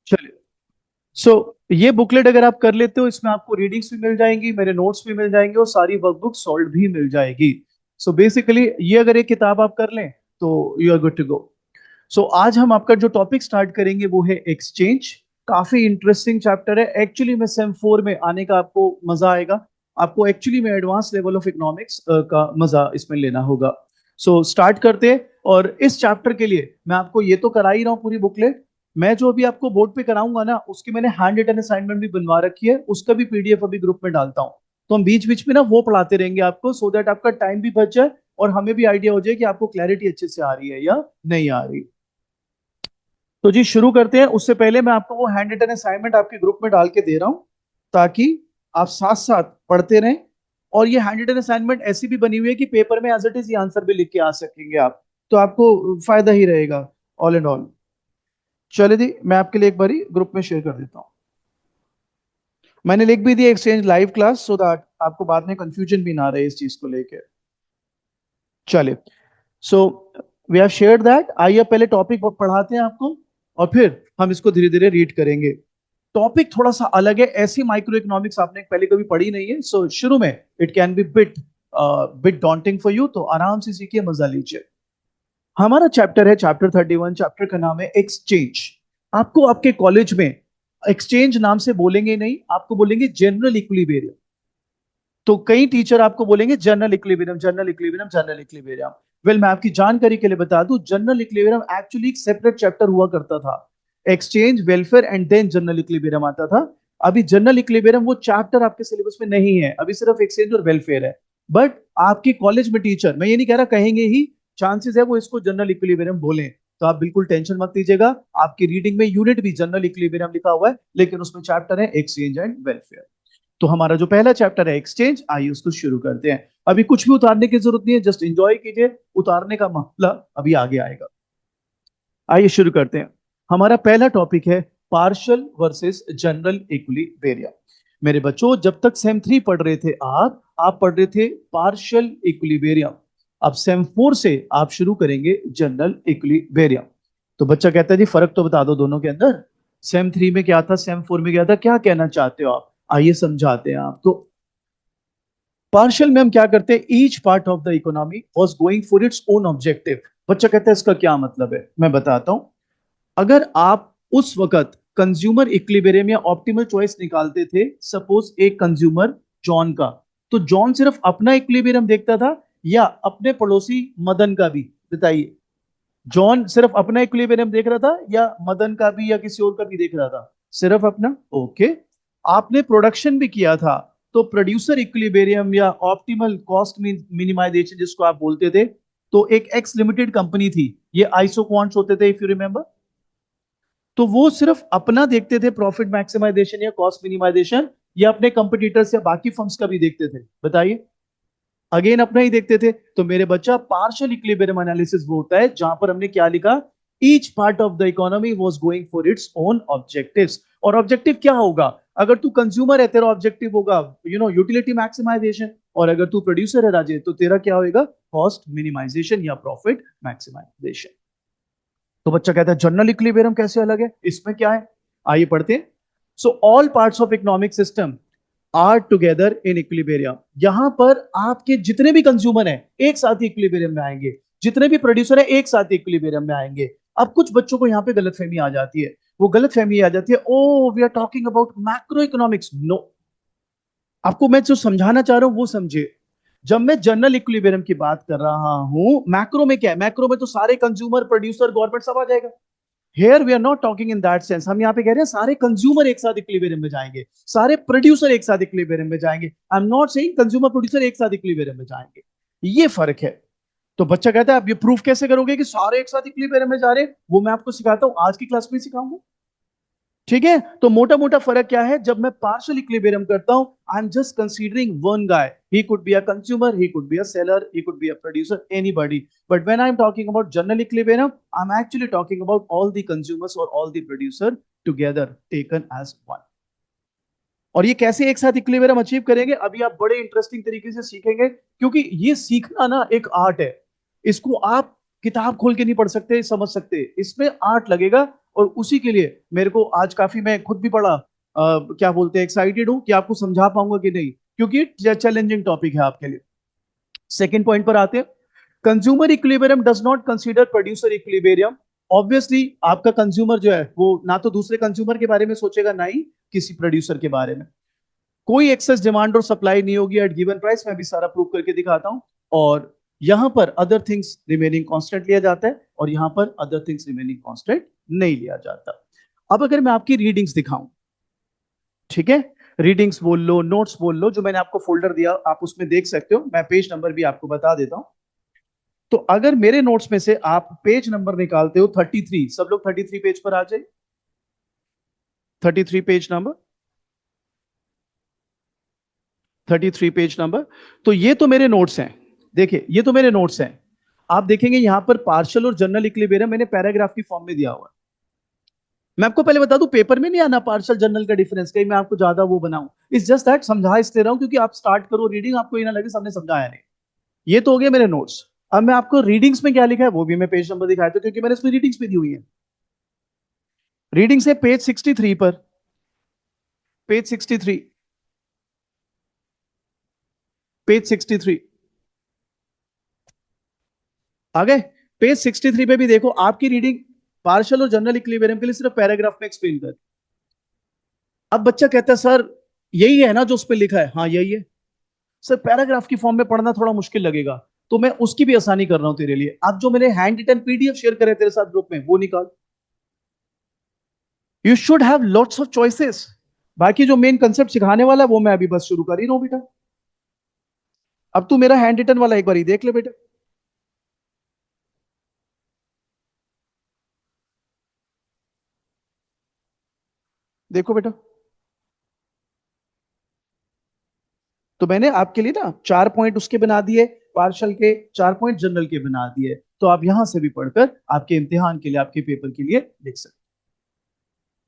चलिए। सो ये बुकलेट अगर आप कर लेते हो, इसमें आपको रीडिंग्स भी मिल जाएंगी, मेरे नोट्स भी मिल जाएंगे और सारी वर्कबुक सॉल्व भी मिल जाएगी। सो बेसिकली ये अगर एक किताब आप कर लें तो you are good to go. So आज हम आपका जो टॉपिक स्टार्ट करेंगे वो है एक्सचेंज। काफी इंटरेस्टिंग चैप्टर है एक्चुअली में। सेम 4 में आने का आपको मजा आएगा। आपको एक्चुअली में एडवांस लेवल ऑफ इकोनॉमिक्स का मजा इसमें लेना होगा। सो स्टार्ट करते हैं। और इस चैप्टर के लिए मैं आपको ये तो करा ही रहा हूँ पूरी बुकलेट। मैं जो अभी आपको बोर्ड पे कराऊंगा ना, उसकी मैंने हैंड रिटन असाइनमेंट भी बनवा रखी है, उसका भी पीडीएफ अभी ग्रुप में डालता हूँ। तो हम बीच बीच में ना वो पढ़ाते रहेंगे आपको, सो दैट आपका टाइम भी बच जाए और हमें भी आइडिया हो जाए कि आपको क्लैरिटी अच्छे से आ रही है या नहीं आ रही। तो जी शुरू करते हैं। उससे पहले मैं आपको वो हैंड रिटन असाइनमेंट आपके ग्रुप में डाल के दे रहा हूं, ताकि आप साथ साथ पढ़ते रहें। और ये हैंड रिटन असाइनमेंट ऐसी भी बनी हुई है कि पेपर में एज इट इज ये आंसर भी लिख के आ सकेंगे आप। तो आपको फायदा ही रहेगा ऑल एंड ऑल। चलिए जी, मैं आपके लिए एक बारी ग्रुप में शेयर कर देता हूँ। मैंने लिख भी दिया exchange live class, so that आपको बाद में कंफ्यूजन भी ना रहे इस चीज को लेके। चलिए। So we have shared that. आइए पहले टॉपिक पढ़ाते हैं आपको और फिर हम इसको धीरे धीरे रीड करेंगे। टॉपिक थोड़ा सा अलग है, ऐसी माइक्रो इकोनॉमिक्स आपने पहले कभी पढ़ी नहीं है, सो शुरू में it can be bit daunting for you, तो आराम से सीखिए, मजा लीजिए। हमारा चैप्टर है चैप्टर 31। चैप्टर का नाम है एक्सचेंज। आपको आपके कॉलेज में एक्सचेंज नाम से बोलेंगे नहीं, आपको बोलेंगे जनरल इक्विलिब्रियम। तो कई टीचर आपको बोलेंगे general equilibrium, general equilibrium, general equilibrium. Well, मैं आपकी जानकारी के लिए बता दूं, जनरल इक्विलिब्रियम एक्चुअली एक सेपरेट चैप्टर हुआ करता था। Exchange, welfare and then general equilibrium आता था। अभी जनरल इक्विलिब्रियम वो चैप्टर आपके सिलेबस में नहीं है, अभी सिर्फ एक्सचेंज और वेलफेयर है। बट आपके कॉलेज में टीचर, मैं ये नहीं कह रहा कहेंगे ही, चांसेस है वो इसको जनरल इक्विलिब्रियम बोले। तो आप बिल्कुल टेंशन मत लीजिएगा। आपकी रीडिंग में यूनिट भी जनरल इक्विलिब्रियम लिखा हुआ है, लेकिन उसमें चैप्टर है एक्सचेंज एंड वेलफेयर। तो हमारा जो पहला चैप्टर है एक्सचेंज, आइए उसको शुरू करते हैं। अभी कुछ भी उतारने की जरूरत नहीं है, जस्ट एंजॉय कीजिए। उतारने का मामला अभी आगे आएगा। आइए शुरू करते हैं। हमारा पहला टॉपिक है पार्शियल वर्सेस जनरल इक्विलिब्रियम। मेरे बच्चों, जब तक सेम 3 पढ़ रहे थे आप पढ़ रहे थे पार्शियल इक्विलिब्रियम। अब सेम 4 से आप शुरू करेंगे जनरल इक्विलिब्रियम। तो बच्चा कहता है जी फर्क तो बता दो दोनों के अंदर। सेम 3 में क्या था, सेम 4 में क्या था, क्या कहना चाहते हो आप? आइए समझाते हैं आपको। पार्शियल में हम क्या करते हैं, each part of the economy was going for its own objective. बच्चा कहता है इसका क्या मतलब है, मैं बताता हूं। अगर आप उस वक्त कंज्यूमर इक्विलिब्रियम या ऑप्टिमल चॉइस निकालते थे, सपोज एक कंज्यूमर जॉन का, तो जॉन सिर्फ अपना इक्विलिब्रियम देखता था या अपने पड़ोसी मदन का भी? बताइए। जॉन सिर्फ अपना इक्विलिब्रियम देख रहा था या मदन का भी या किसी और का भी देख रहा था? सिर्फ अपना। ओके। आपने प्रोडक्शन भी किया था, तो प्रोड्यूसर इक्विलिब्रियम या ऑप्टिमल कॉस्ट मिनिमाइजेशन जिसको आप बोलते थे, तो एक एक्स लिमिटेड कंपनी थी, ये आइसो क्वांट्स होते थे इफ यू रिमेंबर। तो वो सिर्फ अपना देखते थे, प्रॉफिट मैक्सिमाइजेशन या कॉस्ट मिनिमाइजेशन, या अपने कंपटीटर्स या बाकी फर्म्स का भी देखते थे? बताइए। अगेन अपना ही देखते थे। तो मेरे बच्चा, पार्शियल इक्विलिब्रियम एनालिसिस वो होता है जहां पर हमने क्या लिखा, each part of the economy was going for its own objectives. और ऑब्जेक्टिव क्या होगा? अगर तू कंज्यूमर है, तेरा ऑब्जेक्टिव होगा यूटिलिटी मैक्सिमाइजेशन। और अगर तू प्रोड्यूसर है राजे, तो तेरा क्या होगा? कॉस्ट मिनिमाइजेशन या प्रॉफिट मैक्सिमाइजेशन। तो बच्चा कहता है जनरल इक्विलिब्रियम कैसे अलग है, इसमें क्या है? आइए पढ़ते हैं। So all parts of economic system are together in equilibrium. यहां पर आपके जितने भी कंज्यूमर हैं एक साथ ही इक्विलिब्रियम में आएंगे, जितने भी प्रोड्यूसर हैं एक साथ ही इक्विलिब्रियम में आएंगे। अब कुछ बच्चों को यहां पे गलतफहमी आ जाती है। वो गलतफहमी आ जाती है, oh we are talking about macro economics. No, आपको मैं जो समझाना चाह रहा हूं वो समझे। जब मैं जनरल इक्विलिब्रियम की बात कर रहा हूं, मैक्रो में क्या है? मैक्रो में तो सारे कंज्यूमर, प्रोड्यूसर, गवर्नमेंट सब आ जाएगा। Here we are not talking in that sense. हम यहाँ पे कह रहे हैं सारे कंज्यूमर एक साथ इक्विलिब्रियम में जाएंगे, सारे प्रोड्यूसर एक साथ इक्विलिब्रियम में जाएंगे। I am not saying consumer producer एक साथ इक्विलिब्रियम में जाएंगे। ये फर्क है। तो बच्चा कहता है आप ये प्रूफ कैसे करोगे कि सारे एक साथ इक्विलिब्रियम में जा रहे हैं? वो मैं आपको सिखाता हूं, आज की क्लास में सिखाऊंगा। ठीक है। तो मोटा मोटा फर्क क्या है, जब मैं पार्शियल इक्विलिब्रियम करता हूं, I am just considering one guy. He could be a consumer, he could be a seller, he could be a producer, anybody. But when I am talking about general equilibrium, I am actually talking about all the consumers और all the producer together, taken as one. और ये कैसे एक साथ equilibrium achieve करेंगे, अभी आप बड़े इंटरेस्टिंग तरीके से सीखेंगे, क्योंकि ये सीखना ना एक आर्ट है। इसको आप किताब खोल के नहीं पढ़ सकते, समझ सकते, इसमें आर्ट लगेगा। और उसी के लिए मेरे को आज काफी, मैं खुद भी बड़ा क्या बोलते हैं, एक्साइटेड हूं कि आपको समझा पाऊंगा कि नहीं, क्योंकि चैलेंजिंग टॉपिक है आपके लिए। सेकंड पॉइंट पर आते हैं। Consumer equilibrium does not consider producer equilibrium. Obviously आपका कंज्यूमर जो है वो ना तो दूसरे कंज्यूमर के बारे में सोचेगा, ना ही किसी प्रोड्यूसर के बारे में। कोई एक्सेस डिमांड और सप्लाई नहीं होगी एट गिवन प्राइस, मैं भी सारा प्रूव करके दिखाता हूं। और यहां पर अदर थिंग्स रिमेनिंग कांस्टेंट लिया जाता है, और यहां पर अदर थिंग्स रिमेनिंग कांस्टेंट नहीं लिया जाता। अब अगर मैं आपकी रीडिंग्स दिखाऊं, ठीक है, रीडिंग्स बोल लो, नोट्स बोल लो, जो मैंने आपको फोल्डर दिया आप उसमें देख सकते हो, मैं पेज नंबर भी आपको बता देता हूं। तो अगर मेरे नोट्स में से आप पेज नंबर निकालते हो 33, सब लोग 33 पेज पर आ जाए। 33 पेज नंबर, 33 पेज नंबर। तो ये तो मेरे नोट्स हैं, देखिए ये तो मेरे नोट्स हैं। आप देखेंगे यहां पर पार्शियल और जनरल इक्विलिब्रियम मैंने पैराग्राफ की फॉर्म में दिया हुआ है। मैं आपको पहले बता दूं, पेपर में नहीं आना पार्शियल जनरल का डिफरेंस, कहीं मैं आपको ज्यादा वो बनाऊं। इट्स जस्ट दैट समझा इसलिए रहा हूं क्योंकि आप स्टार्ट करो रीडिंग, आपको ये ना लगे सबने समझाया नहीं। ये तो हो गया मेरे नोट्स। अब मैं आपको रीडिंग्स में क्या लिखा है वो भी मैं पेज नंबर दिखाया था, क्योंकि मैंने इसमें रीडिंग्स भी दी हुई है। रीडिंग्स है पेज 63 पर, पेज 63, पेज 63 आ गए। पेज 63 पे भी देखो आपकी रीडिंग पार्शियल और जनरल इक्विलिब्रियम के लिए सिर्फ पैराग्राफ में एक्सप्लेन कर। अब बच्चा कहता है सर यही है ना जो उस पर लिखा है, हाँ यही है सर, पैराग्राफ की फॉर्म में पढ़ना थोड़ा मुश्किल लगेगा, तो मैं उसकी भी आसानी कर रहा हूं तेरे लिए। अब जो मैंने हैंड रिटन पीडीएफ शेयर करे तेरे साथ ग्रुप में वो निकाल। You should have lots of choices. बाकी जो मेन कंसेप्ट सिखाने वाला है वो मैं अभी बस शुरू कर ही रहा हूं बेटा। अब तू मेरा हैंड रिटन वाला एक बार ही देख ले बेटा। देखो बेटा, तो मैंने आपके लिए ना 4 पॉइंट उसके बना दिए, पार्शल के 4 पॉइंट जनरल के बना दिए, तो आप यहां से भी पढ़कर आपके इम्तिहान के लिए, आपके पेपर के लिए लिख सकते।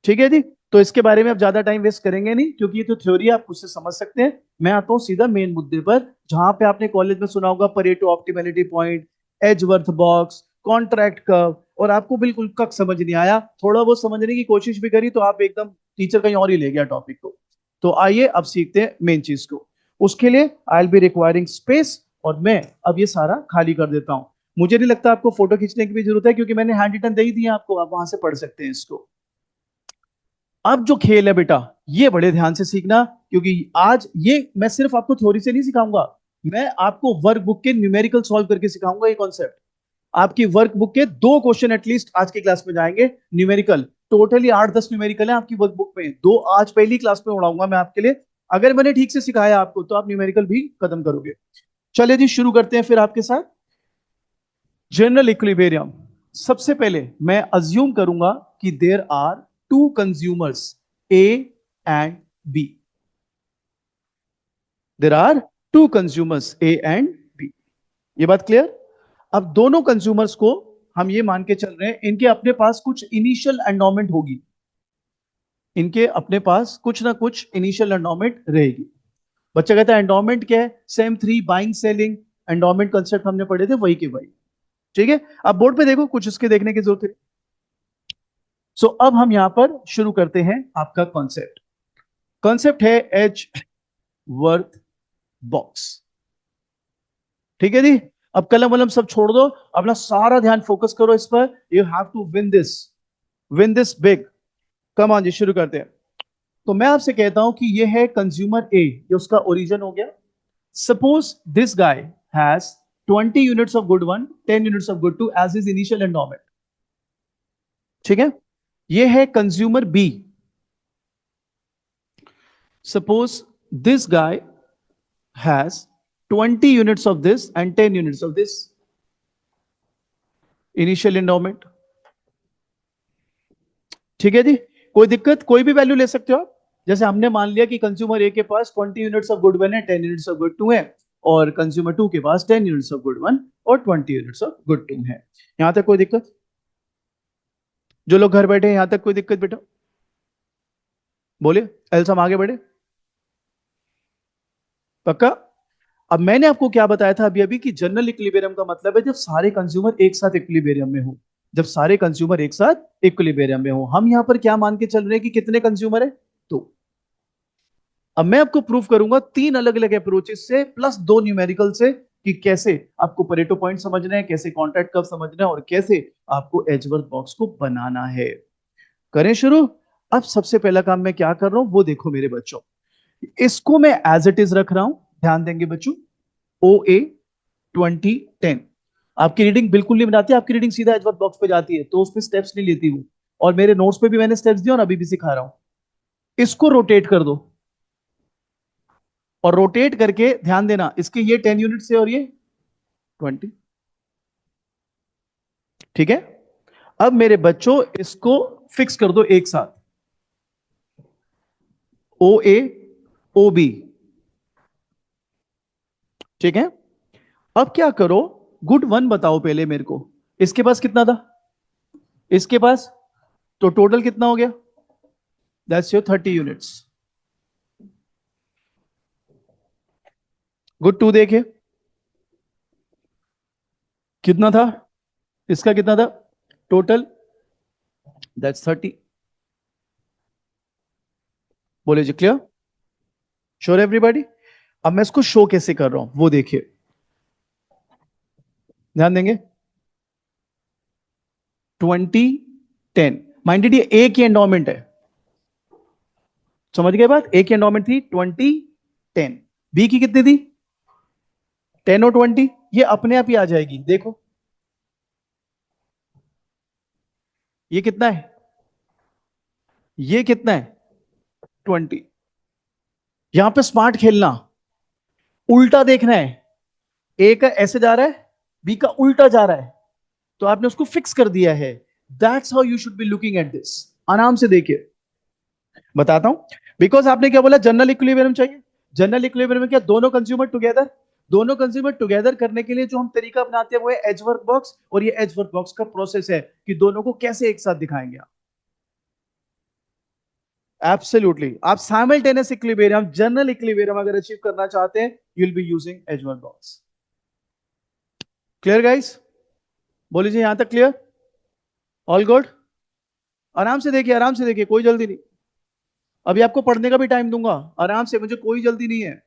ठीक है जी। तो इसके बारे में अब ज्यादा टाइम वेस्ट करेंगे नहीं, क्योंकि ये तो थ्योरी आप खुद से समझ सकते हैं। मैं आता हूं सीधा मेन मुद्दे पर, जहां पे आपने कॉलेज में सुना होगा Pareto optimality point, Edgeworth box, contract curve, और आपको बिल्कुल कक समझ नहीं आया। थोड़ा बहुत समझने की कोशिश भी करी तो आप एकदम टीचर कहीं और ही ले गया टॉपिक को। तो आइए अब सीखते हैं मेन चीज को। उसके लिए I will be requiring space, और मैं अब ये सारा खाली कर देता हूं। मुझे नहीं लगता आपको फोटो खींचने की भी जरूरत है, क्योंकि मैंने हैंड रिटन दे ही दिया आपको, आप वहां से पढ़ सकते हैं इसको। अब जो खेल है बेटा, ये बड़े ध्यान से सीखना, क्योंकि आज ये मैं सिर्फ आपको थ्योरी से नहीं सिखाऊंगा, मैं आपको वर्कबुक के न्यूमेरिकल सॉल्व करके सिखाऊंगा ये कॉन्सेप्ट। आपकी वर्कबुक के 2 क्वेश्चन एटलीस्ट आज की क्लास में जाएंगे न्यूमेरिकल। टोटली 8-10 न्यूमेरिकल है आपकी वर्कबुक में, 2 आज पहली क्लास में उड़ाऊंगा मैं आपके लिए। अगर मैंने ठीक से सिखाया आपको तो आप न्यूमेरिकल भी खत्म करोगे। चलिए जी शुरू करते हैं फिर आपके साथ जनरल इक्विलिब्रियम। सबसे पहले मैं अज्यूम करूंगा कि there are two consumers, A and B. There are two consumers, A and B. ये बात क्लियर। अब दोनों कंज्यूमर्स को हम ये मान के चल रहे हैं इनके अपने पास कुछ इनिशियल एंडोमेंट होगी, इनके अपने पास कुछ ना कुछ इनिशियल एंडोमेंट रहेगी। बच्चा कहता है एंडोमेंट क्या है, same 3 buying selling endowment concept हमने पढ़े थे वही के वही। ठीक है, अब बोर्ड पे देखो, कुछ इसके देखने की जरूरत है। सो अब हम यहां पर शुरू करते हैं आपका कॉन्सेप्ट। कॉन्सेप्ट है एच वर्थ बॉक्स। ठीक है जी। अब कलम वलम सब छोड़ दो, अपना सारा ध्यान फोकस करो इस पर। You have to win this big. Come on जी, शुरू करते हैं। तो मैं आपसे कहता हूं कि ये है कंज्यूमर ए, ये उसका ओरिजिन हो गया। Suppose this guy has 20 units of good one, 10 units of good two as is initial endowment. ठीक है, ये है consumer B. Suppose this guy has 20 units of this and 10 units of this initial endowment। ठीक है जी, कोई दिक्कत, कोई भी वैल्यू ले सकते हो आप। जैसे हमने मान लिया कि कंज्यूमर ए के पास 20 यूनिट्स ऑफ गुड वन है, 10 यूनिट्स ऑफ गुड टू है, और कंज्यूमर टू के पास 10 यूनिट्स ऑफ गुड वन और 20 यूनिट्स ऑफ गुड टू है। यहां तक कोई दिक्कत? जो लोग घर बैठे हैं यहां तक कोई दिक्कत बेटा? बोलिए, एल्स हम आगे बढ़े। पक्का? अब मैंने आपको क्या बताया था अभी अभी कि जनरल इक्विलिब्रियम का मतलब है जब सारे कंज्यूमर एक साथ इक्विलिब्रियम में हो। जब सारे कंज्यूमर एक साथ इक्विलिब्रियम में हो। हम यहां पर क्या मान के चल रहे हैं कि कितने कंज्यूमर है? तो अब मैं आपको प्रूव करूंगा तीन अलग अलग अप्रोचेस से प्लस दो न्यूमेरिकल से कि कैसे आपको परेटो पॉइंट समझना है, कैसे कॉन्ट्रैक्ट कर्व समझना है, और कैसे आपको एजवर्थ बॉक्स को बनाना है। करें शुरू। अब सबसे पहला काम मैं क्या कर रहा हूं वो देखो मेरे बच्चों, इसको मैं एज इट इज रख रहा हूं। ध्यान देंगे बच्चों, ओ ए 2010। आपकी रीडिंग बिल्कुल नहीं बनाती, आपकी रीडिंग सीधा एजवर्थ बॉक्स पे जाती है, तो उसमें स्टेप्स नहीं लेती वो। और मेरे नोट्स पे भी मैंने स्टेप्स दिए और अभी भी सिखा रहा हूं। इसको रोटेट कर दो, और रोटेट करके ध्यान देना, इसके ये 10 यूनिट से और ये 20। ठीक है। अब मेरे बच्चों इसको फिक्स कर दो एक साथ, ओ ए ओ बी। ठीक है। अब क्या करो, गुड वन बताओ पहले मेरे को, इसके पास कितना था? इसके पास, तो टोटल कितना हो गया? That's your 30 units. Good two देखे कितना था, इसका कितना था टोटल? दैट्स 30। बोले जी क्लियर? Sure everybody? अब मैं इसको शो कैसे कर रहा हूं वो देखिए, ध्यान देंगे। 2010, माइंडेड ये ए की एंडोमेंट है, समझ गए बात? ए की एंडोमेंट थी 2010, बी की कितनी थी? 10 और 20, ये अपने आप ही आ जाएगी देखो। ये कितना है? ये कितना है? 20। यहां पे स्मार्ट खेलना, उल्टा देखना है। ए का ऐसे जा रहा है, बी का उल्टा जा रहा है, तो आपने उसको फिक्स कर दिया है। That's how you should be looking at this. आराम से देखिए, बताता हूं। बिकॉज आपने क्या बोला, जनरल इक्विलिब्रियम चाहिए। जनरल इक्विलिब्रियम में क्या, दोनों कंज्यूमर टुगेदर। दोनों कंज्यूमर टुगेदर करने के लिए जो हम तरीका अपनाते हैं वो है एजवर्थ बॉक्स, और ये एजवर्थ बॉक्स का प्रोसेस है कि दोनों को कैसे एक साथ दिखाएंगे आप। एब्सोल्युटली, आप साइमल्टेनियस इक्विलिब्रियम, जनरल इक्विलिब्रियम अगर अचीव करना चाहते हैं, you will be using Edgeworth box. Clear guys? बोलिए जी, यहां तक क्लियर? All good? आराम से देखिए, आराम से देखिए, कोई जल्दी नहीं। अभी आपको पढ़ने का भी टाइम दूंगा, आराम से, मुझे कोई जल्दी नहीं है।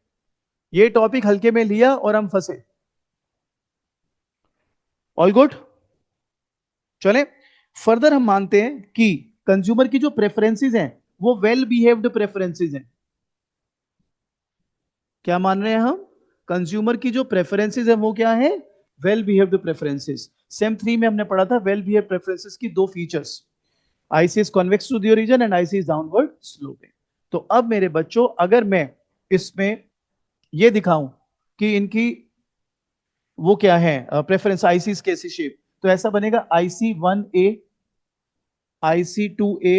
ये टॉपिक हल्के में लिया और हम फंसे। All good? चले फर्दर। हम मानते हैं कि कंज्यूमर की जो प्रेफरेंसेस हैं वो वेल बिहेव्ड प्रेफरेंसेस हैं। क्या मान रहे हैं हम? कंज्यूमर की जो प्रेफरेंसेस है वो क्या है? Well behaved preferences. सेम 3 में हमने पढ़ा था वेल बिहेव्ड प्रेफरेंसेस की दो features, IC is convex to the origin and IC is downward sloping. तो अब मेरे बच्चों, अगर मैं इसमें ये दिखाऊं कि इनकी वो क्या है प्रेफरेंस, आईसी कैसी शेप, तो ऐसा बनेगा IC1A, IC2A,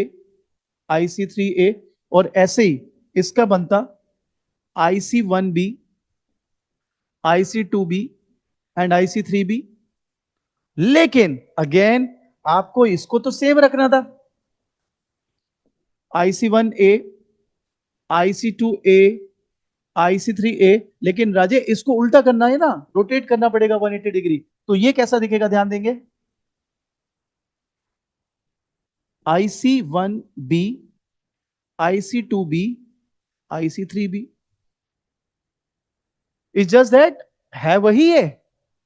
IC3A, और ऐसे ही इसका बनता IC1B, IC2B एंड IC3B। लेकिन अगेन आपको इसको तो सेम रखना था, IC1A, IC2A, IC3A, लेकिन राजे इसको उल्टा करना है ना, रोटेट करना पड़ेगा 180 डिग्री। तो ये कैसा दिखेगा, ध्यान देंगे। IC1B, IC2B, IC3B। Is just that, है वही है,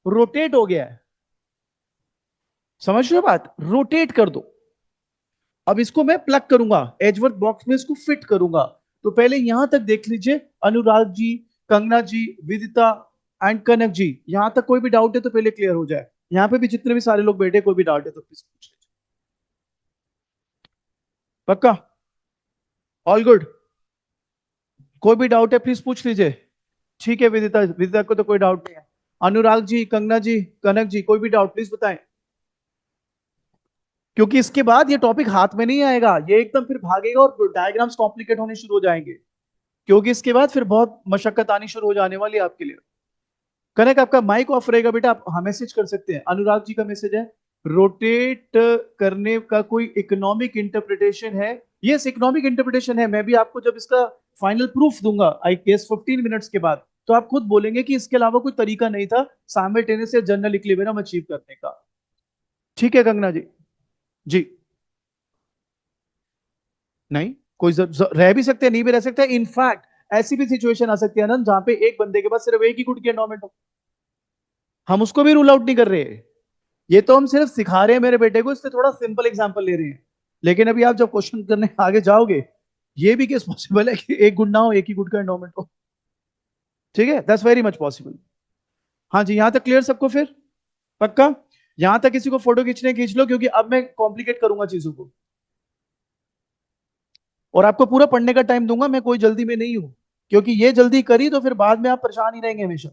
रोटेट हो गया है। समझ रहे हो बात? रोटेट कर दो। अब इसको मैं प्लग करूंगा एजवर्थ बॉक्स में, इसको फिट करूंगा। तो पहले यहां तक देख लीजिए, अनुराग जी, कंगना जी, विदिता एंड कनक जी, यहां तक कोई भी डाउट है तो पहले क्लियर हो जाए। यहां पे भी जितने भी सारे लोग बैठे, कोई भी डाउट है तो प्लीज पूछ लीजिए। पक्का? All good? कोई भी डाउट है प्लीज पूछ लीजिए। ठीक है, विदिता, विदिता को तो कोई डाउट नहीं है। अनुराग जी, कंगना जी, कनक जी, कोई भी डाउट प्लीज बताएं। क्योंकि इसके बाद ये टॉपिक हाथ में नहीं आएगा, ये एकदम फिर भागेगा और डायग्राम्स कॉम्प्लिकेट होने शुरू हो जाएंगे। क्योंकि इसके बाद फिर बहुत मशक्कत आनी शुरू हो जाने वाली है आपके लिए। कनेक्ट, आपका माइक ऑफ रहेगा बेटा, आप हाँ मैसेज कर सकते हैं। अनुराग जी का मैसेज है, रोटेट करने का कोई इकोनॉमिक इंटरप्रिटेशन है? यस, इकोनॉमिक इंटरप्रिटेशन है। मैं भी आपको जब इसका फाइनल प्रूफ दूंगा आई गेस 15 मिनट्स के बाद, तो आप खुद बोलेंगे कि इसके अलावा कोई तरीका नहीं था साइमल्टेनियस या जनरल इक्विलिब्रियम अचीव करने का। ठीक है कंगना जी। जी। नहीं, कोई रह भी सकते हैं, नहीं भी रह सकते, इनफैक्ट ऐसी भी सिचुएशन आ सकती है ना जहां पे एक बंदे के पास सिर्फ एक ही गुट की एंडोमेंट हो, हम उसको भी रूल आउट नहीं कर रहे। ये तो हम सिर्फ सिखा रहे हैं मेरे बेटे को, इससे थोड़ा सिंपल एग्जांपल ले रहे हैं। लेकिन अभी आप जब क्वेश्चन करने आगे जाओगे, ये भी केस पॉसिबल है कि एक गुट ना हो, एक ही गुट का एंडोमेंट हो। ठीक है, दैट्स वेरी मच पॉसिबल। हाँ जी, यहां तक क्लियर सबको फिर? पक्का? यहां तक किसी को फोटो खींचने खींच लो, क्योंकि अब मैं कॉम्प्लिकेट करूंगा चीजों को, और आपको पूरा पढ़ने का टाइम दूंगा, मैं कोई जल्दी में नहीं हूं। क्योंकि ये जल्दी करी तो फिर बाद में आप परेशान ही रहेंगे हमेशा।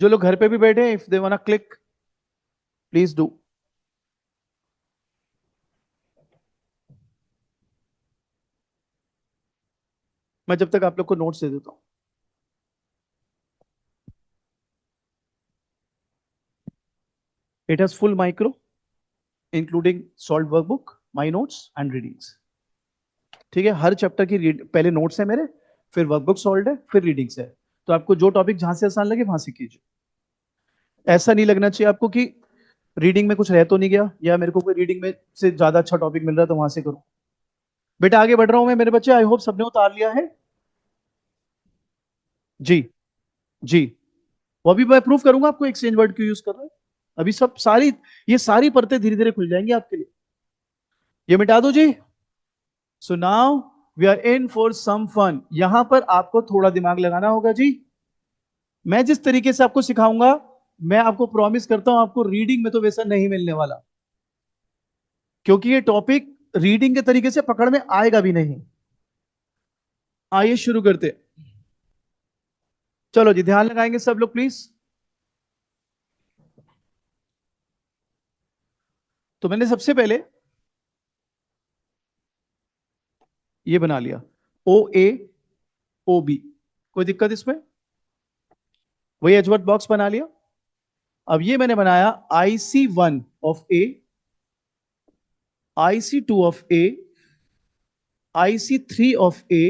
जो लोग घर पे भी बैठे हैं, if they want click, please do. मैं जब तक आप लोग को नोट्स दे देता हूं। It has full micro, including solve workbook, my notes and readings. ठीक है, हर चैप्टर की पहले नोट्स है मेरे, फिर वर्कबुक सॉल्व है, फिर रीडिंग्स है। तो आपको जो टॉपिक जहां से आसान लगे वहां से कीजिए। ऐसा नहीं लगना चाहिए आपको कि रीडिंग में कुछ रह तो नहीं गया, या मेरे को कोई रीडिंग में से ज्यादा अच्छा टॉपिक मिल रहा है तो वहां से करूं। बेटा आगे बढ़ रहा हूं मैं, मेरे बच्चे, आई होप सबने उतार लिया है। जी। जी। वो अभी मैं प्रूफ करूंगा आपको एक्सचेंज वर्ड क्यों यूज कर रहा है। अभी सब सारी, ये सारी परतें धीरे धीरे खुल जाएंगी आपके लिए। ये मिटा दो जी। So now we are in for some fun. यहां पर आपको थोड़ा दिमाग लगाना होगा जी। मैं जिस तरीके से आपको सिखाऊंगा, मैं आपको प्रॉमिस करता हूं आपको रीडिंग में तो वैसा नहीं मिलने वाला, क्योंकि ये टॉपिक रीडिंग के तरीके से पकड़ में आएगा भी नहीं। आइए शुरू करते। चलो जी, ध्यान लगाएंगे सब लोग प्लीज। तो मैंने सबसे पहले ये बना लिया, ओ ए ओ बी। कोई दिक्कत इसमें? वही एजवर्थ बॉक्स बना लिया। अब ये मैंने बनाया IC1 of A, IC2 of A, IC3 of A,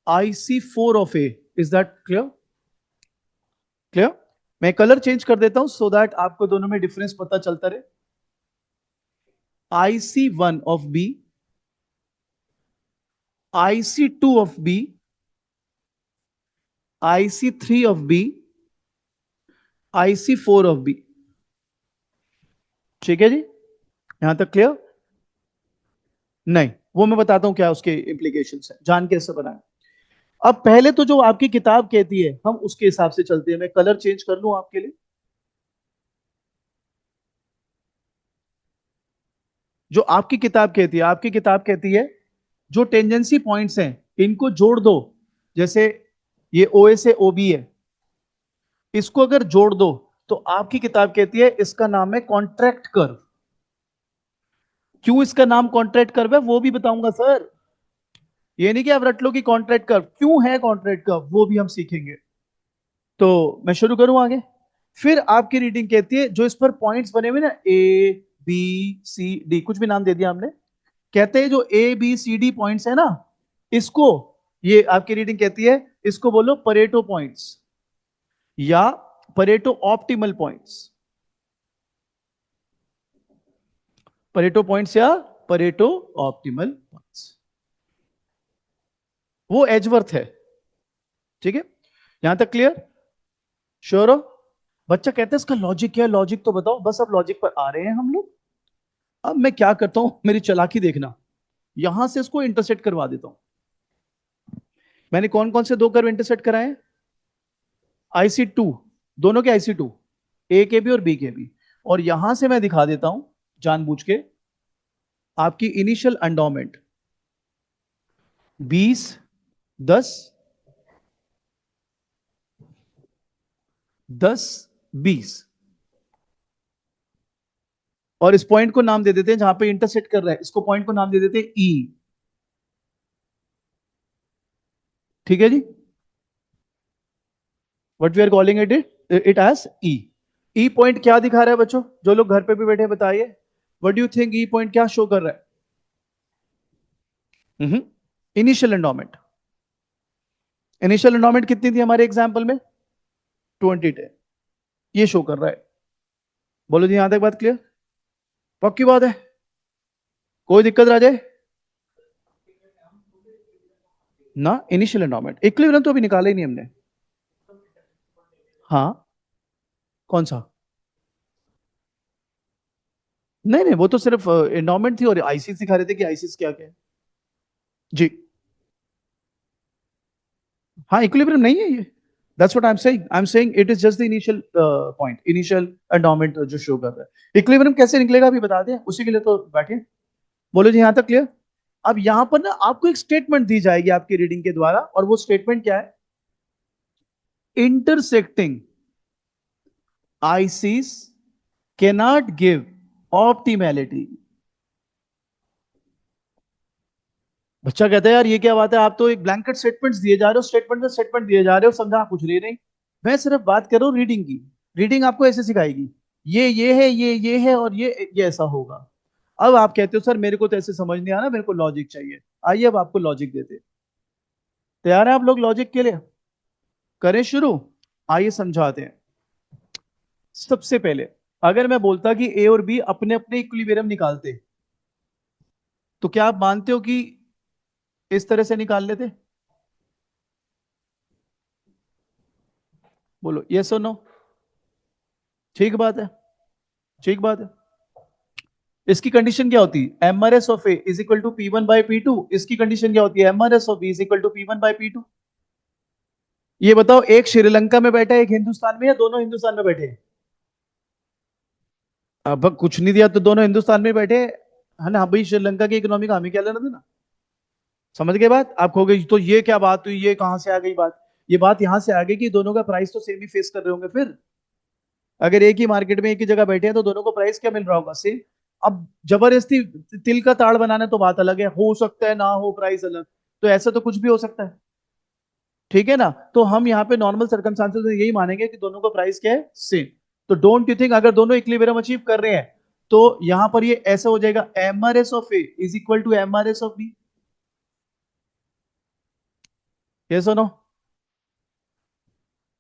IC4 of A. Is that clear? Clear? मैं कलर चेंज कर देता हूं सो दैट आपको दोनों में डिफरेंस पता चलता रहे। IC1 of B, IC2 of B, IC3 of B, IC4 of B. ठीक है जी, यहां तक क्लियर? नहीं, वो मैं बताता हूं क्या उसके इंप्लीकेशन है, जान कैसे बनाए। अब पहले तो जो आपकी किताब कहती है हम उसके हिसाब से चलते हैं। मैं कलर चेंज कर लूं आपके लिए। जो आपकी किताब कहती है, आपकी किताब कहती है जो टेंजेंसी पॉइंट्स हैं इनको जोड़ दो। जैसे ये ओ ए से ओ बी है, इसको अगर जोड़ दो तो आपकी किताब कहती है इसका नाम है कॉन्ट्रैक्ट कर्व। क्यों इसका नाम कॉन्ट्रैक्ट कर्व है वो भी बताऊंगा सर। ये नहीं कि आप रट लो कि कॉन्ट्रैक्ट कर्व क्यों है, कॉन्ट्रैक्ट कर्व वो भी हम सीखेंगे। तो मैं शुरू करूं आगे। फिर आपकी रीडिंग कहती है जो इस पर पॉइंट्स बने हुए ना, A B C D, कुछ भी नाम दे दिया हमने, कहते हैं जो A B C D points है ना, इसको, ये आपकी रीडिंग कहती है इसको बोलो परेटो पॉइंट्स या Pareto optimal points. Pareto points या परेटो ऑप्टिमल पॉइंट्स, वो एजवर्थ है। ठीक है, यहां तक क्लियर? श्योर हो? बच्चा कहता है इसका लॉजिक क्या है, लॉजिक तो बताओ। बस अब लॉजिक पर आ रहे हैं हम लोग। अब मैं क्या करता हूं, मेरी चालाकी देखना, यहां से इसको इंटरसेक्ट करवा देता हूं। मैंने कौन कौन से दो कर्व इंटरसेक्ट कराए हैं? IC2, दोनों के IC2, ए के भी और बी के भी। और यहां से मैं दिखा देता हूं जानबूझ के आपकी इनिशियल एंडोमेंट 20, 10, 10, 20। और इस पॉइंट को नाम दे देते हैं जहां पे इंटरसेक्ट कर रहा है, इसको पॉइंट को नाम दे देते हैं ई। ठीक है जी, what we are calling it as E. E point क्या दिखा रहा है बच्चों, जो लोग घर पे भी बैठे बताइए, what do you think E point क्या शो कर रहा है? इनिशियल एंडोमेंट, इनिशियल एंडोमेंट कितनी थी हमारे एग्जाम्पल में? 20 10, ये शो कर रहा है। बोलो जी, यहां तक बात क्लियर? पक्की बात है? कोई दिक्कत राजे? ना, इनिशियल एंडोमेंट इक्विलिब्रियम तो अभी निकाला ही नहीं हमने। हाँ, कौन सा? नहीं नहीं, वो तो सिर्फ एंडोमेंट थी और आईसीस सिखा रहे थे कि आईसीस क्या क्या है। जी। हाँ, इक्विलिब्रियम नहीं है ये। That's what I am saying it is just the initial point, initial endowment जो शो कर रहा है। इक्विलिब्रियम कैसे निकलेगा अभी बता दें, उसी के लिए तो बैठे। बोलो जी, यहां तक क्लियर? अब यहां पर ना आपको एक स्टेटमेंट दी जाएगी आपकी रीडिंग के द्वारा, और वो स्टेटमेंट क्या है? Intersecting ISIS cannot give optimality. बच्चा कहता है यार ये क्या बात है, आप तो एक ब्लैंकेट स्टेटमेंट्स दिए जा रहे हो, स्टेटमेंट में स्टेटमेंट दिए जा रहे हो, समझा कुछ रही नहीं। मैं सिर्फ बात कर रहा हूँ रीडिंग की। रीडिंग आपको ऐसे सिखाएगी, ये है, ये है, और ये ऐसा होगा। अब आप कहते हो सर मेरे को तो ऐसे समझ नहीं आ रहा, मेरे को लॉजिक चाहिए। आइए अब आपको लॉजिक देते हैं। तैयार है आप लोग लॉजिक के लिए? करें शुरू? आइए समझाते हैं। सबसे पहले अगर मैं बोलता कि ए और बी अपने अपने इक्विलिब्रियम निकालते, तो क्या आप मानते हो कि इस तरह से निकाल लेते? बोलो यस और नो। ठीक बात है, ठीक बात है। इसकी कंडीशन क्या होती है? M R S of A is equal to P one by P two. इसकी कंडीशन क्या होती है? M R S of B is equal to P one by P two. ये बताओ, एक श्रीलंका में बैठा है, एक हिंदुस्तान में, या दोनों हिंदुस्तान में बैठे हैं? अब कुछ नहीं दिया तो दोनों हिंदुस्तान में बैठे है ना भाई। श्रीलंका की इकोनॉमी का हमें क्या लेना देना? समझ गए बात? आप कहोगे तो ये क्या बात हुई, ये कहां से आ गई बात? ये बात यहां से आ गई कि दोनों का प्राइस तो सेम ही फेस कर रहे होंगे फिर। अगर एक ही मार्केट में एक ही जगह बैठे हैं तो दोनों को प्राइस क्या मिल रहा होगा? सेम। अब जबरदस्ती तिल का ताड़ बनाना तो बात अलग है, हो सकता है ना हो प्राइस अलग, तो ऐसा तो कुछ भी हो सकता है। ठीक है ना? तो हम यहाँ पे नॉर्मल सर्कमस्टांसेस में यही मानेंगे कि दोनों का प्राइस क्या है? सेम। तो डोंट यू थिंक अगर दोनों इक्विलिब्रियम अचीव कर रहे हैं तो यहां पर ये ऐसा हो जाएगा, M R S of A is equal to M R S of B. ये सुनो,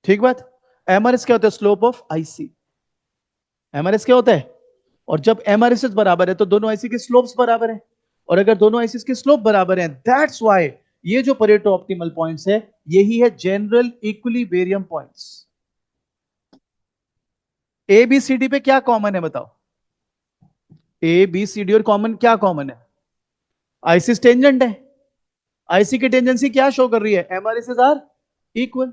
ठीक बात। एम आर एस क्या होता है? Slope of IC. M R S क्या होता है? और जब एम आर एस बराबर है तो दोनों आईसी के स्लोप्स बराबर है। और अगर दोनों आईसी के स्लोप बराबर हैं, दैट्स व्हाई ये जो परेटो ऑप्टिमल पॉइंट्स है, यही है general equilibrium points. A B C D पे क्या कॉमन है बताओ? ए बी सी डी और कॉमन क्या कॉमन है? आईसी टेंजेंट है। आईसी की टेंजेंसी क्या शो कर रही है? M R S are equal.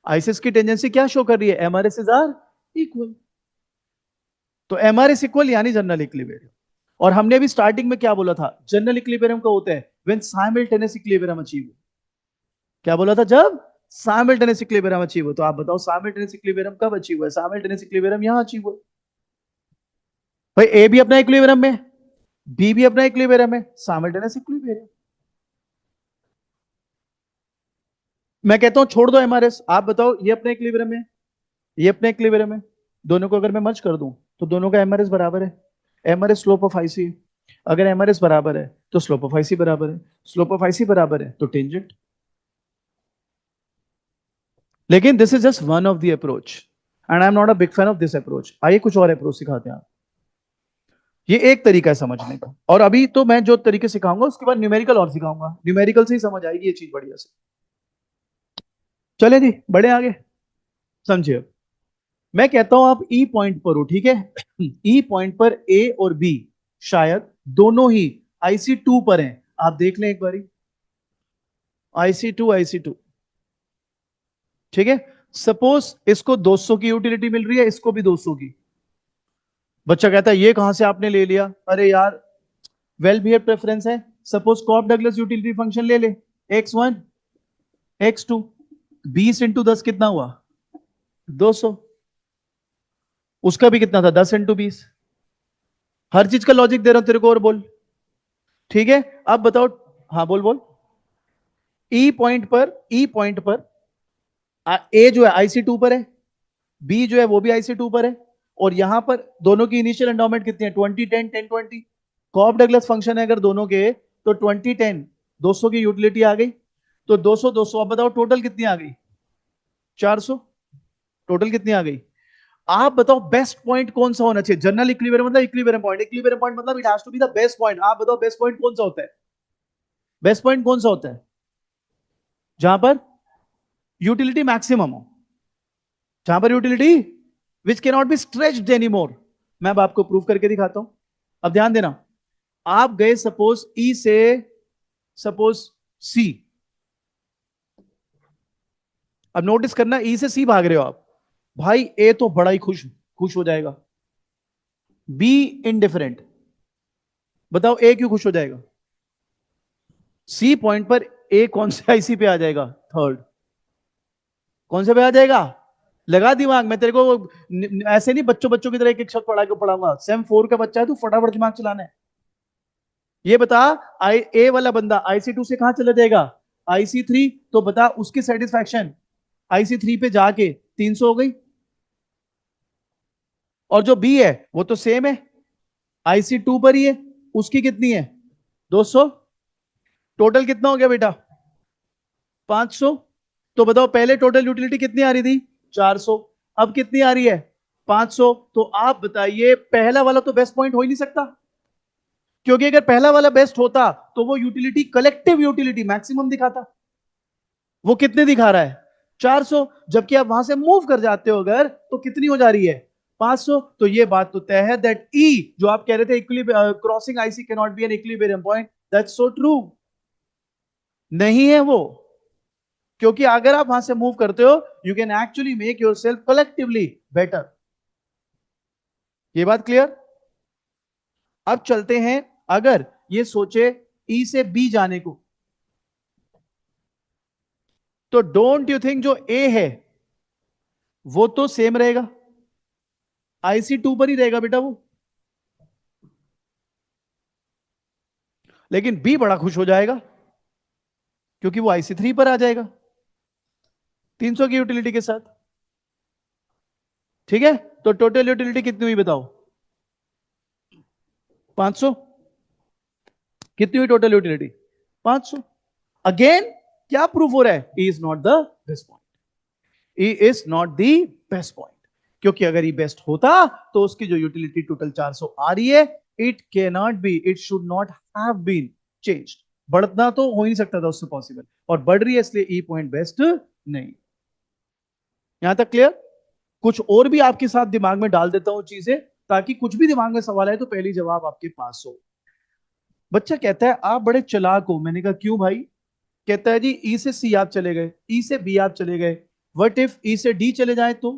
ICs की टेंजेंसी क्या शो कर रही है? M R S are equal. तो एम आर एस इक्वल यानी जनरल इक्विलिब्रियम। और हमने अभी स्टार्टिंग में क्या बोला था? जनरल इक्विलिब्रियम का होता है व्हेन साइमल्टेनियस इक्विलिब्रियम अचीव हो। क्या बोला था? जब साइमल्टेनियस इक्विलिब्रियम अचीव हो। तो आप बताओ साइमल्टेनियस इक्विलिब्रियम कब अचीव हुआ है? साइमल्टेनियस इक्विलिब्रियम यहां अचीव हुआ। भाई ए भी अपना इक्विलिब्रियम में, बी भी अपना इक्विलिब्रियम में, साइमल्टेनियस इक्विलिब्रियम। मैं कहता हूं छोड़ दो एमआरएस, आप बताओ ये अपने इक्विलिब्रियम में, ये अपने इक्विलिब्रियम में। दोनों को अगर मैं मर्ज कर दूं तो दोनों का एमआरएस बराबर है। एमआरएस स्लोप ऑफ आईसी है। अगर एमआरएस बराबर है तो स्लोप ऑफ आईसी बराबर है। स्लोप ऑफ आईसी बराबर है तो टेंजेंट। लेकिन this is just one of the approach and I am not a big fan of this approach. आइए कुछ और अप्रोच सिखाते हैं आप। ये एक तरीका है समझने का, और अभी तो मैं जो तरीके सिखाऊंगा उसके बाद न्यूमेरिकल और सिखाऊंगा, न्यूमेरिकल से ही समझ आएगी ये चीज बढ़िया से। चले जी बढ़े आगे, समझिए। मैं कहता हूं आप ई पॉइंट पर हो, ठीक है? ई पॉइंट पर ए और बी शायद दोनों ही आईसी टू पर हैं। आप देख लें एक बारी, आईसी टू, आईसी टू, ठीक है? सपोज इसको 200 की यूटिलिटी मिल रही है, इसको भी 200 की। बच्चा कहता है ये कहां से आपने ले लिया? अरे यार वेल बिहेव प्रेफरेंस है। Suppose Cobb Douglas utility function ले ले, x1 x2, 20 × 10 कितना हुआ? 200। उसका भी कितना था? 10 × 20। हर चीज का लॉजिक दे रहा हूं तेरे को, और बोल। ठीक है, अब बताओ। हाँ बोल बोल। ई पॉइंट पर, ई पॉइंट पर ए जो है आईसी टू पर है, बी जो है वो भी आईसी टू पर है, और यहां पर दोनों की इनिशियल एंडोमेंट कितनी है? 20 10 10 20। कॉप डगलस फंक्शन है अगर दोनों के, तो 2010 200 की यूटिलिटी आ गई, तो 200 200, अब बताओ टोटल कितनी आ गई? 400। टोटल कितनी आ गई? आप बताओ बेस्ट पॉइंट कौन सा होना चाहिए? जनरल इक्विलिब्रियम मतलब इक्विलिब्रियम पॉइंट मतलब it has to be the best point. आप बताओ बेस्ट पॉइंट कौन सा होता है? बेस्ट पॉइंट कौन सा होता है? जहां पर यूटिलिटी मैक्सिमम हो, जहां पर utility which can not B stretched any more. मैं अब आपको प्रूव करके दिखाता हूं। अब ध्यान देना, आप गए सपोज ई से सपोज सी, अब नोटिस करना ई से सी भाग रहे हो आप, भाई ए तो बड़ा ही खुश खुश हो जाएगा, बी इनडिफरेंट। बताओ ए क्यों खुश हो जाएगा? सी पॉइंट पर ए कौन से आईसी पे आ जाएगा? थर्ड। कौन से पे आ जाएगा? लगा दिमाग, मैं तेरे को ऐसे नहीं बच्चों बच्चों की तरह एक एक शब्द पढ़ा के पढ़ाऊंगा। सेम 4 का बच्चा है, तू फटाफट दिमाग चलाना है। ये बता, आई ए वाला बंदा IC2 से कहां चला जाएगा? IC3। तो बता उसकी सेटिस्फैक्शन IC3 पे जाके 300 हो गई, और जो बी है वो तो सेम है, IC2 पर ही है, उसकी कितनी है? 200। टोटल कितना हो गया बेटा? 500। तो बताओ पहले टोटल यूटिलिटी कितनी आ रही थी? 400। अब कितनी आ रही है? 500। तो आप बताइए पहला वाला तो बेस्ट पॉइंट हो ही नहीं सकता, क्योंकि अगर पहला वाला बेस्ट होता तो वो यूटिलिटी कलेक्टिव यूटिलिटी मैक्सिमम दिखाता। वो कितने दिखा रहा है? 400। जबकि आप वहां से मूव कर जाते हो अगर, तो कितनी हो जा रही है? 500। तो ये बात तो तय है दैट ई जो आप कह रहे थे equilibrium crossing IC can not B an equilibrium point, that's so true. नहीं है वो, क्योंकि अगर आप वहां से मूव करते हो you can actually make your self collectively better. ये बात क्लियर? अब चलते हैं, अगर ये सोचे ई से बी जाने को, तो डोंट यू थिंक जो ए है वो तो सेम रहेगा, IC2 पर ही रहेगा बेटा वो, लेकिन बी बड़ा खुश हो जाएगा क्योंकि वो IC3 पर आ जाएगा 300 की यूटिलिटी के साथ। ठीक है, तो टोटल यूटिलिटी कितनी हुई बताओ? 500। कितनी हुई टोटल यूटिलिटी? 500। अगेन क्या प्रूफ हो रहा है? E is not the best point, E is not the best point, क्योंकि अगर ये बेस्ट होता तो उसकी जो यूटिलिटी टोटल 400 आ रही है, it can not be, it should not have been changed. बढ़ना तो हो ही नहीं सकता था उससे पॉसिबल, और बढ़ रही है इसलिए ई पॉइंट बेस्ट नहीं। यहां तक क्लियर? कुछ और भी आपके साथ दिमाग में डाल देता हूं चीजें, ताकि कुछ भी दिमाग में सवाल आए तो पहली जवाब आपके पास हो। बच्चा कहता है आप बड़े चालाक हो। मैंने कहा क्यों भाई? कहता है जी ई से सी आप चले गए, ई से बी आप चले गए, व्हाट इफ ई से डी चले जाए तो?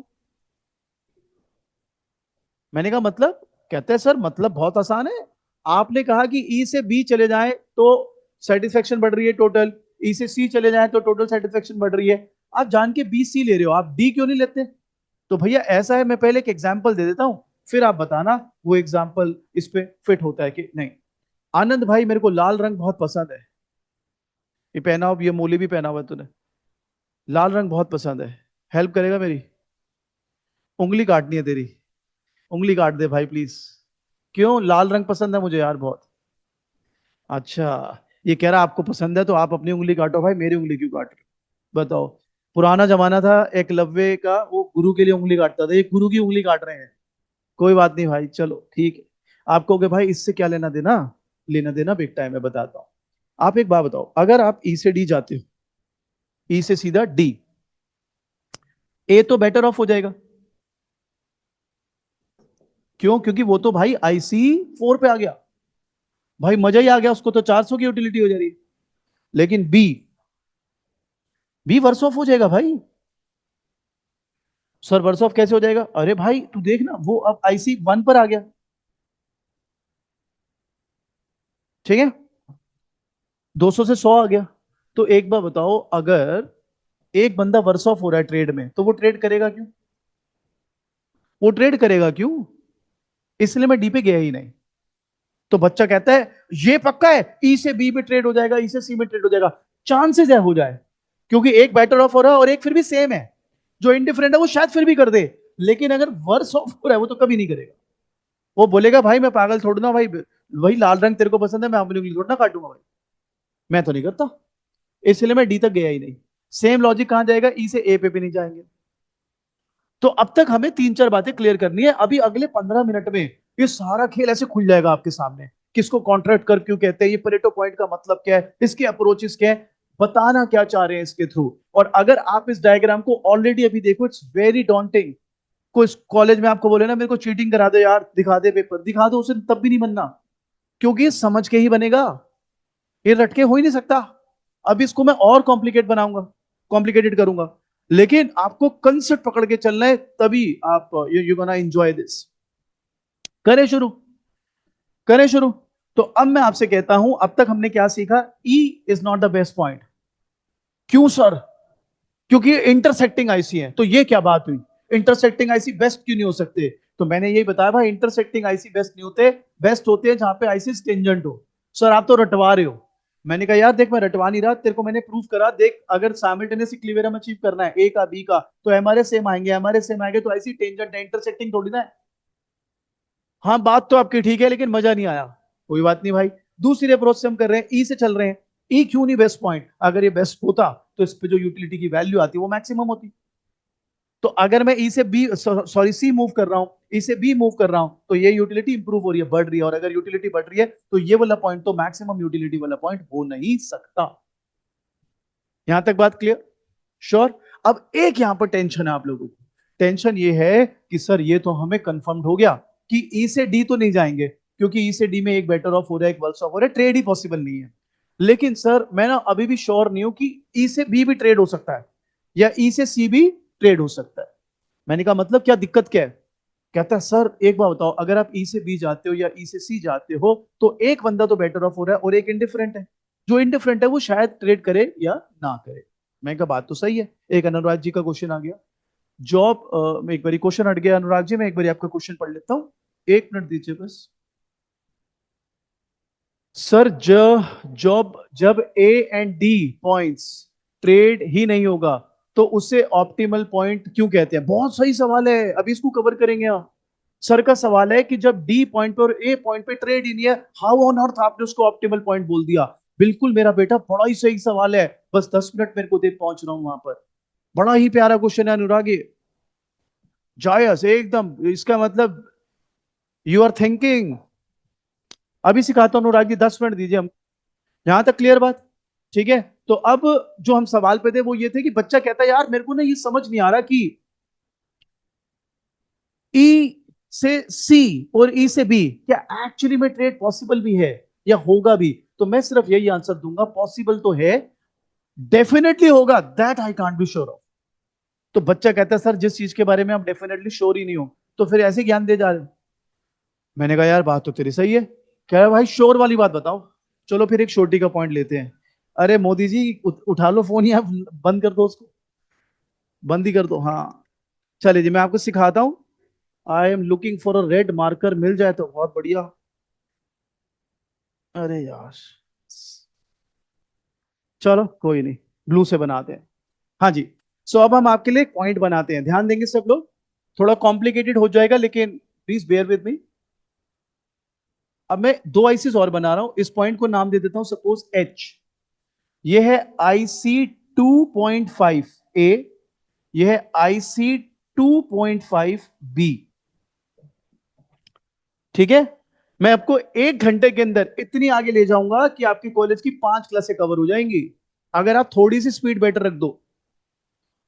मैंने कहा मतलब? कहता है सर मतलब बहुत आसान है, आपने कहा कि ई से बी चले जाए तो सेटिस्फेक्शन बढ़ रही है टोटल, ई से सी चले जाए तो टोटल सेटिस्फेक्शन बढ़ रही है, आप जान के बी सी ले रहे हो, आप डी क्यों नहीं लेते? तो भैया ऐसा है, मैं पहले एक एग्जाम्पल दे देता हूं, फिर आप बताना वो एग्जाम्पल इस पे फिट होता है कि नहीं। आनंद भाई मेरे को लाल रंग बहुत पसंद है, ये पहना हो, ये मोली भी पहना हुआ है तूने, लाल रंग बहुत पसंद है, हेल्प करेगा मेरी? उंगली काटनी है तेरी, उंगली काट दे भाई प्लीज। क्यों? लाल रंग पसंद है मुझे यार बहुत। अच्छा, ये कह रहा आपको पसंद है तो आप अपनी उंगली काटो, भाई मेरी उंगली क्यों काट रहे हो? बताओ। पुराना जमाना था, एकलव्य का, वो गुरु के लिए उंगली काटता था, ये गुरु की उंगली काट रहे हैं। कोई बात नहीं भाई, चलो ठीक है। आप कहोगे भाई इससे क्या लेना देना? लेना देना बिग टाइम है, बताता हूं। आप एक बात बताओ, अगर आप ई से डी जाते हो, ई से सीधा डी, ए तो बेटर ऑफ हो जाएगा। क्यों? क्योंकि वो तो भाई IC4 पे आ गया, भाई मजा ही आ गया, उसको तो 400 की यूटिलिटी हो जा रही है। लेकिन बी, बी वर्स ऑफ हो जाएगा भाई। सर वर्स ऑफ कैसे हो जाएगा? अरे भाई तू देख ना, वो अब IC1 पर आ गया। ठीक है, 200 से 100 आ गया। तो एक बार बताओ, अगर एक बंदा वर्स ऑफ हो रहा है ट्रेड में, तो वो ट्रेड करेगा क्यों? वो ट्रेड करेगा क्यों? इसलिए मैं डी पे गया ही नहीं। तो बच्चा कहता है ये पक्का है ई से बी में ट्रेड हो जाएगा, ई से सी में ट्रेड हो जाएगा। चांसेस है हो जाए, क्योंकि एक बेटर ऑफ हो रहा है और एक फिर भी सेम है, जो इंडिफरेंट है वो शायद फिर भी कर दे, लेकिन अगर वर्स ऑफ हो रहा है वो तो कभी नहीं करेगा। वो बोलेगा भाई मैं पागल थोड़ा ना भाई, वही लाल रंग तेरे को पसंद है, मैं अपनी उंगली थोड़ा ना काटूंगा भाई। मैं तो नहीं करता, इसलिए मैं डी तक गया ही नहीं। सेम लॉजिक कहां जाएगा, ई से ए पे भी नहीं जाएंगे। तो अब तक हमें तीन चार बातें क्लियर करनी है। अभी अगले 15 मिनट में ये सारा खेल ऐसे खुल जाएगा आपके सामने। किसको कॉन्ट्रैक्ट कर क्यों कहते हैं, ये परेटो पॉइंट का मतलब क्या है, इसके अप्रोचेस क्या है, बताना क्या चाह रहे हैं इसके थ्रू। और अगर आप इस डायग्राम को ऑलरेडी अभी देखो, इट्स वेरी डॉन्टिंग। कोई कॉलेज में आपको बोले ना मेरे को चीटिंग करा दो यार, दिखा दे पेपर, दिखा दो, उसे तब भी नहीं बनना, क्योंकि ये समझ के ही बनेगा, ये रटके हो ही नहीं सकता। अब इसको मैं और कॉम्प्लिकेट बनाऊंगा, कॉम्प्लिकेटेड करूंगा, लेकिन आपको कंसेप्ट पकड़ के चलना है, तभी आप यू गोना एंजॉय दिस। करें शुरू, करें शुरू। तो अब मैं आपसे कहता हूं, अब तक हमने क्या सीखा, E is not the best point. क्यों सर, क्योंकि इंटरसेक्टिंग आईसी है। तो ये क्या बात हुई, इंटरसेक्टिंग आईसी बेस्ट क्यों नहीं हो सकते। तो मैंने यही बताया भाई, इंटरसेक्टिंग आईसी बेस्ट नहीं होते, बेस्ट होते हैं जहां पे आईसी टेंजेंट हो। सर आप तो रटवा रहे हो। मैंने कहा यार देख, मैं रटवा नहीं रहा, तेरे को मैंने प्रूफ करा, देख अगर साइमल्टेनियस इक्विलिब्रियम अचीव करना है ए का बी का, तो एमआरएस सेम आएंगे, एमआरएस सेम आएंगे, तो आईसी टेंजेंट है, इंटरसेक्टिंग थोड़ी ना है। हाँ बात तो आपकी ठीक है, लेकिन मजा नहीं आया। कोई बात नहीं भाई, दूसरी अप्रोच से हम कर रहे हैं, ई से चल रहे हैं। ई क्यों नहीं बेस्ट पॉइंट, अगर ये बेस्ट होता तो इस पे जो यूटिलिटी की वैल्यू आती वो मैक्सिमम होती। तो अगर मैं ई से बी, सॉरी सी मूव कर रहा हूं, ई से बी मूव कर रहा हूं, तो ये यूटिलिटी इंप्रूव हो रही है, बढ़ रही है। और अगर यूटिलिटी बढ़ रही है तो ये वाला पॉइंट तो मैक्सिमम यूटिलिटी वाला पॉइंट हो नहीं सकता। यहां तक बात क्लियर, श्योर। अब एक यहां पर टेंशन है आप लोगों को, टेंशन ये है कि सर ये तो हमें कंफर्म हो गया कि ई से डी तो नहीं जाएंगे, क्योंकि ई से डी में एक बेटर ऑफ हो रहा है, एक वर्स ऑफ हो रहा है, ट्रेड ही पॉसिबल नहीं है। लेकिन सर मैं ना अभी भी श्योर नहीं हूं कि ई से बी भी ट्रेड हो सकता है, या ई से सी भी ट्रेड हो सकता है। मैंने कहा मतलब क्या दिक्कत क्या है। कहता है सर एक बार बताओ, अगर आप ई से बी जाते हो या ई से सी जाते हो, तो एक बंदा तो बेटर ऑफ हो रहा है और एक इनडिफरेंट है। जो इनडिफरेंट है वो शायद ट्रेड करे या ना करे। मैं कहा बात तो सही है। एक अनुराग जी का क्वेश्चन आ गया, जॉब में एक बारी क्वेश्चन हट गया अनुराग जी, मैं एक बारी आपका क्वेश्चन पढ़ लेता हूँ, एक मिनट दीजिए बस। सर जॉब जब A and D points trade ही नहीं होगा, तो उसे ऑप्टिमल पॉइंट क्यों कहते हैं। बहुत सही सवाल है, अभी इसको कवर करेंगे आप। सर का सवाल है कि जब डी पॉइंट पे और ए पॉइंट पे ट्रेड ही नहीं है, हाउ ऑन अर्थ आपने उसको ऑप्टिमल पॉइंट बोल दिया। बिल्कुल मेरा बेटा, बड़ा ही सही सवाल है, बस 10 मिनट मेरे को दे, पहुंच रहा हूं वहां पर। बड़ा ही प्यारा क्वेश्चन है अनुराग ये, जायज एकदम, इसका मतलब यू आर थिंकिंग। अभी सिखाता हूँ अनुराग जी, 10 मिनट दीजिए हम। यहां तक क्लियर बात, ठीक है। तो अब जो हम सवाल पे थे वो ये थे कि बच्चा कहता है यार मेरे को ना ये समझ नहीं आ रहा कि ई से सी और ई से बी क्या एक्चुअली में ट्रेड पॉसिबल भी है या होगा भी। तो मैं सिर्फ यही आंसर दूंगा, पॉसिबल तो है, डेफिनेटली होगा, that I can't be sure of. तो बच्चा कहता है सर जिस चीज के बारे में आप डेफिनेटली श्योर ही नहीं हो, तो फिर ऐसे ज्ञान दे जा रहे हो। मैंने कहा यार बात तो तेरी सही है। कह रहा भाई श्योर वाली बात बताओ। चलो फिर एक छोटी का पॉइंट लेते हैं। अरे मोदी जी उठा लो फोन, या बंद कर दो उसको, बंद ही कर दो। हाँ चलिए जी, मैं आपको सिखाता हूँ। I am looking for a red marker, मिल जाए तो बहुत बढ़िया। अरे यार, चलो कोई नहीं, ब्लू से बनाते हैं। हाँ जी। सो अब हम आपके लिए एक पॉइंट बनाते हैं, ध्यान देंगे सब लोग। थोड़ा कॉम्प्लिकेटेड हो जाएगा, लेकिन प्लीज बेयर विद मी। अब मैं दो आईसीस और बना रहा हूं, इस पॉइंट को नाम दे देता हूं सपोज एच। ये है आईसी 2.5 ए, ये है आईसी 2.5 बी। ठीक है। मैं आपको 1 घंटे के अंदर इतनी आगे ले जाऊंगा कि आपकी कॉलेज की 5 क्लासें कवर हो जाएंगी, अगर आप थोड़ी सी स्पीड बेटर रख दो।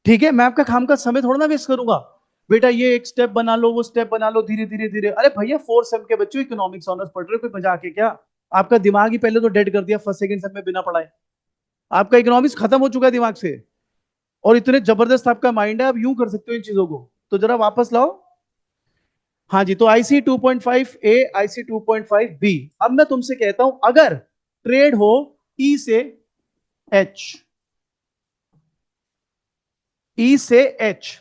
ठीक है, मैं आपका काम का समय थोड़ा ना वेस्ट करूंगा। बेटा ये एक स्टेप बना लो, वो स्टेप बना लो, धीरे धीरे धीरे। अरे भैया 4 सेम के बच्चों इकोनॉमिक्स ऑनर्स पढ़ रहे हो, कोई मजाक है क्या। आपका दिमाग ही पहले तो डेड कर दिया फर्स्ट सेकंड सेम में बिना पढ़ाए। आपका इकोनॉमिक्स खत्म हो चुका है दिमाग से, और इतने जबरदस्त आपका माइंड है, आप यूं कर सकते हो इन चीजों को। तो जरा वापस लाओ। हाँ जी, तो आईसी 2.5 ए, आईसी 2.5 बी। अब मैं तुमसे कहता हूं अगर ट्रेड हो ई से एच, ई से एच,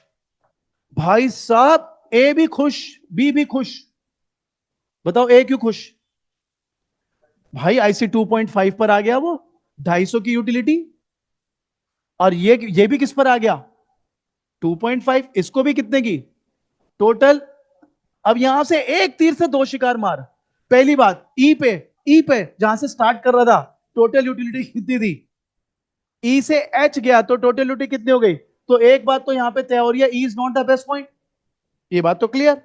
भाई साहब ए भी खुश, बी भी खुश। बताओ ए क्यों खुश। भाई आईसी 2.5 पर आ गया वो, 250 की यूटिलिटी। और ये भी किस पर आ गया, 2.5। इसको भी कितने की टोटल। अब यहां से एक तीर से दो शिकार मार। पहली बात ई पे, ई पे जहां से स्टार्ट कर रहा था, टोटल यूटिलिटी कितनी थी? ई से एच गया तो टोटल यूटिलिटी कितनी हो गई? तो एक बात तो यहां पे तय हो रही है, E is not the best point. ये बात तो क्लियर।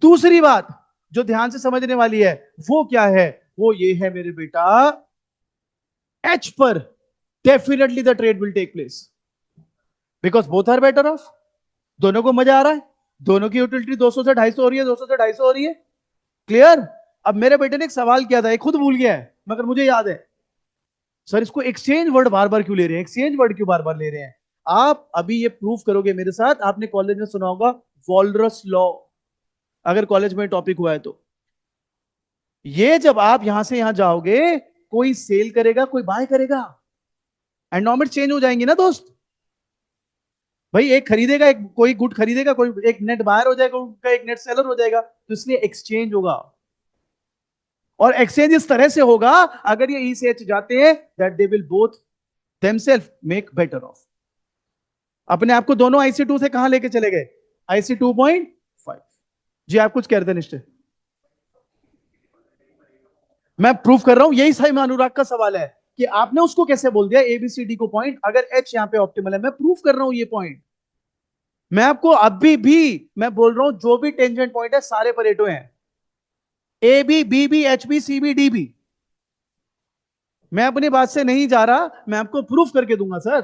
दूसरी बात जो ध्यान से समझने वाली है वो क्या है? वो ये है मेरे बेटा, एच पर definitely the trade will take place, because both are better off. दोनों को मजा आ रहा है, दोनों की यूटिलिटी 200 से 250 हो रही है, 200 से 250 हो रही है। क्लियर? अब मेरे बेटे ने एक सवाल किया था, ये खुद भूल गया है मगर मुझे याद है। सर इसको एक्सचेंज वर्ड बार बार क्यों ले रहे हैं, एक्सचेंज वर्ड क्यों बार बार ले रहे हैं? आप अभी ये प्रूफ करोगे मेरे साथ। आपने कॉलेज में सुना होगा वॉलरस लॉ, अगर कॉलेज में टॉपिक हुआ है तो। ये जब आप यहां से यहां जाओगे, कोई सेल करेगा कोई बाय करेगा, एंडोमेंट चेंज हो जाएंगी ना दोस्त। भाई एक खरीदेगा, एक कोई गुड खरीदेगा, कोई एक नेट बायर हो जाएगा, उनका एक नेट सेलर हो जाएगा, तो इसलिए एक्सचेंज होगा। और एक्सचेंज इस तरह से होगा, अगर ये ई से एच जाते हैं, that they will both themselves make better off. अपने आप को दोनों आईसी 2 से कहां लेके चले गए? आईसी 2.5। जी आप कुछ कह रहे थे निश्चय? मैं प्रूफ कर रहा हूं, यही सही में अनुराग का सवाल है कि आपने उसको कैसे बोल दिया एबीसीडी को पॉइंट, अगर एच यहां पे ऑप्टिमल है। मैं प्रूफ कर रहा हूं ये पॉइंट। मैं आपको अभी भी मैं बोल रहा हूं, जो भी टेंजेंट पॉइंट है सारे परेटो हैं, A B B B H B C B D B. मैं अपनी बात से नहीं जा रहा, मैं आपको प्रूफ करके दूंगा सर।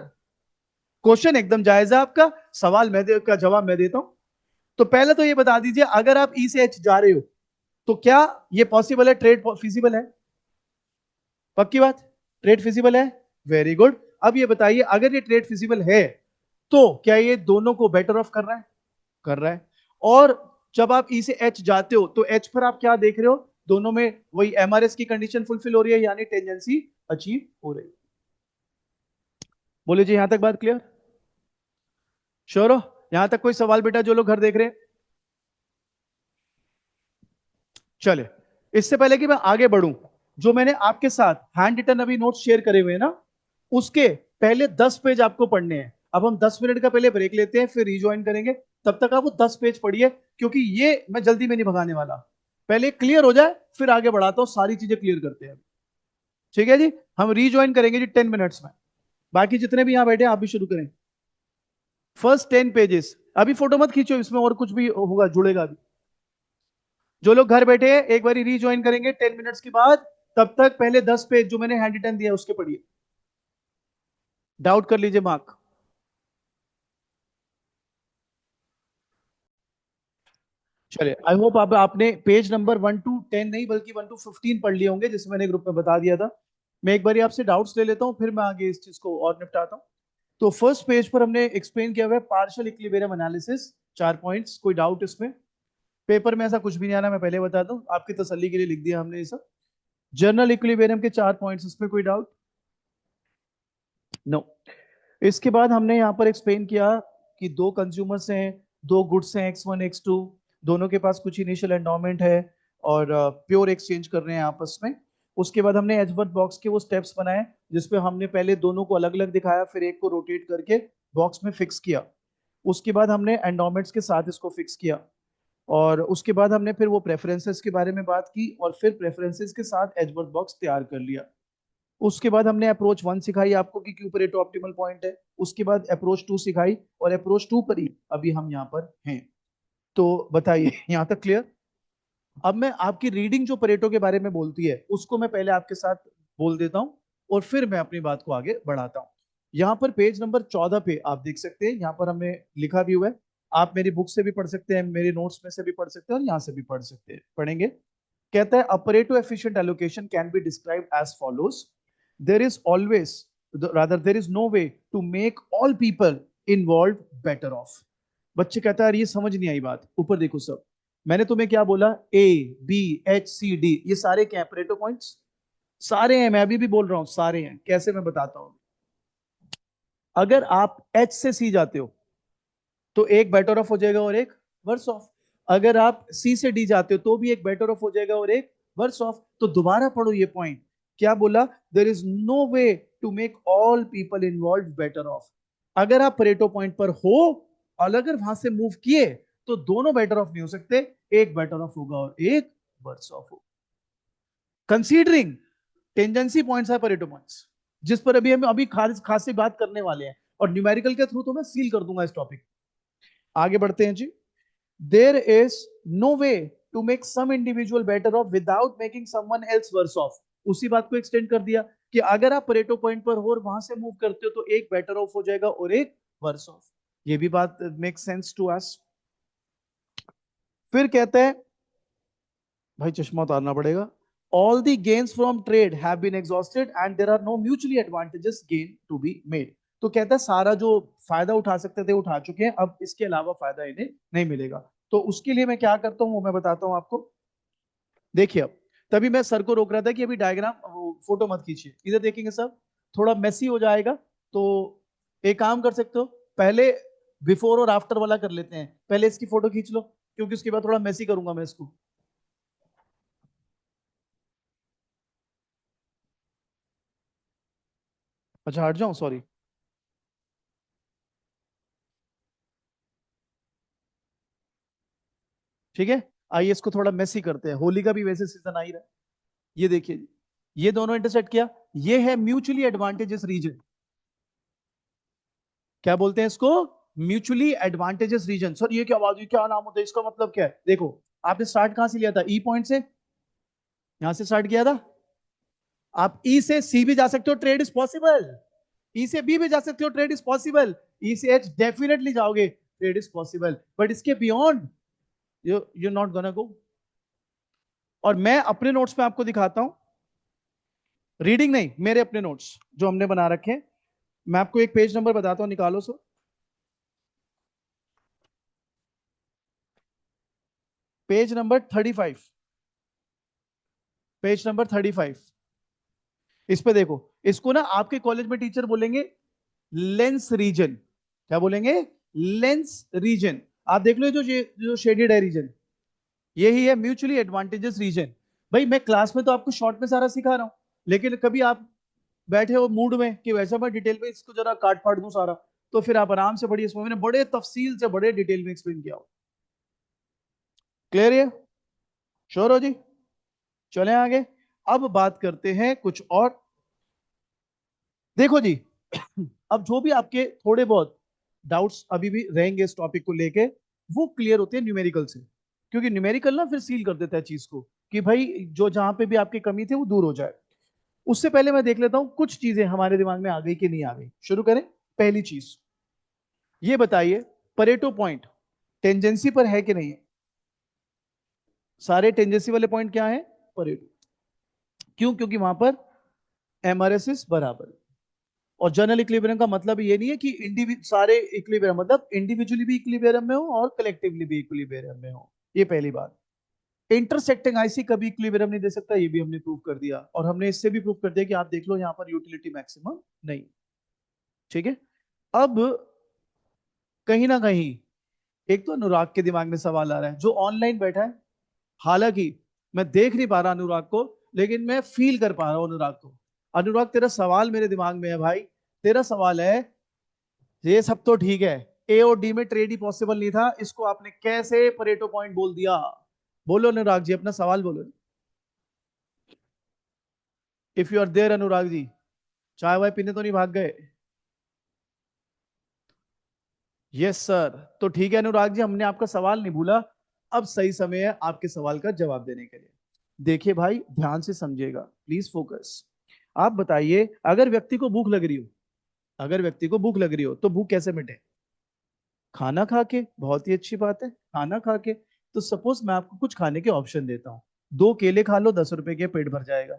क्वेश्चन एकदम जायज है आपका, सवाल का जवाब मैं देता हूं। तो पहले तो ये बता दीजिए, अगर आप ई से एच जा रहे हो तो क्या ये पॉसिबल है, ट्रेड फिजिबल है? पक्की बात, ट्रेड फिजिबल है। Very good. अब ये बताइए, अगर ये ट्रेड फिजिबल है तो क्या ये दोनों को बेटर ऑफ कर रहा है? कर रहा है। और जब आप ई से एच जाते हो तो एच पर आप क्या देख रहे हो? दोनों में वही एमआरएस की कंडीशन फुलफिल हो रही है, यानी टेंजेंसी अचीव हो रही है। बोले जी यहां तक बात क्लियर? श्योर हो? यहां तक कोई सवाल बेटा जो लोग घर देख रहे हैं? चले, इससे पहले कि मैं आगे बढ़ूं, जो मैंने आपके साथ हैंड रिटन अभी नोट्स शेयर करे हुए हैं ना, उसके पहले 10 पेज आपको पढ़ने हैं। अब हम 10 मिनट का पहले ब्रेक लेते हैं, फिर रिज्वाइन करेंगे। तब तक आप वो 10 पेज पढ़िए, क्योंकि ये मैं जल्दी में नहीं भगाने वाला। पहले क्लियर हो जाए फिर आगे बढ़ाता हूं, सारी चीजें क्लियर करते हैं। ठीक है जी? हम रिज्वाइन करेंगे जी 10 मिनट्स में। बाकी जितने भी यहां बैठे हैं आप भी शुरू करें। फर्स्ट 10 पेजेस, अभी फोटो मत खींचो, इसमें और कुछ भी होगा जुड़ेगा अभी। जो लोग घर बैठे हैं एक बार रीज्वाइन करेंगे 10 मिनट्स के बाद। तब तक पहले 10 पेज जो मैंने हैंड रिटन दिया उसके पढ़िए, डाउट कर लीजिए मार्क। चलिए, आई होप आपने पेज नंबर 1 to 10 नहीं बल्कि 1 to 15 पढ़ लिए होंगे, जिसमें मैंने ग्रुप में बता दिया था। मैं एक बार आपसे डाउट्स ले लेता हूं, फिर मैं आगे इस चीज को और निपटाता हूं। तो फर्स्ट पेज पर हमने एक्सप्लेन किया हुआ है पार्शियल इक्विलिब्रियम एनालिसिस, 4 पॉइंट्स। कोई डाउट इसमें? पेपर में ऐसा कुछ भी नहीं आना, मैं पहले बता दूं, आपकी तसल्ली के लिए लिख दिया हमने ये सब। जर्नल इक्विलिब्रियम के 4 पॉइंट्स, इसमें कोई डाउट? नो। इसके बाद हमने यहाँ पर एक्सप्लेन किया कि दो कंज्यूमर्स हैं, दो गुड्स हैं, X1 X2, दोनों के पास कुछ इनिशियल एंडोमेंट है और प्योर एक्सचेंज कर रहे हैं आपस में। उसके बाद हमने एजवर्थ बॉक्स के वो स्टेप्स बनाए, जिसपे हमने पहले दोनों को अलग अलग दिखाया, फिर एक को रोटेट करके बॉक्स में फिक्स किया। उसके बाद हमने एंडोमेंट्स के साथ इसको फिक्स किया, और उसके बाद हमने फिर वो प्रेफरेंसेस के बारे में बात की, और फिर प्रेफरेंसेस के साथ एजवर्थ बॉक्स तैयार कर लिया। उसके बाद हमने अप्रोच 1 सिखाई आपको कि क्यों परेटो ऑप्टिमल पॉइंट है। उसके बाद अप्रोच 2 सिखाई, और अप्रोच 2 पर ही अभी हम यहाँ पर हैं। तो बताइए यहाँ तक क्लियर? अब मैं आपकी रीडिंग जो परेटो के बारे में बोलती है उसको मैं पहले आपके साथ बोल देता हूँ, और फिर मैं अपनी बात को आगे बढ़ाता हूँ। यहाँ पर पेज नंबर 14 पे आप देख सकते हैं, यहाँ पर हमने लिखा भी हुआ है। आप मेरी बुक से भी पढ़ सकते हैं, मेरे नोट्स में से भी पढ़ सकते हैं, और यहाँ से भी पढ़ सकते हैं, पढ़ेंगे। कहता है अ Pareto efficient allocation can be described as follows: there is always, rather there is no way to make all people involved better off। बच्चे कहता है ये समझ नहीं आई बात, ऊपर देखो सब। मैंने तुम्हें क्या बोला? A B H C D, ये सारे क्या है? Pareto पॉइंट्स सारे हैं। मैं अभी भी बोल रहा हूं सारे हैं। कैसे? मैं बताता हूं। अगर आप एच से सी जाते हो तो एक बेटर ऑफ हो जाएगा और एक वर्स ऑफ। अगर आप सी से डी जाते हो तो भी एक बेटर ऑफ हो जाएगा और एक वर्स ऑफ। तो दोबारा पढ़ो ये पॉइंट, क्या बोला? There is no way to make all people involve better off. अगर आप परेटो पॉइंट पर हो और अगर वहां से मूव किए तो दोनों बेटर ऑफ नहीं हो सकते, एक बेटर ऑफ होगा और एक वर्स ऑफ होगा। कंसीडरिंग टेंजेंसी पॉइंट्स है परेटो पॉइंट्स, जिस पर अभी हम अभी खासी बात करने वाले हैं, और न्यूमेरिकल के थ्रू तो मैं सील कर दूंगा इस टॉपिक। आगे बढ़ते हैं जी। There is no way to make some individual better off without making someone else worse off. उसी बात को एक्सटेंड कर दिया कि अगर आप परेटो पॉइंट पर हो और वहां से मूव करते हो तो एक बेटर ऑफ हो जाएगा और एक वर्स ऑफ। ये भी बात मेक सेंस टू अस। फिर कहते हैं, भाई चश्मा उतारना पड़ेगा। All the gains from trade have been exhausted and there are no mutually advantages gain to be made. तो कहता है सारा जो फायदा उठा सकते थे उठा चुके हैं, अब इसके अलावा फायदा इन्हें नहीं मिलेगा। तो उसके लिए मैं क्या करता हूं वो मैं बताता हूं आपको। देखिए अब, तभी मैं सर को रोक रहा था कि अभी डायग्राम फोटो मत खींचिए, इधर देखेंगे सब, थोड़ा मेसी हो जाएगा। तो एक काम कर सकते हो, पहले बिफोर और आफ्टर वाला कर लेते हैं, पहले इसकी फोटो खींच लो, क्योंकि उसके बाद थोड़ा मेसी करूंगा मैं इसको। अच्छा हट जाऊं, सॉरी। ठीक है, आइए इसको थोड़ा मेसी करते हैं, होली का भी वैसे सीजन आ ही रहा है। ये देखिए, ये दोनों इंटरसेक्ट किया, ये है म्यूचुअली एडवांटेजेस रीजन। क्या बोलते हैं इसको? Mutually advantages reason. सर ये क्या बात हुई, क्या नाम होता है इसका, मतलब क्या है? देखो, आपने स्टार्ट कहां से लिया था? ई पॉइंट से, यहां से स्टार्ट किया था। आप ई से सी भी जा सकते हो, ट्रेड इज पॉसिबल। ई से बी भी जा सकते हो, ट्रेड इज पॉसिबल। ई से एच डेफिनेटली जाओगे, ट्रेड इज पॉसिबल, बट इसके beyond you not gonna go. और मैं अपने नोट्स में आपको दिखाता हूं, रीडिंग नहीं, मेरे अपने नोट्स जो हमने बना रखे हैं। मैं आपको एक पेज नंबर बताता हूं, निकालो so. Page number 35, page number 35। इस पे देखो, इसको ना आपके कॉलेज में टीचर बोलेंगे लेंस रीजन। क्या बोलेंगे? Lens region. आप देख लो, जो शेडेड है रीजन, यही है म्यूचुअली एडवांटेजेस रीजन। भाई मैं क्लास में तो आपको शॉर्ट में सारा सिखा रहा हूं, लेकिन कभी आप बैठे हो मूड में कि वैसा मैं डिटेल में इसको जरा काट फाड़ दूं सारा, तो फिर आप आराम से पढ़िए, इसमें मैंने बड़े तफसील से बड़े डिटेल में एक्सप्लेन किया हो। क्लियर है? श्योर हो जी? चलें आगे। अब बात करते हैं कुछ और। देखो जी, अब जो भी आपके थोड़े बहुत डाउट्स अभी भी रहेंगे इस टॉपिक को लेके, वो क्लियर होते हैं न्यूमेरिकल से। क्योंकि न्यूमेरिकल ना फिर सील कर देता है चीज को, कि भाई जो जहां पे भी आपकी कमी थी वो दूर हो जाए। उससे पहले मैं देख लेता हूं कुछ चीजें हमारे दिमाग में आ गई कि नहीं आ गई। शुरू करें। पहली चीज ये बताइए, परेटो पॉइंट टेंजेंसी पर है कि नहीं है? सारे टेंजेंसी वाले पॉइंट क्या है? परेटो। क्यों? क्योंकि वहां पर एमआरएस बराबर है। और जनरल इक्विलिब्रियम का मतलब ये नहीं है कि सारे इक्विलिब्रियम, मतलब इंडिविजुअली भी इक्विलिब्रियम में हो और कलेक्टिवली भी इक्विलिब्रियम में हो। ये पहली बात। इंटरसेक्टिंग आईसी कभी इक्विलिब्रियम नहीं दे सकता, ये भी हमने प्रूव कर दिया, और हमने इससे भी प्रूव कर दिया कि आप देख लो यहां पर यूटिलिटी मैक्सिमम नहीं। ठीक है। अब कहीं ना कहीं एक तो अनुराग के दिमाग में सवाल आ रहा है, जो ऑनलाइन बैठा है। हालांकि मैं देख नहीं पा रहा अनुराग को, लेकिन मैं फील कर पा रहा हूं अनुराग को। अनुराग, तेरा सवाल मेरे दिमाग में है भाई। तेरा सवाल है, ये सब तो ठीक है, ए और डी में ट्रेड ही पॉसिबल नहीं था, इसको आपने कैसे परेटो पॉइंट बोल दिया? बोलो अनुराग जी, अपना सवाल बोलो। If you are there Anurag ji, चाय वाय पीने तो नहीं भाग गए? Yes sir. तो ठीक है अनुराग जी, हमने आपका सवाल नहीं भूला। अब सही समय है आपके सवाल का जवाब देने के लिए। देखिए भाई, ध्यान से समझिएगा, प्लीज फोकस। आप बताइए, अगर व्यक्ति को भूख लग रही हो, अगर व्यक्ति को भूख लग रही हो तो भूख कैसे मिटे? खाना खा के। बहुत ही अच्छी बात है, खाना खा के। तो सपोज मैं आपको कुछ खाने के ऑप्शन देता हूँ। दो केले खा लो, 10 रुपए के, पेट भर जाएगा।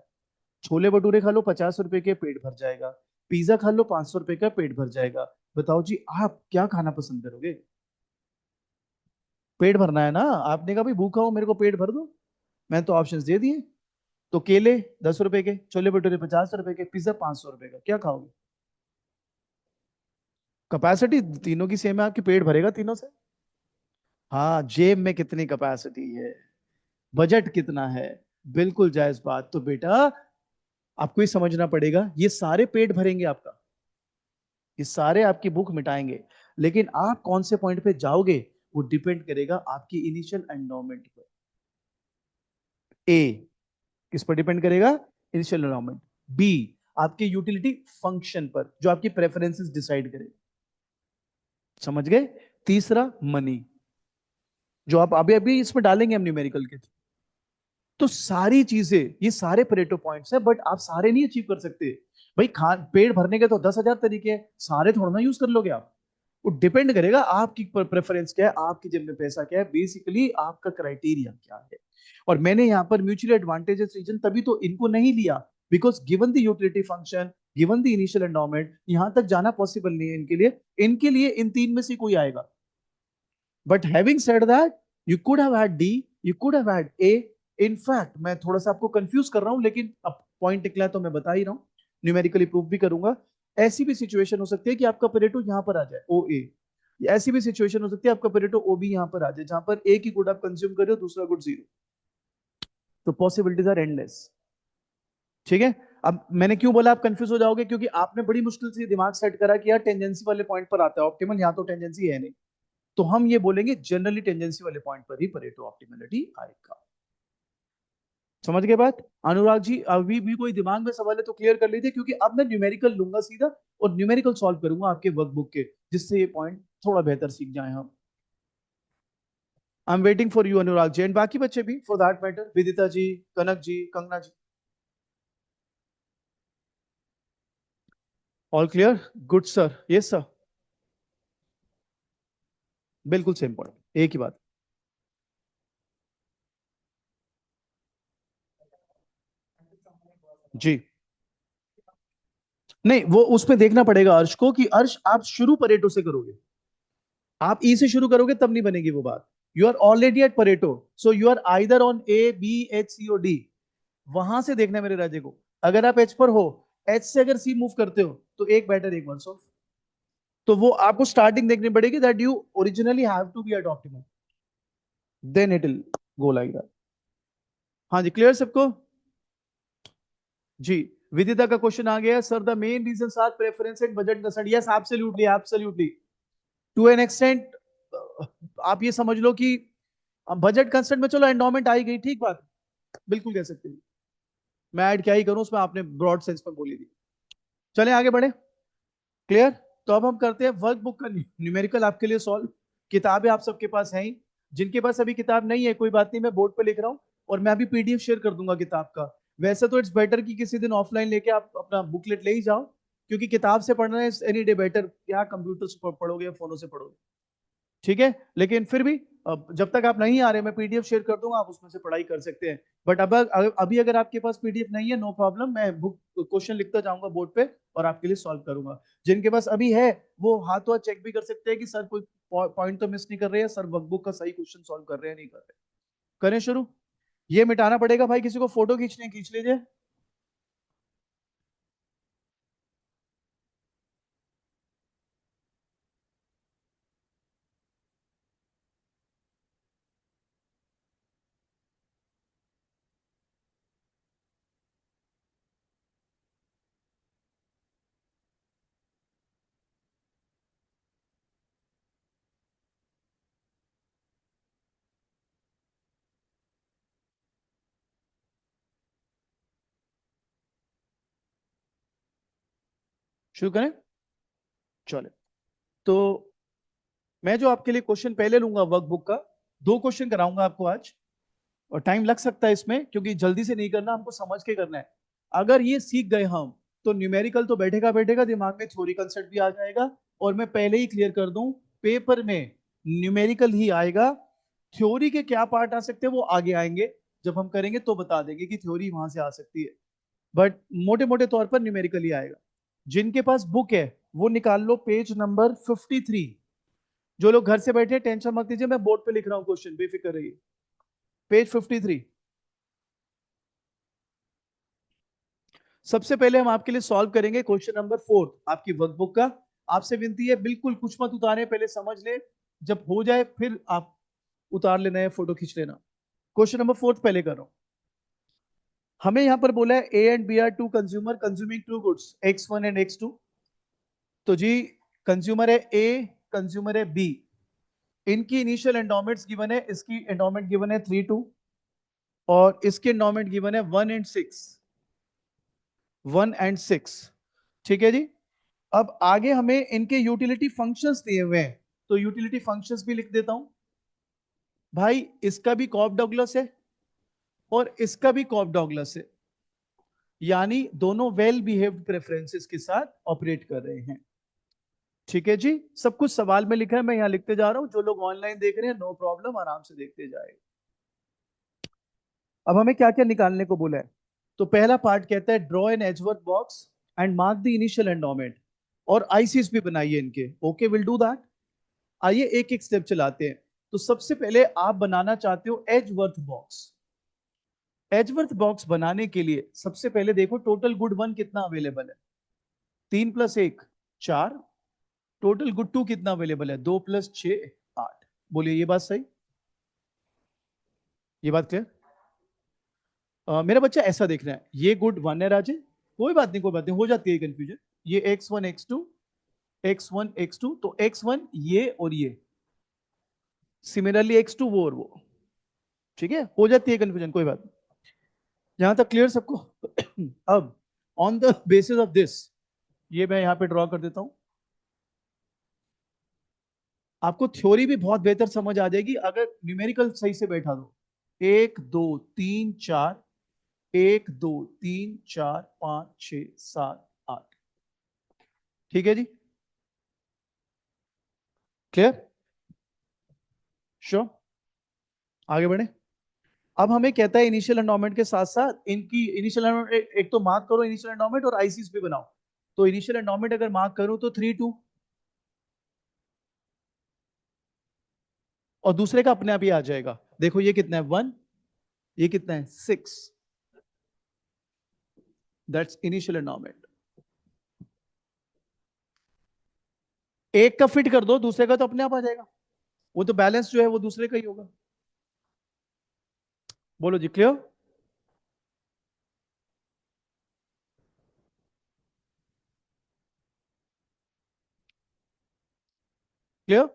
छोले भटूरे खा लो, 50 रुपए के, पेट भर जाएगा। पिज्जा खा लो, 500 रुपए का, पेट भर जाएगा। बताओ जी, आप क्या खाना पसंद करोगे? पेट भरना है ना? आपने कहा भाई भूखा हो, मेरे को पेट भर दो। मैंने तो ऑप्शंस दे दिए। तो केले 10 रुपए के, छोले भटूरे 50 रुपए के, पिज्जा 500 रुपए का, क्या खाओगे? कैपेसिटी तीनों की सेम है, आपकी पेट भरेगा तीनों से। हाँ, जेब में कितनी कैपेसिटी है, बजट कितना है, बिल्कुल जायज बात। तो बेटा, आपको ये समझना पड़ेगा, ये सारे पेट भरेंगे आपका, ये सारे आपकी भूख मिटाएंगे, लेकिन आप कौन से पॉइंट पे जाओगे वो डिपेंड करेगा आपकी इनिशियल एंडोमेंट पर। ए, किस पर डिपेंड करेगा? Initial endowment. बी आपके यूटिलिटी फंक्शन पर, जो आपकी प्रेफरेंसेस डिसाइड करे। समझ गए? तीसरा मनी, जो आप अभी अभी इसमें डालेंगे हम न्यूमेरिकल के। तो सारी चीजें, ये सारे परेटो पॉइंट्स हैं, बट आप सारे नहीं अचीव कर सकते भाई। खान पेट भरने के तो 10,000 तरीके हैं, सारे थोड़ा ना यूज कर लोगे आप। वो डिपेंड करेगा आपकी प्रेफरेंस क्या है, आपकी जेब में पैसा क्या है, बेसिकली आपका क्राइटेरिया क्या है। और मैंने यहाँ पर म्यूचुअली एडवांटेजेस रीजन तभी तो इनको नहीं लिया, because given the utility function, given the initial endowment, यहां तक जाना पॉसिबल नहीं है इनके लिए। इनके लिए इन तीन में से कोई आएगा। But having said that, you could have had D, you could have had a. In fact मैं थोड़ा सा आपको कंफ्यूज कर रहा हूं, लेकिन अब पॉइंट निकला है तो मैं बता ही रहा हूं, न्यूमेरिकली प्रूव भी करूंगा। ऐसी भी सिचुएशन हो सकती है कि आपका परेटो यहां पर आ जाए, ओ ए। ऐसी भी सिचुएशन हो सकती है आपका परेटो ओ बी यहां पर आ जाए, जहां पर एक ही गुड आप कंज्यूम कर रहे हो, दूसरा गुड जीरो। तो पॉसिबिलिटीज आर एंडलेस। ठीक है? अब मैंने क्यों बोला आप कंफ्यूज हो जाओगे, क्योंकि आपने बड़ी मुश्किल से दिमाग सेट करा कि यार टेंडेंसी वाले पॉइंट पर आता है ऑप्टिमल, यहां तो टेंडेंसी है नहीं। तो हम ये बोलेंगे जनरली टेंडेंसी वाले पॉइंट पर ही परेटो ऑप्टिमलिटी आएगा। समझ गए बात? अनुराग जी, अभी भी कोई दिमाग में सवाल है तो क्लियर कर लीजिए, क्योंकि अब मैं न्यूमेरिकल लूंगा सीधा, और न्यूमेरिकल सॉल्व करूंगा आपके वर्कबुक के, जिससे ये पॉइंट थोड़ा बेहतर सीख जाए हम। I am waiting for you Anurag ji, and बाकी बच्चे भी for that matter, Vidita ji, Kanak ji, Kangana ji. All clear? Good sir, yes sir. बिल्कुल सेम पॉइंट, एक ही बात। जी। नहीं, वो उसमें देखना पड़ेगा अर्श को, कि अर्श आप शुरू परेटो से करोगे। आप ई से शुरू करोगे तब नहीं बनेगी वो बात। You are already at Pareto, so you are either on A B H C or D. वहां से देखना है मेरे राजे को। अगर आप एच पर हो, एच से अगर सी मूव करते हो, तो एक बेटर एक वर्स ऑफ। तो वो आपको स्टार्टिंग देखनी पड़ेगी, that you originally have to be at optimum, then it will go like that. हाँ जी, क्लियर सबको? जी। विदिता का क्वेश्चन आ गया, sir the main reason are preference and budget concern. Yes, absolutely absolutely, to an extent. आप ये समझ लो कि बजट कंसर्न में चलो एंडोमेंट आई गई, ठीक बात, बिल्कुल कह सकते हैं। मैं ऐड क्या ही करूं उसमें, आपने ब्रॉड सेंस में बोली थी। चले आगे बढ़े। क्लियर? तो अब हम करते हैं वर्कबुक का न्यूमेरिकल आपके लिए सॉल्व। किताबें आप सबके पास हैं ही। जिनके पास अभी किताब नहीं है, कोई बात नहीं, मैं बोर्ड पे लिख रहा हूँ, और मैं अभी पीडीएफ शेयर कर दूंगा किताब का। वैसे तो इट्स बेटर कि किसी दिन ऑफलाइन लेके आप अपना बुकलेट ले ही जाओ, क्योंकि किताब से पढ़ना है एनी डे बेटर, क्या कंप्यूटर से पढ़ोगे या फोनों से पढ़ोगे। ठीक है? लेकिन फिर भी जब तक आप नहीं आ रहे, मैं पीडीएफ शेयर कर दूंगा, आप उसमें से पढ़ाई कर सकते हैं। बट अब अभी अगर आपके पास पीडीएफ नहीं है, नो प्रॉब्लम, मैं बुक क्वेश्चन लिखता जाऊंगा बोर्ड पे, और आपके लिए सॉल्व करूंगा। जिनके पास अभी है, वो हाथों हाथ चेक भी कर सकते हैं कि सर कोई पॉइंट तो मिस नहीं कर रहे हैं, सर वर्कबुक का सही क्वेश्चन सॉल्व कर रहे हैं नहीं कर रहे। करें शुरू? ये मिटाना पड़ेगा भाई, किसी को फोटो खींचने खींच लीजिए। शुरू करें? चले। तो मैं जो आपके लिए क्वेश्चन पहले लूंगा वर्कबुक का, दो क्वेश्चन कराऊंगा आपको आज, और टाइम लग सकता है इसमें, क्योंकि जल्दी से नहीं करना, हमको समझ के करना है। अगर ये सीख गए हम, तो न्यूमेरिकल तो बैठेगा बैठेगा दिमाग में, थ्योरी कंसेप्ट भी आ जाएगा। और मैं पहले ही क्लियर कर दूं, पेपर में न्यूमेरिकल ही आएगा। थ्योरी के क्या पार्ट आ सकते हैं वो आगे आएंगे, जब हम करेंगे तो बता देंगे कि थ्योरी वहां से आ सकती है। बट मोटे मोटे तौर पर न्यूमेरिकल ही आएगा। जिनके पास बुक है, वो निकाल लो पेज नंबर 53। जो लोग घर से बैठे, टेंशन मत लीजिए, मैं बोर्ड पे लिख रहा हूँ क्वेश्चन, बेफिक्र रहिए। पेज 53। सबसे पहले हम आपके लिए सॉल्व करेंगे क्वेश्चन नंबर 4 आपकी वर्कबुक का। आपसे विनती है, बिल्कुल कुछ मत उतारे, पहले समझ ले, जब हो जाए फिर आप उतार लेना है, फोटो खींच लेना। क्वेश्चन नंबर 4 पहले कर रहा हूं। हमें यहां पर बोला है A and B are two consumer consuming two goods, X1 and X2। तो जी, कंज्यूमर है ए, कंज्यूमर है बी। इनकी इनिशियल एंडोमेंट्स गिवन है, इसकी एंडोमेंट गिवन है 3 2, और इसके एंडोमेंट गिवन है 1 एंड 6। 1 और 6। ठीक है जी। अब आगे हमें इनके यूटिलिटी फंक्शंस दिए हुए हैं, तो यूटिलिटी फंक्शंस भी लिख देता हूं। भाई इसका भी कॉप डॉगलस है और इसका भी कॉप डॉगलस है, यानी दोनों वेल बिहेव्ड प्रेफरेंसेस के साथ ऑपरेट कर रहे हैं। ठीक है जी। सब कुछ सवाल में लिखा है, मैं यहां लिखते जा रहा हूं। जो लोग ऑनलाइन देख रहे हैं नो प्रॉब्लम, आराम से देखते जाए। अब हमें क्या क्या निकालने को बोला है। तो पहला पार्ट कहता है draw an Edgeworth box and mark the initial endowment, और आईसीस भी बनाइए इनके। Okay, will do that. आइए एक एक स्टेप चलाते हैं। तो सबसे पहले आप बनाना चाहते हो एजवर्थ बॉक्स। एजवर्थ बॉक्स बनाने के लिए सबसे पहले देखो टोटल गुड वन कितना अवेलेबल है। 3 + 1 = 4। टोटल गुड टू कितना अवेलेबल है? 2 + 6 = 8। बोलिए ये बात सही? ये बात क्लियर? मेरा बच्चा ऐसा देख रहा है, ये गुड वन है राजे, कोई बात नहीं, कोई बात नहीं, हो जाती है कंफ्यूजन। ये x1 x2, x1 x2, तो x1 ये और ये, सिमिलरली x2 वो और वो। ठीक है, हो जाती है कंफ्यूजन, कोई बात नहीं। यहां तक क्लियर सबको? अब on the basis of this, ये मैं यहां पे ड्रॉ कर देता हूं। आपको थ्योरी भी बहुत बेहतर समझ आ जाएगी अगर न्यूमेरिकल सही से बैठा दो। 1 2 3 4, 1 2 3 4 5 6 7 8। ठीक है जी, क्लियर? श्योर? आगे बढ़े। अब हमें कहता है इनिशियल एंडोमेंट के साथ साथ इनकी इनिशियल एंडोमेंट एक तो मार्क करो, इनिशियल एंडोमेंट और आईसीस भी बनाओ। तो इनिशियल एंडोमेंट अगर मार्क करूं तो 3 2, और दूसरे का अपने आप ही आ जाएगा। देखो ये कितना है 1, ये कितना है 6। That's initial endowment. एक का फिट कर दो, दूसरे का तो अपने आप आ जाएगा। वो तो बैलेंस जो है वो दूसरे का ही होगा। बोलो जी, क्लियर? क्लियर?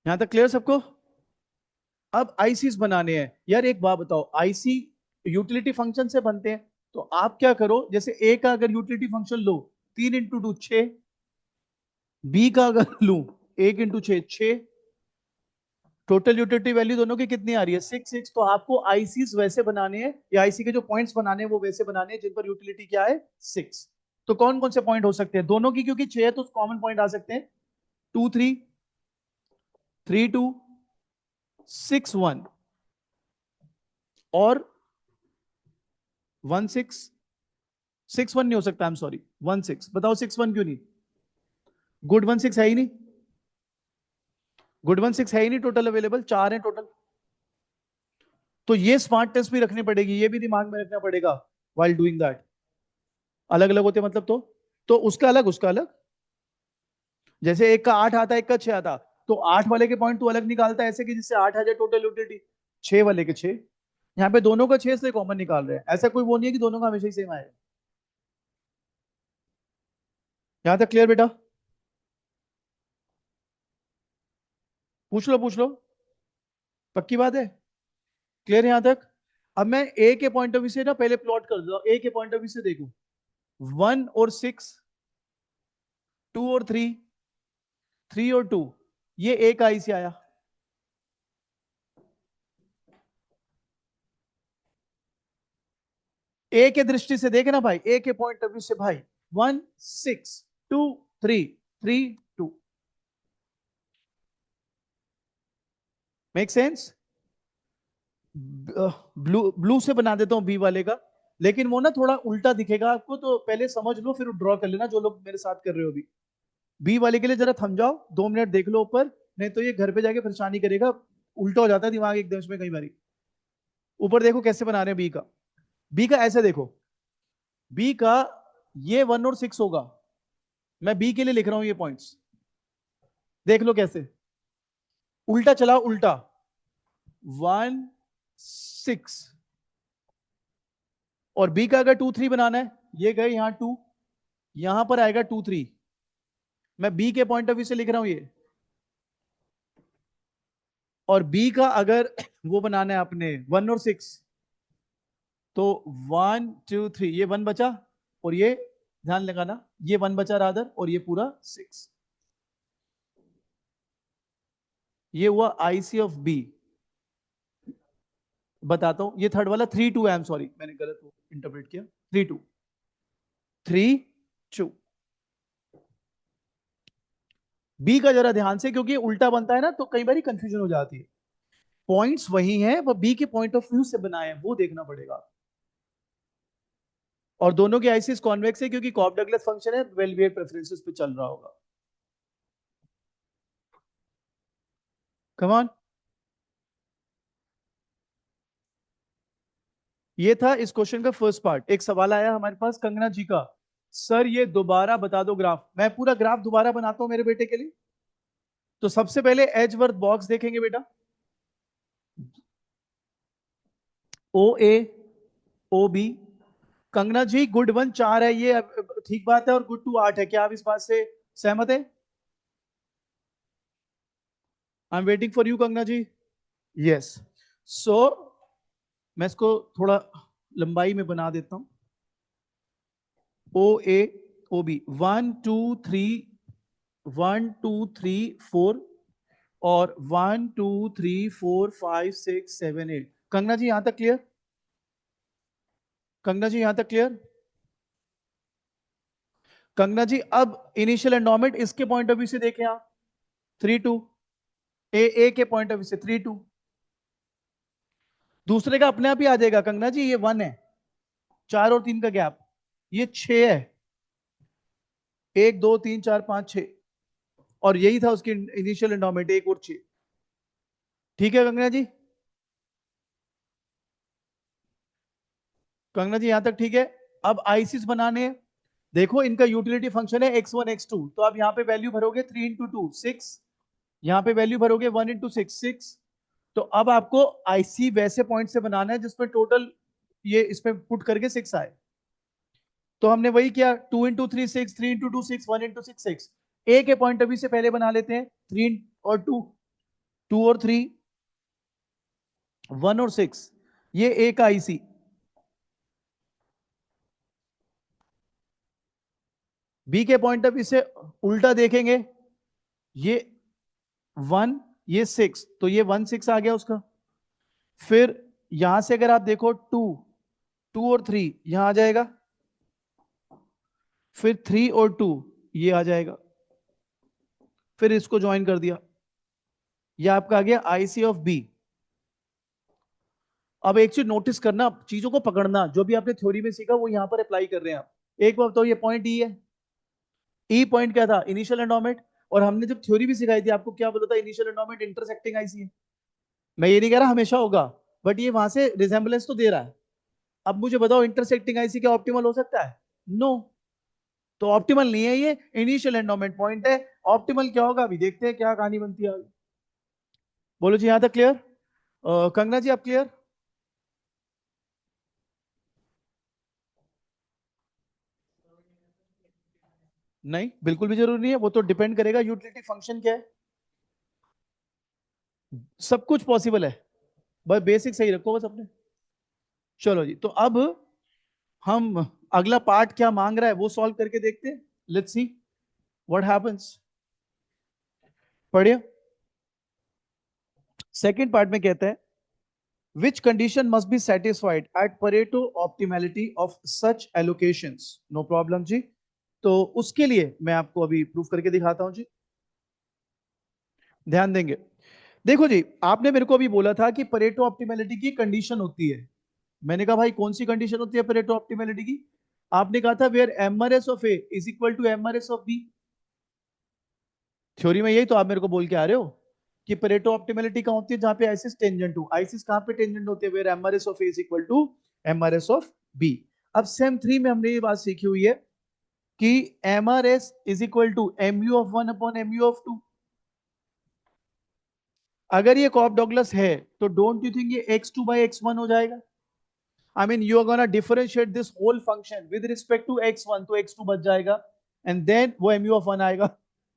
यहां तक क्लियर सबको? अब आईसीस बनाने हैं यार। एक बात बताओ, आईसी यूटिलिटी फंक्शन से बनते हैं, तो आप क्या करो, जैसे ए का अगर यूटिलिटी फंक्शन लो 3 × 2 6, बी का अगर लूं 1 × 6 6, टोटल यूटिलिटी वैल्यू दोनों की कितनी आ रही है? 6 6। तो आपको आईसीस वैसे बनाने हैं, या आईसी के जो पॉइंट्स बनाने हैं वो वैसे बनाने हैं जिन पर यूटिलिटी क्या है? 6। तो कौन कौन से पॉइंट हो सकते हैं दोनों की? क्योंकि 6 है तो कॉमन पॉइंट आ सकते हैं। 2 3, 3 2, 6 1, और 1 6। 6 1 नहीं हो सकता, आई एम सॉरी, 1 6। बताओ 6 1 क्यों नहीं? गुड 1 6 है ही नहीं। गुड 1 6 है ही नहीं टोटल अवेलेबल, 4 है टोटल। तो ये स्मार्ट टेस्ट भी रखनी पड़ेगी, ये भी दिमाग में रखना पड़ेगा वाइल डूइंग दैट। अलग अलग होते मतलब तो उसका अलग, उसका अलग। जैसे एक का 8 आता है, एक का 6 आता, तो 8 वाले के पॉइंट तू अलग निकालता है ऐसे कि जिससे 8 आ जाए टोटल यूटिलिटी। 6 वाले के 6। यहाँ पे दोनों का 6 से कॉमन निकाल रहे हैं, ऐसा कोई वो नहीं है कि दोनों का हमेशा ही सेम आएगा। यहां तक क्लियर बेटा? पूछ लो पूछ लो, पक्की बात है? क्लियर यहां तक? अब मैं ए के पॉइंट ऑफ व्यू से ना पहले प्लॉट कर दो। ए के पॉइंट ऑफ व्यू से देखो, 1 और 6, 2 और 3, 3 और 2, ये ए का आई से आया। ए के दृष्टि से देखे ना भाई, ए के पॉइंट ऑफ व्यू से भाई, 1 6 2 3 3 2। Make sense? ब्लू ब्लू से बना देता हूं बी वाले का, लेकिन वो ना थोड़ा उल्टा दिखेगा आपको, तो पहले समझ लो फिर ड्रॉ कर लेना, जो लोग मेरे साथ कर रहे हो अभी। बी वाले के लिए जरा थम जाओ, 2 मिनट देख लो ऊपर, नहीं तो ये घर पे जाके परेशानी करेगा। उल्टा हो जाता है दिमाग एकदम में कई बारी। ऊपर देखो कैसे बना रहे हैं बी का। बी का ऐसे देखो, बी का ये 1 और 6 होगा। मैं बी के लिए लिख रहा हूं ये पॉइंट्स, देख लो कैसे। उल्टा चलाओ, उल्टा। 1 6, और बी का अगर 2 3 बनाना है, ये गए यहां 2, यहां पर आएगा 2 3। मैं बी के पॉइंट ऑफ व्यू से लिख रहा हूं ये। और बी का अगर वो बनाना है अपने 1 और 6, तो 1 2 3, ये 1 बचा और ये, ध्यान लगाना, ये 1 बचा रादर, और ये पूरा 6। ये हुआ आईसी ऑफ बी। बताता हूं, ये थर्ड वाला 3 2, आई एम सॉरी, मैंने गलत इंटरप्रेट किया। 3 2, 3 2। बी का जरा ध्यान से, क्योंकि उल्टा बनता है ना तो कई बार कंफ्यूजन हो जाती है। पॉइंट्स वही हैं, वो बी के पॉइंट ऑफ व्यू से बनाए हैं, वो देखना पड़ेगा। और दोनों के आईसीस कॉन्वेक्स है, क्योंकि कॉब डगलस फंक्शन है, वेलवियर प्रेफरेंसेस पे चल रहा होगा। Come on. ये था इस क्वेश्चन का फर्स्ट पार्ट। एक सवाल आया हमारे पास कंगना जी का, सर ये दोबारा बता दो ग्राफ। मैं पूरा ग्राफ दोबारा बनाता हूं मेरे बेटे के लिए। तो सबसे पहले एजवर्थ बॉक्स देखेंगे बेटा। ओ ए, ओ बी। कंगना जी गुड 1 4 है, ये ठीक बात है, और गुड 2 8 है। क्या आप इस बात से सहमत है? I am waiting for you Kangana ji. Yes. So मैं इसको थोड़ा लंबाई में बना देता हूं। ओ ए, ओ बी, 1 2 3, 1 2 3 4, और 1 2 3 4 5 6 7 8। कंगना जी यहां तक क्लियर? कंगना जी यहां तक क्लियर? कंगना जी अब इनिशियल एंडोमेंट इसके पॉइंट ऑफ व्यू से देखें आप। 3 2। ए के पॉइंट ऑफ व्यू से 3 2। दूसरे का अपने आप ही आ जाएगा कंगना जी, ये 1 है, 4 और 3 का गैप, ये 6 है, 1 2 3 4 5 6। और यही था उसकी इनिशियल एंडोमेंट, 1 और 6। ठीक है कंगना जी? कंगना जी यहां तक ठीक है? अब आईसीस बनाने हैं। देखो इनका यूटिलिटी फंक्शन है x1 x2, तो आप यहां पे वैल्यू भरोगे 3 × 2 6, यहां पे वैल्यू भरोगे 1 × 6 6। तो अब आपको आईसी वैसे पॉइंट से बनाना है जिसमें टोटल ये इसमें पुट करके 6 आए। तो हमने वही किया, 2 × 3 6, 3 × 2 6, 1 × 6 6। ए के पॉइंट ऑफ व्यू से पहले बना लेते हैं, 3 और 2, 2 और 3, 1 और 6। ये ए का आईसी। बी के पॉइंट ऑफ व्यू से उल्टा देखेंगे, ये 1, ये 6, तो ये 1 6 आ गया उसका। फिर यहां से अगर आप देखो 2 और 3 यहां आ जाएगा, फिर 3 और 2 ये आ जाएगा, फिर इसको ज्वाइन कर दिया, ये आपका आ गया आईसी ऑफ बी। अब एक चीज नोटिस करना, चीजों को पकड़ना, जो भी आपने थ्योरी में सीखा वो यहां पर अप्लाई कर रहे हैं आप। एक बार तो ये पॉइंट ई है। ई पॉइंट क्या था? Initial endowment. और हमने जब थ्योरी भी सिखाई थी आपको, क्या बोला था? इनिशियल एंडोमेंट इंटरसेक्टिंग आईसी है। मैं ये नहीं कह रहा हमेशा होगा, बट ये वहां से रिजेंबलेंस तो दे रहा है। अब मुझे बताओ, इंटरसेक्टिंग आईसी क्या ऑप्टिमल हो सकता है? नो। तो ऑप्टिमल नहीं है, ये इनिशियल एंडोमेंट पॉइंट है। ऑप्टिमल क्या होगा अभी देखते हैं, क्या कहानी बनती है। बोलो जी, यहां तक क्लियर? कंगना जी आप क्लियर? नहीं, बिल्कुल भी जरूरी नहीं है, वो तो डिपेंड करेगा यूटिलिटी फंक्शन क्या है। सब कुछ पॉसिबल है, बस बेसिक सही रखो बस अपने। चलो जी, तो अब हम अगला पार्ट क्या मांग रहा है वो सॉल्व करके देखते हैं। Let's see what happens. पढ़िए। सेकंड पार्ट में कहता है, which condition must be satisfied at Pareto optimality of such allocations? No problem जी। तो उसके लिए मैं आपको अभी प्रूफ करके दिखाता हूं जी। ध्यान देंगे। देखो जी, आपने मेरे को अभी बोला था कि परेटो ऑप्टिमैलिटी की कंडीशन होती है। मैंने कहा भाई कौन सी कंडीशन होती है परेटो ऑप्टिमैलिटी की? आपने कहा था where MRS of A is equal to MRS of B. Theory में यही तो आप मेरे को बोल के आ रहे हो कि परेटो ऑप्टिमैलिटी कहां होती है? जहां पे आइसिस टेंजेंट हो। आइसिस कहां पे टेंजेंट होती है? Where MRS of A is equal to MRS of B. अब सेम 3 में हमने ये बात सीखी हुई है कि MRS is equal to MU of 1 upon MU of 2। अगर ये कॉप डॉगलस है तो डोंट यू थिंक ये x2/x1 हो जाएगा? I mean you are gonna differentiate this whole function with respect to x1, तो x2 बच जाएगा, and then वो mu of 1 आएगा।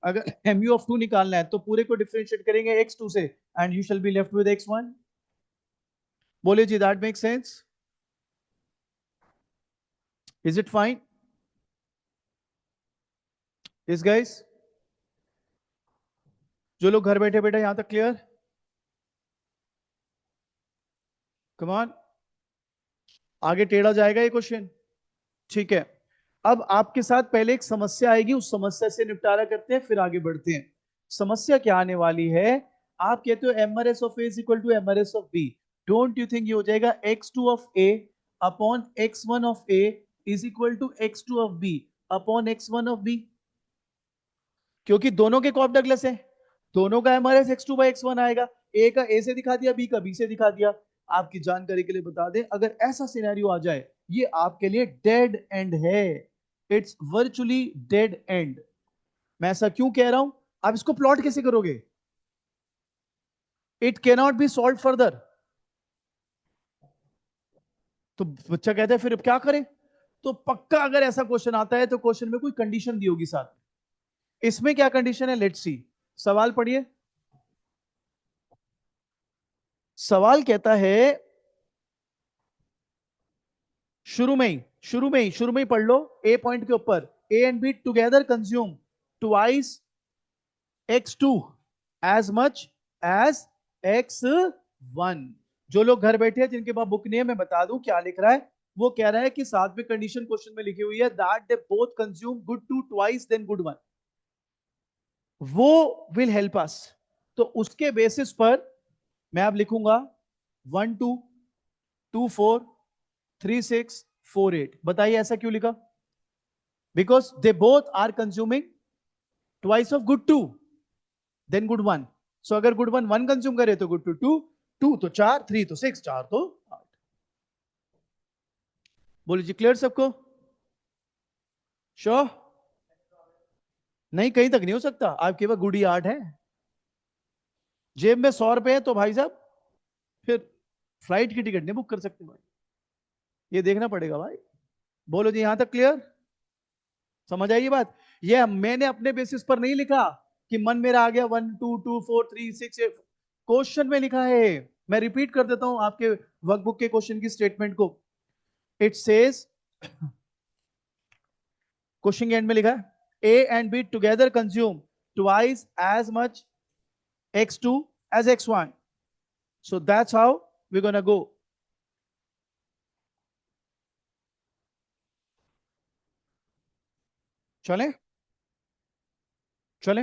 अगर mu of 2 निकालना है तो पूरे को डिफरेंशिएट करेंगे x2 से, and you shall be left with x1। बोले जी, that makes sense? Is it fine? इस गाइस, जो लोग घर बैठे बैठे यहां तक क्लियर? कम ऑन, आगे टेढ़ा जाएगा ये क्वेश्चन। ठीक है, अब आपके साथ पहले एक समस्या आएगी, उस समस्या से निपटारा करते हैं, फिर आगे बढ़ते हैं। समस्या क्या आने वाली है? आप कहते हो MRS of A is equal to MRS of B. Don't you think ये हो जाएगा x2 of A upon x1 of A is equal to x2 of B upon x1 of B? क्योंकि दोनों के कॉप डगलस है, दोनों का MRS x2 by x1 आएगा। ए का ए से दिखा दिया, बी का बी से दिखा दिया। आपकी जानकारी के लिए बता दें, अगर ऐसा सिनेरियो आ जाए, ये आपके लिए डेड एंड है। It's virtually dead and. मैं ऐसा क्यों कह रहा हूं? आप इसको प्लॉट कैसे करोगे? It cannot be solve further. तो बच्चा कहता है फिर अब क्या करें? तो पक्का अगर ऐसा क्वेश्चन आता है तो क्वेश्चन में कोई कंडीशन दी होगी साथ में। इसमें क्या कंडीशन है, लेट्स सी। सवाल पढ़िए। सवाल कहता है, शुरू में ही पढ़ लो। ए पॉइंट के ऊपर, A and B together consume twice x2 as much as x1। जो लोग घर बैठे हैं, जिनके पास बुक नहीं है, मैं बता दूं क्या लिख रहा है। वो कह रहा है कि साथ में कंडीशन क्वेश्चन में लिखी हुई है that they both consume good two twice then good one, वो विल हेल्प अस। तो उसके बेसिस पर मैं अब लिखूंगा 1 2 2 4 3 6 4 8। बताइए ऐसा क्यों लिखा? Because they both are consuming twice of good two then good one. So अगर गुड वन वन कंज्यूम करे तो गुड टू टू, टू तो चार, थ्री तो सिक्स, चार तो आठ। बोलिए जी, क्लियर सबको? श्योर? नहीं, कहीं तक नहीं हो सकता। आपके पास गुड़ी आठ है, जेब में 100 रुपए है, तो भाई साहब फिर फ्लाइट की टिकट नहीं बुक कर सकते भाई। ये देखना पड़ेगा भाई। बोलो जी, यहां तक क्लियर? समझ आई ये बात? ये मैंने अपने बेसिस पर नहीं लिखा कि मन मेरा आ गया 1 2 2 4 3 6 क्वेश्चन में लिखा है। मैं रिपीट कर देता हूं आपके वर्कबुक के क्वेश्चन की स्टेटमेंट को। इट सेज, क्वेश्चन के एंड में लिखा है A and B together consume twice as much x2 as x1। So that's how we gonna go. चलें? चलें?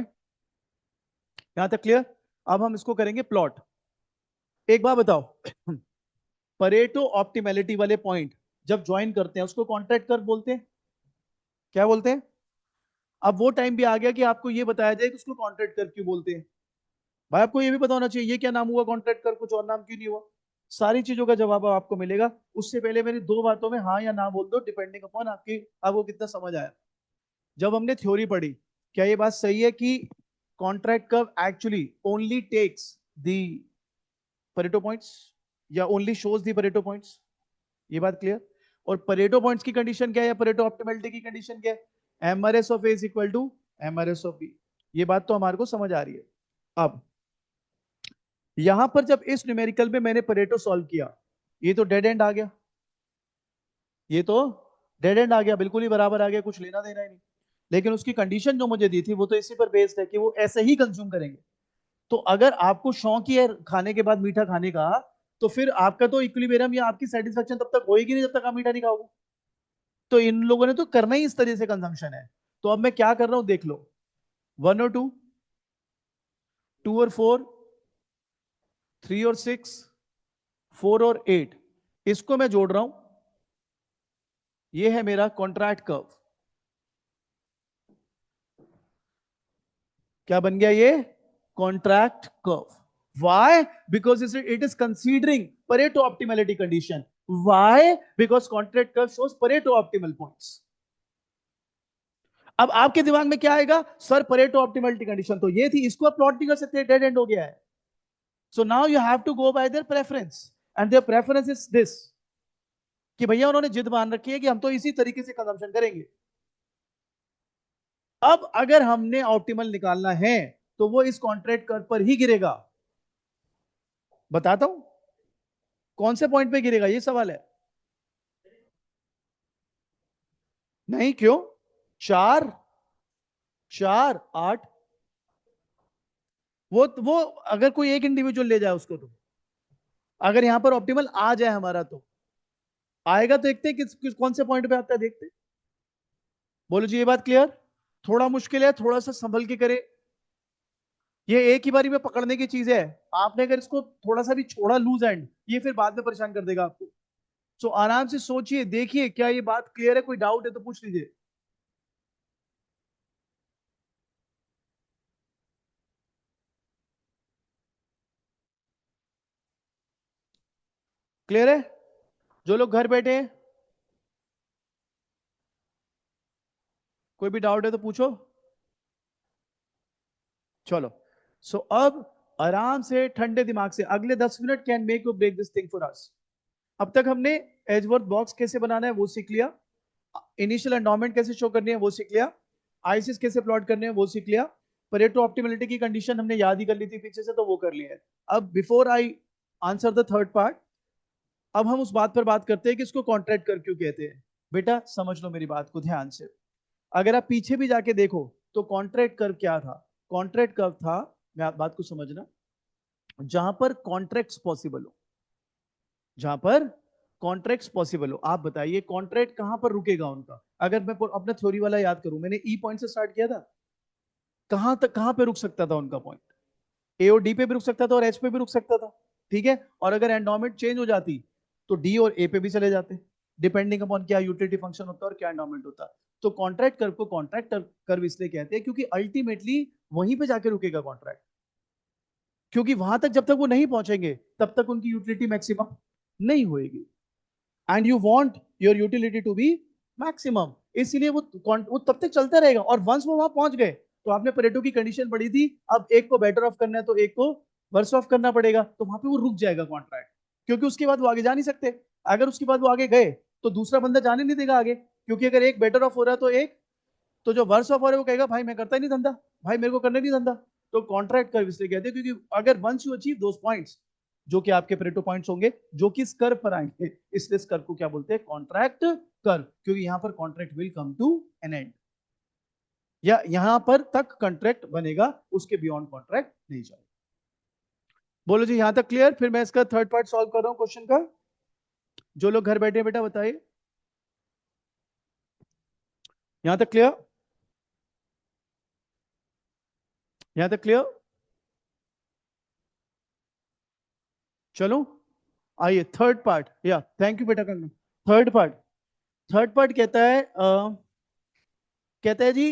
यहां तक क्लियर? अब हम इसको करेंगे प्लॉट। एक बात बताओ, परेटो ऑप्टिमैलिटी वाले पॉइंट जब ज्वाइन करते हैं उसको कॉन्ट्रैक्ट कर्व बोलते हैं। क्या बोलते हैं? अब वो टाइम भी आ गया कि आपको ये बताया जाए कि उसको कॉन्ट्रैक्ट कर्व क्यों बोलते हैं। भाई आपको ये भी पता होना चाहिए ये क्या नाम हुआ कॉन्ट्रैक्ट कर्व, कुछ और नाम क्यों नहीं हुआ। सारी चीजों का जवाब आपको मिलेगा। उससे पहले मेरी दो बातों में हाँ या ना बोल दो, डिपेंडिंग अपॉन आपकी, आपको कितना समझ आया। जब हमने थ्योरी पढ़ी, क्या ये बात सही है कि contract curve actually only takes the Pareto points, या only shows the Pareto points? ये बात क्लियर? और परेटो पॉइंट्स की कंडीशन क्या है, या परेटो ऑप्टिमैलिटी की कंडीशन क्या है? MRS of A is equal to MRS of B. ये बात तो हमारे को समझ आ रही है। अब यहां पर जब इस न्यूमेरिकल में मैंने परेटो सॉल्व किया, ये तो डेड एंड आ गया, ये तो डेड एंड आ गया, बिल्कुल ही बराबर आ गया, कुछ लेना देना ही नहीं। लेकिन उसकी कंडीशन जो मुझे दी थी वो तो इसी पर बेस्ड है कि वो ऐसे ही कंज्यूम करेंगे। तो अगर आपको शौक ही है खाने के बाद मीठा खाने का, तो फिर आपका तो इक्विलिब्रियम या आपकी सेटिस्फेक्शन तब तक होएगी नहीं जब तक आप मीठा नहीं खाओगे। तो इन लोगों ने तो करना ही इस तरह से कंजम्पशन है। तो अब मैं क्या कर रहा हूं देख लो। 1 और 2, 2 और 4, 3 और 6, 4 और 8, इसको मैं जोड़ रहा हूं। ये है मेरा कॉन्ट्रैक्ट कर्व। क्या बन गया ये? Contract curve. Why? Because it is considering Pareto optimality condition. Why? Because contract curve shows Pareto optimal points. अब आपके दिमाग में क्या आएगा, सर परेटो ऑप्टिमलिटी कंडीशन तो ये थी, इसको प्लॉट नहीं कर सकते, डेड एंड हो गया है। So now you have to go by their preference, and their preference is this, कि भैया उन्होंने जिद मान रखी है कि हम तो इसी तरीके से कंजम्पशन करेंगे। अब अगर हमने ऑप्टिमल निकालना है तो वो इस कॉन्ट्रैक्ट कर्व पर ही गिरेगा। बताता हूं कौन से पॉइंट पे गिरेगा, ये सवाल है। नहीं, क्यों? चार, चार आठ। वो अगर कोई एक इंडिविजुअल ले जाए उसको तो, अगर यहां पर ऑप्टिमल आ जाए हमारा तो आएगा, तो देखते हैं कौन से पॉइंट पे आता है, देखते हैं। बोलो जी, ये बात क्लियर? थोड़ा मुश्किल है, थोड़ा सा संभल के करे। ये एक ही बारी में पकड़ने की चीज है। आपने अगर इसको थोड़ा सा भी छोड़ा लूज एंड, ये फिर बाद में परेशान कर देगा आपको। सो आराम से सोचिए, देखिए क्या ये बात क्लियर है, कोई डाउट है तो पूछ लीजिए। क्लियर है? जो लोग घर बैठे हैं, कोई भी डाउट है तो पूछो। चलो। सो अब आराम से ठंडे दिमाग से अगले 10 minute can make you break this thing for us. अब तक हमने एजवर्थ बॉक्स कैसे बनाना है वो सीख लिया, इनिशियल एंडोमेंट कैसे शो करनी है वो सीख लिया, आईसीस कैसे प्लॉट करने हैं वो सीख लिया, परेटो ऑप्टिमलिटी की कंडीशन हमने याद ही कर ली थी पीछे से, तो वो कर लिया है। अब before I answer the third part, अब हम उस बात पर बात करते हैं कि इसको कॉन्ट्रैक्ट कर क्यों कहते हैं। बेटा समझ लो मेरी बात को ध्यान से। अगर आप पीछे भी जाके देखो तो कॉन्ट्रैक्ट कर्व क्या था? कॉन्ट्रैक्ट कर्व था, मैं आप बात को समझना, जहां पर कॉन्ट्रैक्ट्स पॉसिबल हो, जहां पर कॉन्ट्रैक्ट्स पॉसिबल हो। आप बताइए कॉन्ट्रैक्ट कहां पर रुकेगा उनका? अगर मैं अपना थ्योरी वाला याद करूं, मैंने ई पॉइंट से स्टार्ट किया था, कहां तक, कहां पे रुक सकता था उनका पॉइंट? ए और डी पे भी रुक सकता था और एच पे भी रुक सकता था। ठीक है, और अगर एंडोमेंट चेंज हो जाती तो डी और ए पे भी चले जाते, डिपेंडिंग अपॉन क्या यूटिलिटी फंक्शन होता है और क्या एंडोमेंट होता है। तो कॉन्ट्रैक्ट कर्व को कॉन्ट्रैक्ट कर्व इसलिए कहते हैं क्योंकि अल्टीमेटली वहीं पे जाके रुकेगा कॉन्ट्रैक्ट, क्योंकि वहां तक जब तक वो नहीं पहुंचेंगे तब तक उनकी यूटिलिटी मैक्सिमम नहीं होएगी, and you want your utility to be maximum. इसलिए वो तब तक चलता रहेगा, और वंस वो वहां पहुंच गए तो आपने परेटो की कंडीशन पढ़ी थी, अब एक को बेटर ऑफ करना है तो एक को वर्स ऑफ करना पड़ेगा, तो वहां पे वो रुक जाएगा कॉन्ट्रैक्ट, क्योंकि उसके बाद वो आगे जा नहीं सकते। अगर उसके बाद वो आगे गए तो दूसरा बंदा जाने नहीं देगा आगे, क्योंकि अगर एक बेटर ऑफ हो रहा है तो एक, तो जो वर्स ऑफ हो रहा है वो कहेगा भाई मैं करता ही नहीं धंधा, भाई मेरे को करने नहीं धंधा। तो कॉन्ट्रैक्ट कर्व इसलिए कहते हैं क्योंकि अगर once you achieve those points, जो कि आपके परेटो पॉइंट्स होंगे, जो कि इस कर्व पर आएंगे, इसलिए इस कर्व को क्या बोलते हैं? कॉन्ट्रैक्ट कर्व, क्योंकि यहां पर contract will come to an end, या यहां पर तक कॉन्ट्रैक्ट बनेगा, उसके बियॉन्ड कॉन्ट्रैक्ट नहीं जाएगा। बोलो जी, यहां तक क्लियर? फिर मैं इसका थर्ड पार्ट सॉल्व कर रहा हूं क्वेश्चन का। जो लोग घर बैठे हैं बेटा बताइए, यहां तक क्लियर? यहां तक क्लियर? चलो आइए थर्ड पार्ट, या थैंक यू बेटा करना। थर्ड पार्ट, थर्ड पार्ट कहता है जी,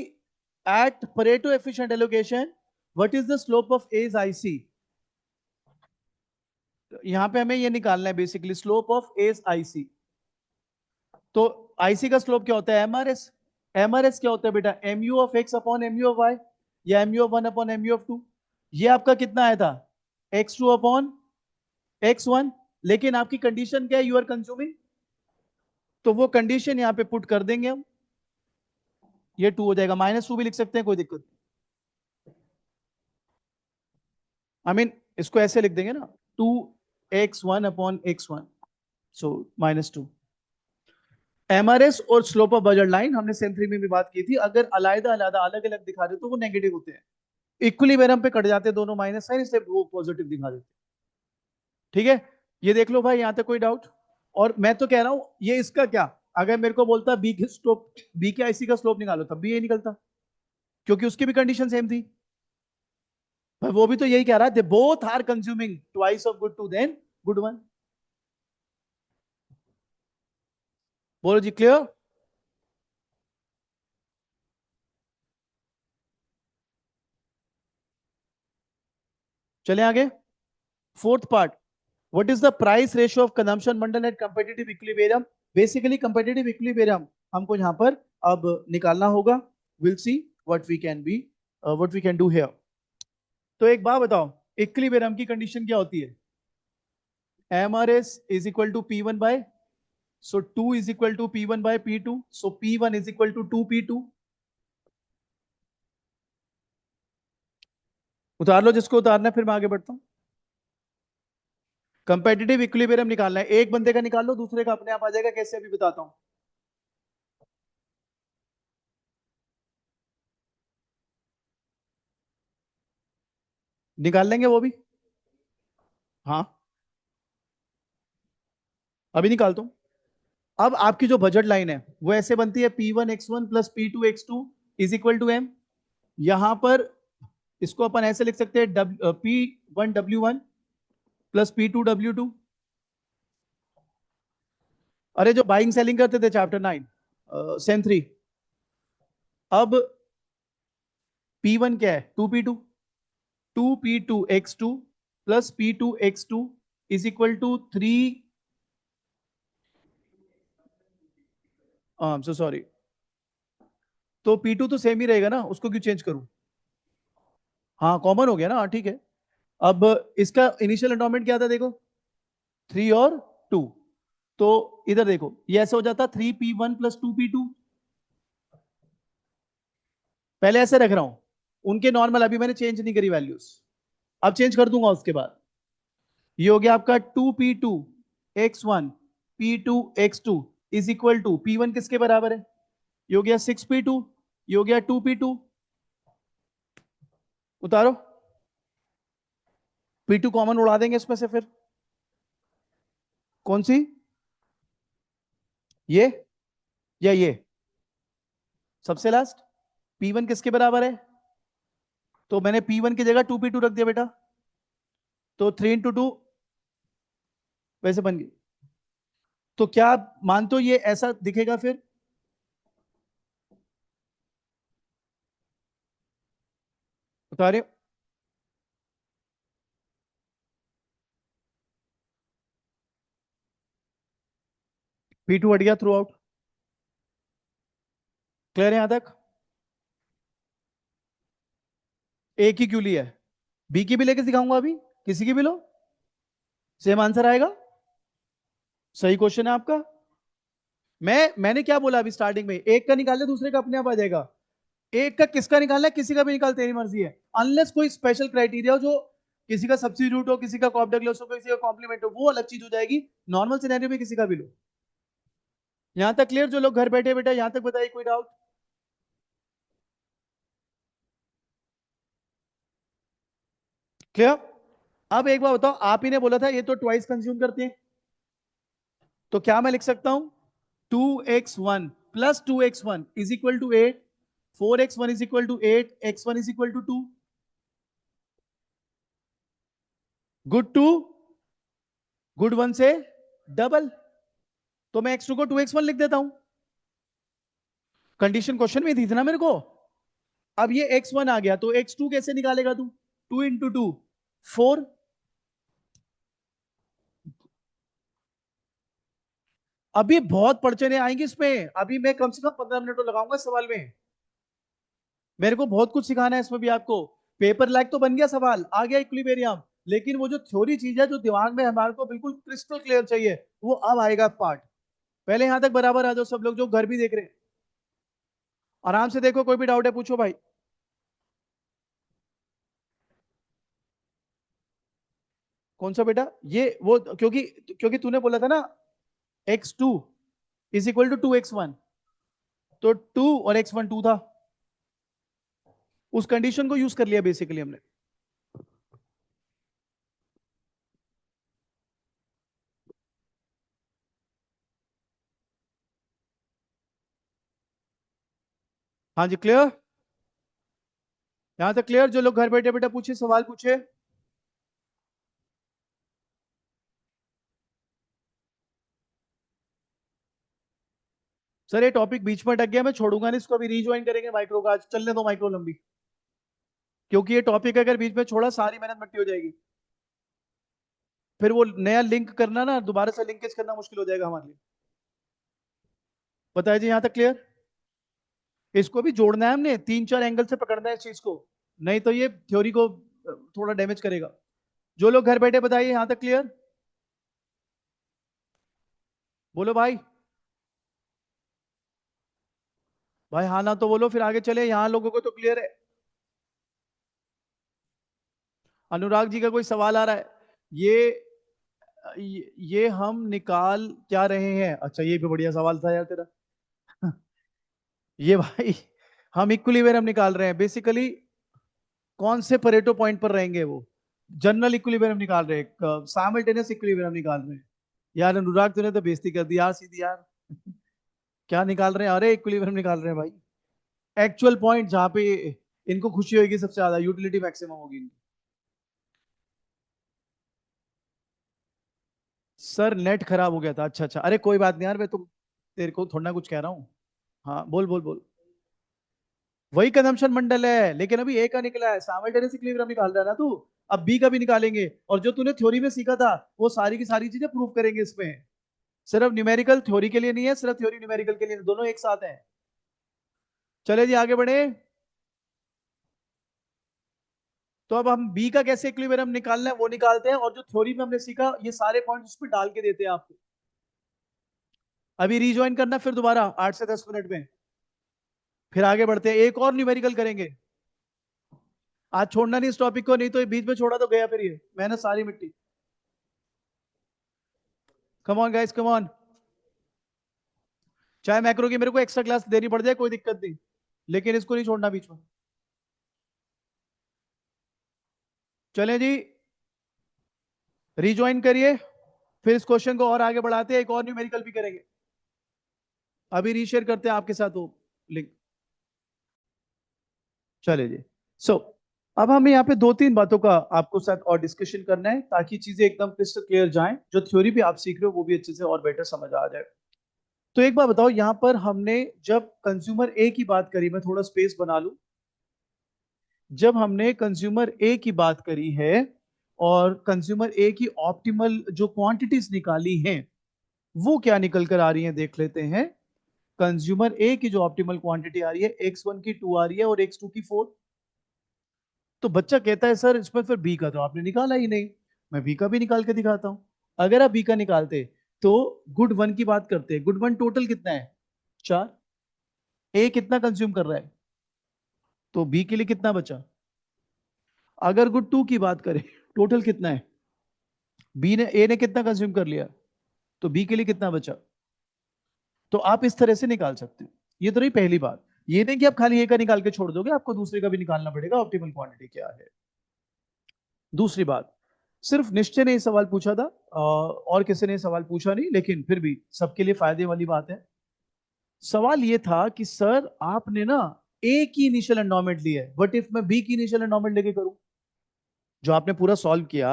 at Pareto efficient allocation what is the slope of as IC. यहां पे हमें ये निकालना है basically, slope of as IC. तो आईसी का स्लोप क्या होता है? एमआरएस। एमआरएस क्या होता है बेटा? MU of X upon MU of Y, या MU of one upon MU of two. ये आपका कितना आया था? X two upon x one. लेकिन आपकी कंडीशन क्या है? यू आर कंज्यूमिंग, तो वो कंडीशन यहां पे पुट कर देंगे हम, ये टू हो जाएगा, -2 भी लिख सकते हैं, कोई दिक्कत। आई मीन इसको ऐसे लिख देंगे ना, 2x1 अपॉन x1, सो -2। एमआरएस और स्लोप ऑफ बजट लाइन हमने सेम थ्री में भी बात की थी, अगर अलग अलग अलग अलग दिखा रहे तो वो नेगेटिव होते हैं, इक्विलिब्रियम पे कट जाते हैं दोनों माइनस साइन, इसलिए वो पॉजिटिव दिखा देते हैं। ठीक है, ये देख लो भाई, यहां तक कोई डाउट? और मैं तो कह रहा हूं ये इसका क्या, अगर मेरे को बोलता बी के स्लोप, बी के आईसी का स्लोप निकालो, तब भी ये निकलता, क्योंकि उसकी भी कंडीशन सेम थी। भाई वो भी तो यही कह रहा है, they both are consuming twice of good two then good one. बोलो जी, क्लियर? चले आगे। Fourth part, what is the price ratio of consumption bundle at competitive equilibrium. Basically competitive equilibrium हमको यहां पर अब निकालना होगा। Will see what we can be, what we can do here. तो एक बात बताओ, इक्विलिब्रियम की कंडीशन क्या होती है? M R S is equal to P one by, so two is equal to P one by P two, so P one is equal to two P two. उतार लो जिसको उतारना है, फिर मैं आगे बढ़ता हूं। कंपेटिटिव इक्विलिब्रियम निकालना है, एक बंदे का निकाल लो, दूसरे का अपने आप आ जाएगा, कैसे अभी बताता हूं। निकाल लेंगे वो भी। हाँ, अभी निकाल दो। अब आपकी जो बजट लाइन है वो ऐसे बनती है, P1 X1 plus P2 X2 is equal to M। यहां पर इसको अपन ऐसे लिख सकते हैं, P1 W1 plus P2 W2। अरे जो बाइंग सेलिंग करते थे चैप्टर 9 सेन 3। अब P1 क्या है, 2P2। 2P2 X2 plus P2 X2 is equal to 3। So sorry. तो P2 तो सेम ही रहेगा ना, उसको क्यों चेंज करूं। हाँ कॉमन हो गया ना, हाँ ठीक है। अब इसका इनिशियल एंडोमेंट क्या था देखो, 3 और 2। तो इधर देखो ये ऐसा हो जाता 3P1 प्लस 2P2। पहले ऐसे रख रहा हूं, उनके नॉर्मल अभी मैंने चेंज नहीं करी वैल्यूज, अब चेंज कर दूंगा उसके बाद। ये हो गया आपका 2P2 X1 P2 X2 is equal to P1 किसके बराबर है, ये हो गया 6P2, ये हो गया 2P2। उतारो, P2 कॉमन उड़ा देंगे इसमें से फिर। कौन सी, ये या ये, सबसे लास्ट। P1 किसके बराबर है, तो मैंने P1 की जगह 2P2 रख दिया बेटा। तो 3 × 2 वैसे बन गई। तो क्या आप मानते हो ये ऐसा दिखेगा फिर। बता रहे, P2 हट गया थ्रू आउट। क्लियर है यहां तक। एक ही क्यों लिया है, बी की भी लेके दिखाऊंगा अभी, किसी की भी लो, सेम आंसर आएगा। सही क्वेश्चन है आपका। मैंने क्या बोला अभी स्टार्टिंग में, एक का निकाल ले दूसरे का अपने आप आ जाएगा। एक का किसका निकालना है, किसी का भी निकाल, तेरी मर्जी है। अनलेस कोई स्पेशल क्राइटेरिया हो, जो किसी का सब्सिट्यूट हो, किसी का कॉपडगलस हो, किसी का कॉम्प्लीमेंट हो, वो अलग चीज हो जाएगी। नॉर्मल सिनेरियो में किसी का भी लो। यहां तक क्लियर, जो लोग घर बैठे बेटा यहां तक बताइए, कोई डाउट। क्लियर। अब एक बार बताओ, आप ही ने बोला था ये तो ट्वाइस कंज्यूम करते हैं, तो क्या मैं लिख सकता हूं, 2X1 plus 2X1 is equal to 8, 4X1 is equal to 8, X1 is equal to 2। Good two good one से डबल, तो मैं X2 को 2X1 लिख देता हूं। कंडीशन क्वेश्चन में दी थी ना मेरे को। अब ये X1 आ गया, तो X2 कैसे निकालेगा तू, 2 × 2 4। अभी बहुत पढ़चने आएंगे इसमें, अभी मैं कम से कम 15 मिनट तो लगाऊंगा इस सवाल में। मेरे को बहुत कुछ सिखाना है इसमें भी आपको। पेपर लायक तो बन गया सवाल, आ गया इक्विलिब्रियम, लेकिन वो जो थ्योरी चीज है जो दिमाग में हमारे को बिल्कुल क्रिस्टल क्लियर चाहिए, वो अब आएगा पार्ट। पहले यहां तक बराबर आ जाओ सब लोग जो घर भी देख रहे हैं। आराम से देखो, कोई भी डाउट है पूछो भाई। कौन सा बेटा, ये वो क्योंकि क्योंकि तूने बोला था ना X2 = 2X1, तो 2 और X1 2 था, उस कंडीशन को यूज कर लिया बेसिकली हमने। हाँ जी क्लियर, यहां तक क्लियर। जो लोग घर बैठे बेटा पूछे, सवाल पूछे। सर ये टॉपिक बीच में अटक गया, मैं छोड़ूंगा नहीं इसको, अभी रीज्वाइन करेंगे माइक्रो का, आज चलने दो माइक्रो लंबी। क्योंकि ये टॉपिक अगर बीच में छोड़ा सारी मेहनत मट्टी हो जाएगी। फिर वो नया लिंक करना ना, दोबारा से लिंकेज करना मुश्किल हो जाएगा हमारे लिए। बताया जी यहां तक क्लियर। इसको भी जोड़ना है हमने, 3 4 एंगल से पकड़ना है इस चीज को, नहीं तो ये थ्योरी को थोड़ा डैमेज करेगा। जो लोग घर बैठे बताइए यहां तक क्लियर, बोलो भाई। भाई हाँ ना तो बोलो, फिर आगे चले। यहाँ लोगों को तो क्लियर है। अनुराग जी का कोई सवाल आ रहा है, ये ये हम निकाल क्या रहे हैं, अच्छा ये भी बढ़िया सवाल था यार तेरा। ये भाई, हम इक्विलिब्रियम निकाल रहे हैं बेसिकली। कौन से परेटो पॉइंट पर रहेंगे वो, जनरल इक्विलिब्रियम निकाल रहे हैं, साइमल्टेनियस इक्विलिब्रियम निकाल रहे हैं। यार अनुराग तूने तो बेइज्जती कर दी यार सीधी यार। क्या निकाल रहे हैं? अरे इक्विलिब्रियम निकाल रहे हैं भाई। एक्चुअल पॉइंट जहां पे इनको खुशी होगी सबसे ज्यादा, यूटिलिटी मैक्सिमम होगी इनकी। सर नेट खराब हो गया था। अच्छा अच्छा, अरे कोई बात नहीं यार, मैं तो तेरे को थोड़ा ना कुछ कह रहा हूँ। हाँ बोल बोल बोल। वही कंजम्पशन मंडल है, लेकिन अभी ए का निकला है, साइमल्टेनियस इक्विलिब्रियम निकाल रहा है ना तू। अब बी का भी निकालेंगे, और जो तूने थ्योरी में सीखा था वो सारी की सारी चीजें प्रूव करेंगे इसमें। सिर्फ न्यूमेरिकल थ्योरी के लिए नहीं है, सिर्फ थ्योरी न्यूमेरिकल के लिए नहीं, दोनों एक साथ हैं। चले जी आगे बढ़े। तो अब हम बी का कैसे इक्विलिब्रियम निकालना है वो निकालते हैं, और जो थ्योरी में हमने सीखा ये सारे पॉइंट्स उस पर डाल के देते हैं आपको। अभी रिज्वाइन करना फिर दोबारा 8 से 10 मिनट में। फिर आगे बढ़ते हैं, एक और न्यूमेरिकल करेंगे। आज छोड़ना नहीं इस टॉपिक को, नहीं तो ये बीच में छोड़ा तो गया फिर ये मेहनत सारी मिट्टी। Come on guys, come on. चाहे मैक्रो की मेरे को एक्स्ट्रा क्लास देनी पड़ जाए, कोई दिक्कत नहीं, लेकिन इसको नहीं छोड़ना बीच में। चलें जी, रिज्वाइन करिए। फिर इस क्वेश्चन को और आगे बढ़ाते हैं, एक और न्यूमेरिकल भी करेंगे। अभी रीशेयर करते हैं आपके साथ वो लिंक। चले जी। सो अब हमें यहाँ पे दो तीन बातों का आपको साथ और डिस्कशन करना है, ताकि चीजें एकदम क्रिस्टल क्लियर जाएं, जो थ्योरी भी आप सीख रहे हो वो भी अच्छे से और बेटर समझ आ जाए। तो एक बात बताओ, यहाँ पर हमने जब कंज्यूमर ए की बात करी, मैं थोड़ा स्पेस बना लूं। जब हमने कंज्यूमर ए की बात करी है और कंज्यूमर ए की ऑप्टिमल जो क्वांटिटीज निकाली हैं, वो क्या निकल कर आ रही हैं देख लेते हैं। कंज्यूमर ए की जो ऑप्टिमल क्वांटिटी आ रही है, X1 की 2 आ रही है और X2 की 4। तो बच्चा कहता है सर इसमें फिर बी का तो आपने निकाला ही नहीं। मैं बी का भी निकाल के दिखाता हूं। अगर आप बी का निकालते तो गुड वन की बात करते हैं, गुड वन टोटल कितना है? 4। ए कितना कंज्यूम कर रहा है? तो बी के लिए कितना बचा? अगर गुड टू की बात करें, टोटल कितना है? बी ने ए ने कितना कंज्यूम कर लिया, तो बी के लिए कितना बचा? तो आप इस तरह से निकाल सकते हो। ये तो रही पहली बात। ये नहीं कि आप खाली ए का निकाल के छोड़ दोगे, आपको दूसरे का भी निकालना पड़ेगा, ऑप्टिमल क्वांटिटी क्या है। दूसरी बात, सिर्फ निश्चय ने ये सवाल पूछा था, और किसी ने सवाल पूछा नहीं, लेकिन फिर भी सबके लिए फायदे वाली बात है। सवाल ये था कि सर आपने ना ए की इनिशियल एंडोमेंट ली है, बट इफ मैं बी की इनिशियल एंडोमेंट लेके करूं। जो आपने पूरा सॉल्व किया,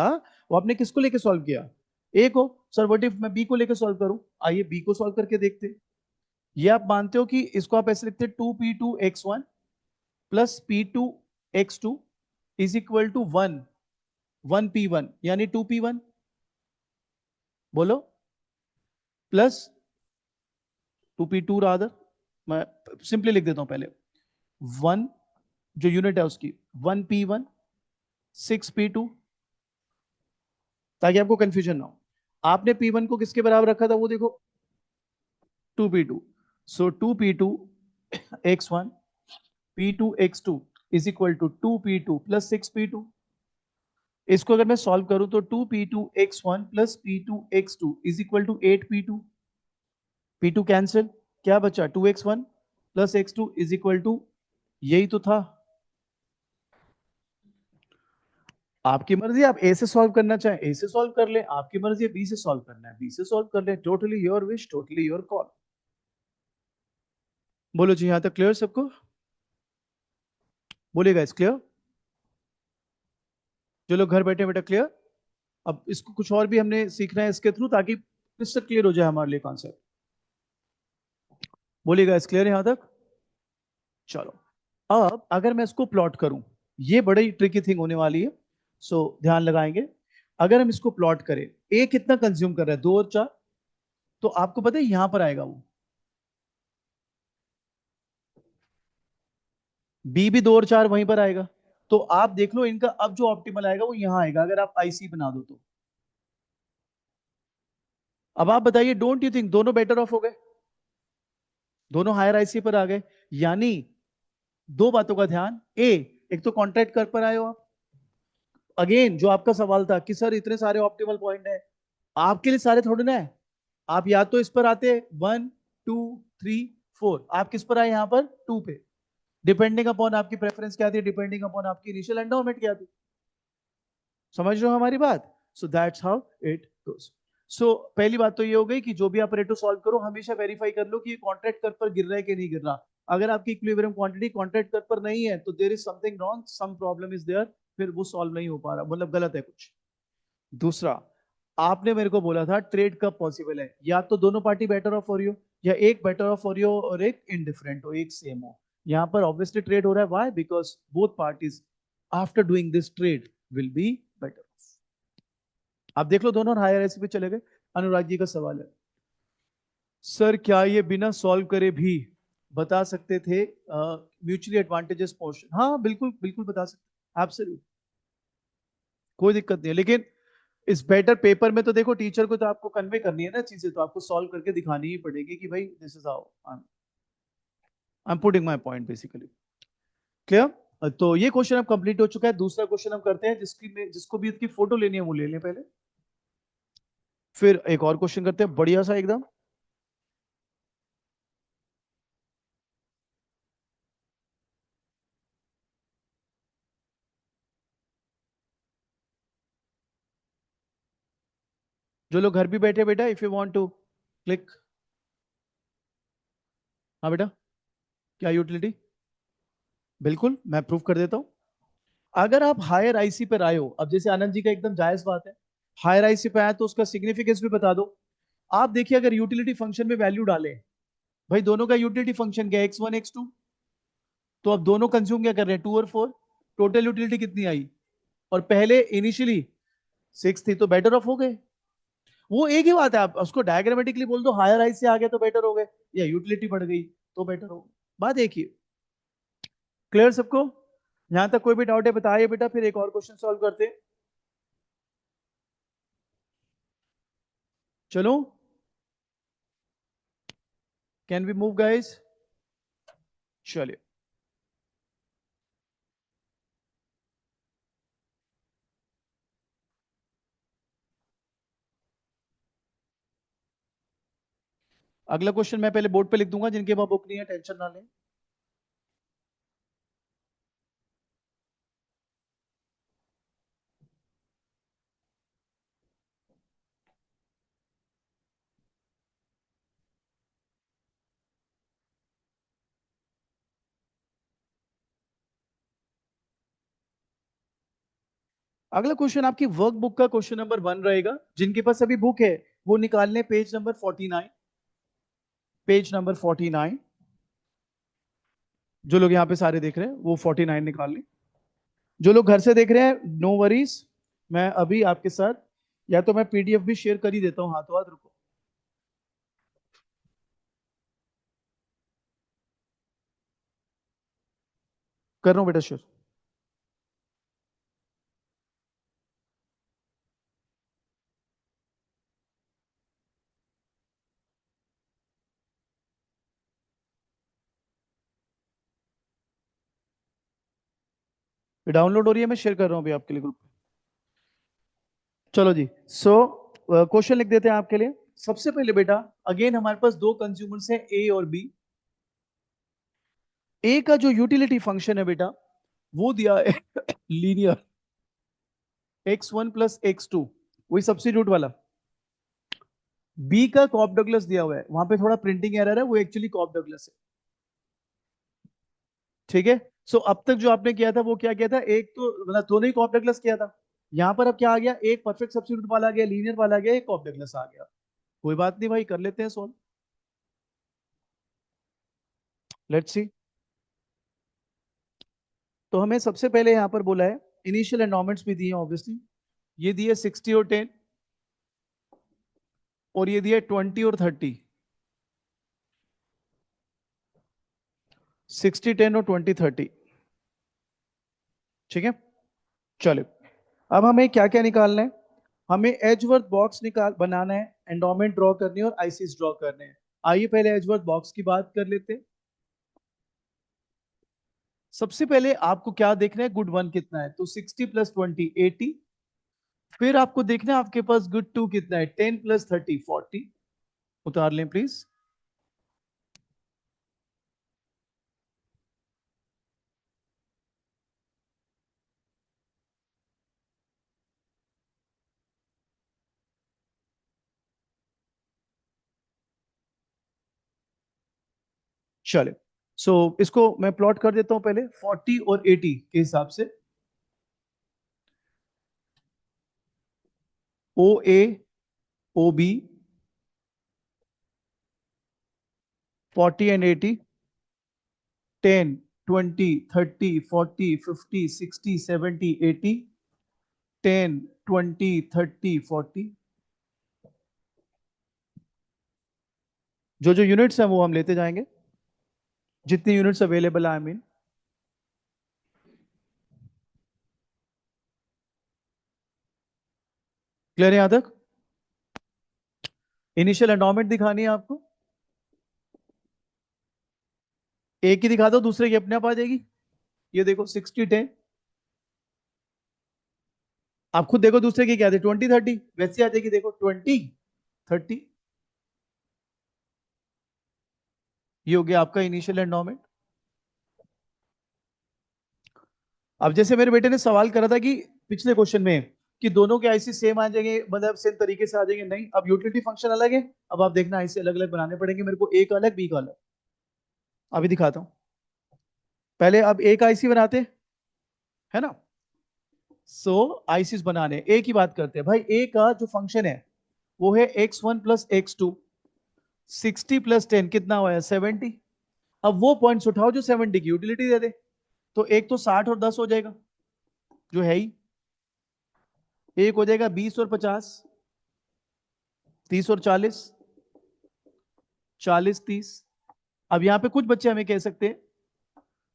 वो आपने किसको लेके सॉल्व किया? ए को। सर व्हाट इफ मैं बी को लेके सॉल्व करूं? आइए बी को सॉल्व करके देखते हैं। ये आप मानते हो कि इसको आप ऐसे लिखते हैं, 2p2x1 plus p2x2 is equal to 1p1, यानी 2p1। बोलो। प्लस 2p2 रादर, मैं सिंपली लिख देता हूं पहले। 1 जो यूनिट है उसकी 1p1, 6p2, ताकि आपको कंफ्यूजन ना हो। आपने p1 को किसके बराबर रखा था वो देखो, 2p2। सो 2p2x1 p2x2 is equal to 2p2 plus 6p2। इसको अगर मैं सॉल्व करूं तो 2p2x1 plus p2x2 is equal to 8p2। p2 cancel, क्या बचा? 2x1 plus x2 is equal to, यही तो था। आपकी मर्जी, आप ए से सॉल्व करना चाहें ए से सॉल्व कर ले, आपकी मर्जी है बी से सॉल्व करना है बी से सॉल्व कर ले, totally your wish, totally your call. बोलो जी, यहां तक क्लियर सबको? बोलिएगा इस क्लियर। जो लोग घर बैठे बैठे क्लियर। अब इसको कुछ और भी हमने सीखना है इसके थ्रू, ताकि इससे क्लियर हो जाए हमारे लिए कॉन्सेप्ट। बोलिएगा इस क्लियर यहां तक? चलो, अब अगर मैं इसको प्लॉट करूं, ये बड़ी ट्रिकी थिंग होने वाली है, सो ध्यान लगाएंगे। अगर हम इसको प्लॉट करें, ए कितना कंज्यूम कर रहा है? 2 और 4। तो आपको पता है यहां पर आएगा वो, बी भी 2 और 4 वहीं पर आएगा। तो आप देख लो इनका अब जो ऑप्टिमल आएगा वो यहां आएगा, अगर आप आईसी बना दो तो। अब आप बताइए, डोंट यू थिंक दोनों बेटर ऑफ हो गए? दोनों हायर आईसी पर आ गए। यानी दो बातों का ध्यान, एक तो कॉन्ट्रैक्ट कर पर आए हो आप। अगेन जो आपका सवाल था कि सर इतने सारे ऑप्टिमल पॉइंट है, आपके लिए सारे थोड़े ना है। आप या तो इस पर आते 1 2 3 4, आप किस पर आए यहां पर? 2 पे। डिपेंडिंग अपॉन आपकी प्रेफरेंस क्या थी, डिपेंडिंग अपॉन आपकी इनिशियल एंडोमेंट क्या थी। समझ रहे हो हमारी बात? So that's how it goes. So पहली बात तो ये हो गई कि जो भी आप रेटो सॉल्व करो हमेशा वेरीफाई कर लो कि ये कॉन्ट्रैक्ट कर पर गिर रहा है कि नहीं गिर रहा। अगर आपकी इक्विलिब्रियम क्वांटिटी कॉन्ट्रैक्ट कर पर नहीं है तो there is something wrong, some problem is there, फिर वो सॉल्व नहीं हो पा रहा, मतलब गलत है कुछ। दूसरा, आपने मेरे को बोला था ट्रेड कब पॉसिबल है, या तो दोनों पार्टी बेटर ऑफ हो रही हो, या एक बेटर ऑफ हो रही हो और एक इनडिफरेंट हो, एक सेम हो। यहां पर ऑब्वियसली ट्रेड हो रहा है, why? Because both parties after doing this trade will be better. आप देख लो दोनों हायर ऐसी पे चले गए। अनुराग जी का सवाल है, सर क्या ये बिना सॉल्व करे भी बता सकते थे म्यूचुअली एडवांटेजेस पोर्शन? हाँ बिल्कुल बिल्कुल बता सकते, एब्सोल्यूट, कोई दिक्कत नहीं है। लेकिन इस बेटर पेपर में तो देखो टीचर को तो आपको कन्वे करनी है ना चीजें, तो आपको सॉल्व करके दिखानी ही पड़ेगी कि भाई this is how I am putting my point basically. Clear? तो ये क्वेश्चन अब कंप्लीट हो चुका है। दूसरा क्वेश्चन हम करते हैं, जिसको भी इसकी फोटो लेनी है वो ले लें पहले, फिर एक और क्वेश्चन करते हैं बढ़िया सा एकदम। जो लोग घर भी बैठे बेटा, if you want to click. हाँ बेटा, क्या यूटिलिटी? बिल्कुल मैं प्रूव कर देता हूं। अगर आप हायर आईसी पर आए हो, अब जैसे आनंद जी का एकदम जायज बात है, हायर आईसी पे आया तो उसका सिग्निफिकेंस भी बता दो। आप देखिए अगर यूटिलिटी फंक्शन में वैल्यू डाले, भाई दोनों का यूटिलिटी फंक्शन क्या है, x1 x2, तो अब दोनों कंज्यूम क्या कर रहे हैं, 2 और 4, टोटल यूटिलिटी कितनी आई? और पहले इनिशियली 6 थी तो बेटर ऑफ हो गए। वो एक ही बात है, आप उसको डायग्रामेटिकली बोल दो हायर आई से आ गया तो बेटर हो गए, या यूटिलिटी बढ़ गई तो बेटर हो गए, बात एक ही। क्लियर सबको? यहां तक कोई भी डाउट है बताइए बेटा, फिर एक और क्वेश्चन सॉल्व करते हैं। चलो, कैन वी मूव गाइस? चलिए, अगला क्वेश्चन मैं पहले बोर्ड पे लिख दूंगा, जिनके पास बुक नहीं है टेंशन ना लें। अगला क्वेश्चन आपकी वर्कबुक का क्वेश्चन नंबर 1 रहेगा। जिनके पास अभी बुक है वो निकाल लें पेज नंबर 49, पेज नंबर 49। जो लोग यहाँ पे सारे देख रहे हैं वो 49 निकाल लें। जो लोग घर से देख रहे हैं नो वरीज, मैं अभी आपके साथ, या तो मैं पीडीएफ भी शेयर कर ही देता हूँ, हाथों हाथ रुको। कर रहा हूँ बेटा शेयर। डाउनलोड हो रही है, मैं शेयर कर रहा हूँ अभी आपके लिए ग्रुप पे। चलो जी, सो क्वेश्चन लिख देते हैं आपके लिए। सबसे पहले बेटा, अगेन हमारे पास दो कंज्यूमर्स हैं ए और बी। ए का जो यूटिलिटी फंक्शन है बेटा वो दिया है लीनियर x1 प्लस x2, वही सब्स्टिट्यूट वाला। बी का कॉप डगलस दिया हुआ है, वहां पे थोड़ा प्रिंटिंग एरर है, वो एक्चुअली कॉप डगलस है। ठीक है। सो अब तक जो आपने किया था वो क्या किया था, एक तो मतलब दोनों ही कॉप डगलस किया था। यहां पर अब क्या आ गया, एक परफेक्ट सब्स्टिट्यूट वाला आ गया, लीनियर वाला आ गया, एक कॉप डगलस आ गया। कोई बात नहीं भाई, कर लेते हैं सोल्व। Let's see. तो हमें सबसे पहले यहां पर बोला है, इनिशियल एंडोमेंट्स भी दिए ऑब्वियसली। ये दिए 60 और 10, और ये दिए 20 और 30। 60 10 और 20 30। ठीक है, चलो। अब हमें क्या क्या निकालना है, हमें एजवर्थ बॉक्स निकाल बनाना है, एंडोमेंट ड्रॉ करनी है और आईसीस ड्रॉ करने हैं। आइए पहले एजवर्थ बॉक्स की बात कर लेते हैं। सबसे पहले आपको क्या देखना है, गुड वन कितना है, तो 60 + 20 80। फिर आपको देखना है आपके पास गुड टू कितना है, 10 + 30 40। उतार लें प्लीज। चले। सो इसको मैं प्लॉट कर देता हूं पहले 40 और 80 के हिसाब से। ओ ए, ओ बी, 40 एंड 80, 10, 20, 30, 40, 50, 60, 70, 80, 10, 20, 30, 40। जो जो यूनिट्स हैं वो हम लेते जाएंगे, जितनी यूनिट्स अवेलेबल है, आई मीन। क्लियर है यहां तक? इनिशियल एंडोमेंट दिखानी है आपको। एक ही दिखा दो, दूसरे की अपने आप आ जाएगी। ये देखो 60, 10। आप खुद देखो दूसरे की क्या थे, 20, 30, वैसे आ जाएगी। देखो 20, 30। ये हो गया आपका इनिशियल एंडोमेंट। अब जैसे मेरे बेटे ने सवाल करा था कि पिछले क्वेश्चन में कि दोनों के आईसी सेम आ जाएंगे, मतलब सेम तरीके से आ जाएंगे, नहीं, अब यूटिलिटी फंक्शन अलग है। अब आप देखना आईसी अलग अलग बनाने पड़ेंगे मेरे को, एक अलग बी का अलग। अभी दिखाता हूं। पहले अब एक आईसी बनाते, है ना। सो आईसीस बनाने ए की बात करते हैं भाई। ए का जो फंक्शन है वो है x1 + x2। 60 + 10 कितना हुआ, 70। अब वो पॉइंट्स उठाओ जो 70 की यूटिलिटी दे दे। तो एक तो 60 और 10 हो जाएगा, जो है ही। एक हो जाएगा 20 और 50, 30 और 40, 40, 30। अब यहां पे कुछ बच्चे हमें कह सकते हैं,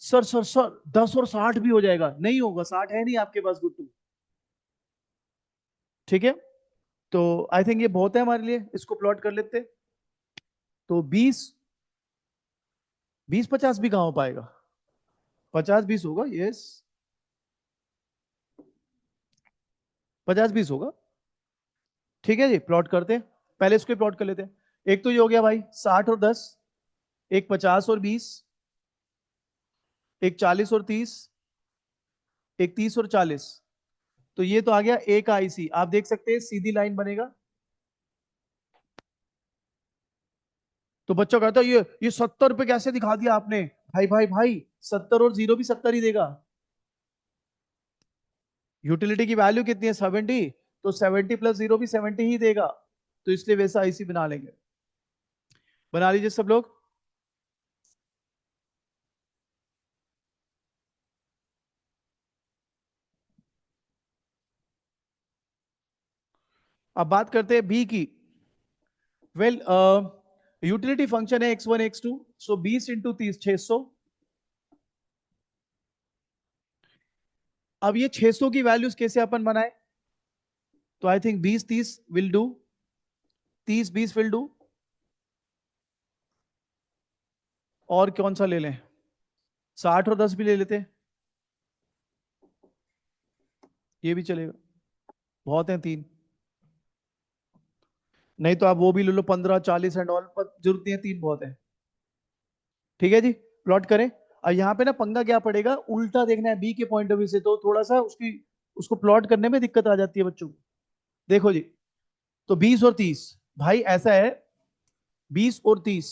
सर सर सर 10 और 60 भी हो जाएगा। नहीं होगा, 60 है नहीं आपके पास गुट्टू। ठीक है, तो आई थिंक ये बहुत है हमारे लिए, इसको प्लॉट कर लेते हैं। तो 20 20 50 भी कहां हो पाएगा, 50 20 होगा, यस। 50 20 होगा। ठीक है जी, प्लॉट करते हैं। पहले इसको प्लॉट कर लेते हैं। एक तो ये हो गया भाई 60 और 10, एक 50 और 20, एक 40 और 30, एक 30 और 40। तो ये तो आ गया एक आईसी। आप देख सकते हैं सीधी लाइन बनेगा। तो बच्चा कहता है ये 70 पे कैसे दिखा दिया आपने। भाई भाई भाई, 70 और 0 भी 70 ही देगा। यूटिलिटी की वैल्यू कितनी है, 70। तो 70 + 0 भी 70 ही देगा। तो इसलिए वैसा आईसी बना लेंगे। बना लीजिए सब लोग। अब बात करते हैं बी की। वेल, यूटिलिटी फंक्शन है x1 x2। सो 20 × 30, 600। अब ये 600 की वैल्यूज कैसे अपन बनाए। तो I think 20 30 will do, 30 20 will do. और कौन सा ले लें, 60 और 10 भी ले लेते हैं, ये भी चलेगा। बहुत है तीन। नहीं तो आप वो भी ले लो, 15 40 एंड ऑल, पर जरूरत नहीं है, तीन बहुत है। ठीक है जी, प्लॉट करें। और यहाँ पे ना पंगा क्या पड़ेगा, उल्टा देखना है बी के पॉइंट ऑफ व्यू से, तो थोड़ा सा उसकी उसको प्लॉट करने में दिक्कत आ जाती है बच्चों को। देखो जी, तो 20 और 30, भाई ऐसा है, 20 और 30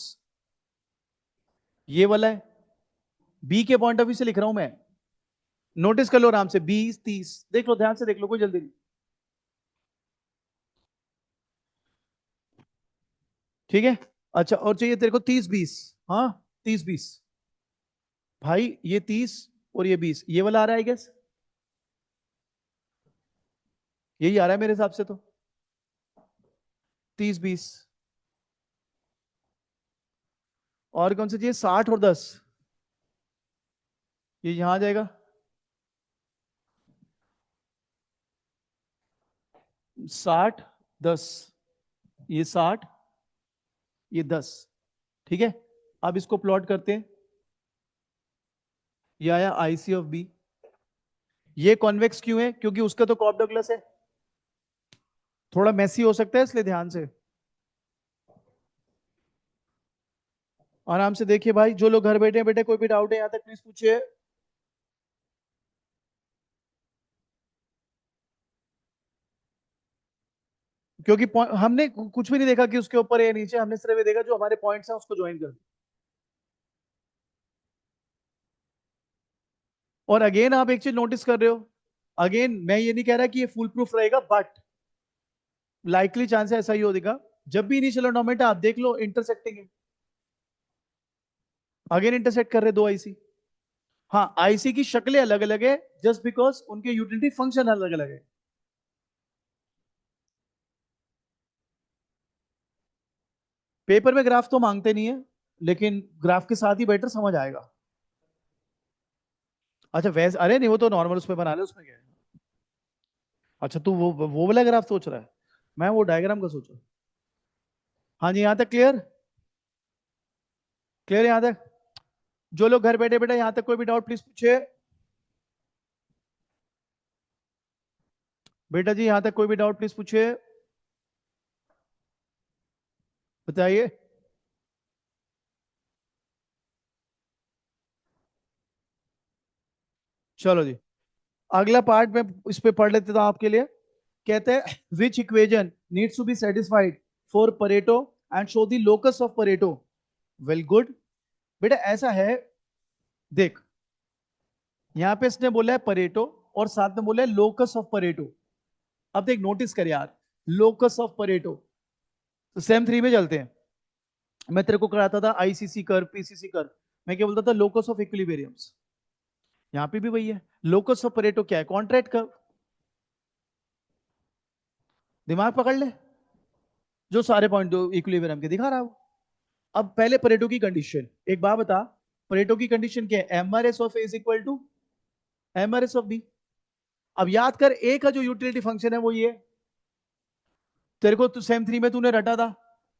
ये वाला है। बी के पॉइंट ऑफ व्यू से लिख रहा हूं मैं। नोटिस कर लो आराम से, 20 30 देख लो, ध्यान से देख लो, कोई जल्दी नहीं। ठीक है। अच्छा, और चाहिए तेरे को 30 20। हाँ, 30 20। भाई ये 30 और ये 20, ये वाला आ रहा है गैस। यही आ रहा है मेरे हिसाब से तो, 30 20। और कौन सा चाहिए, 60 और 10। ये यहां आ जाएगा। 60 10, ये 60, ये 10। ठीक है। अब इसको प्लॉट करते हैं। ये आया आईसी ऑफ बी। ये कॉन्वेक्स क्यों है, क्योंकि उसका तो कॉप डगलस है। थोड़ा मैसी हो सकता है, इसलिए ध्यान से आराम से देखिए भाई। जो लोग घर बैठे हैं, बेटे कोई भी डाउट है यहां तक प्लीज पूछिए। क्योंकि हमने कुछ भी नहीं देखा कि उसके ऊपर या नीचे, हमने सिर्फ ये देखा जो हमारे पॉइंट्स हैं उसको ज्वाइन कर दिया। और अगेन आप एक चीज नोटिस कर रहे हो, अगेन मैं ये नहीं कह रहा कि ये फुल प्रूफ रहेगा, बट लाइकली चांस है ऐसा ही होगा। जब भी इनिशियल एंडोमेंट आप देख लो इंटरसेक्टिंग है, अगेन इंटरसेक्ट कर रहे दो आईसी। हाँ, आईसी की शक्लें अलग अलग है, जस्ट बिकॉज उनके यूटिलिटी फंक्शन अलग अलग है। पेपर में ग्राफ तो मांगते नहीं है, लेकिन ग्राफ के साथ ही बेटर समझ आएगा। अच्छा वैसे, अरे नहीं वो तो नॉर्मल उसमें बना ले, उसमें क्या है। अच्छा तू वो वाला ग्राफ सोच रहा है, मैं वो डायग्राम का सोच रहा हूँ। हाँ जी, यहाँ तक क्लियर? क्लियर यहाँ तक? जो लोग घर बैठे बैठे यहाँ तक कोई भी डाउट प्लीज पूछिए। बेटा जी यहाँ तक कोई भी डाउट प्लीज पूछिए, बताइए। चलो जी, अगला पार्ट में इस पे पढ़ लेते था आपके लिए। कहते हैं which equation needs to be satisfied for Pareto and show the locus of Pareto. Well good. बेटा ऐसा है, देख यहां पे इसने बोला है परेटो, और साथ में बोला है लोकस ऑफ परेटो। अब देख नोटिस कर यार, लोकस ऑफ परेटो, तो सेम थ्री में चलते हैं। मैं तेरे को कराता था आईसीसी कर, पीसीसी कर, मैं क्या बोलता था, लोकस ऑफ इक्विलिब्रियम्स। यहां पे भी वही है। लोकस ऑफ परेटो क्या है? Contract curve. दिमाग पकड़ ले, जो सारे पॉइंट इक्विलिब्रियम के दिखा रहा है वो। अब पहले परेटो की कंडीशन, एक बात बता, परेटो की कंडीशन क्या है? M R S of A is equal to M R S of B. अब याद कर, ए का जो यूटिलिटी फंक्शन है वो ये, तेरे को तो सेम थ्री में तूने रटा था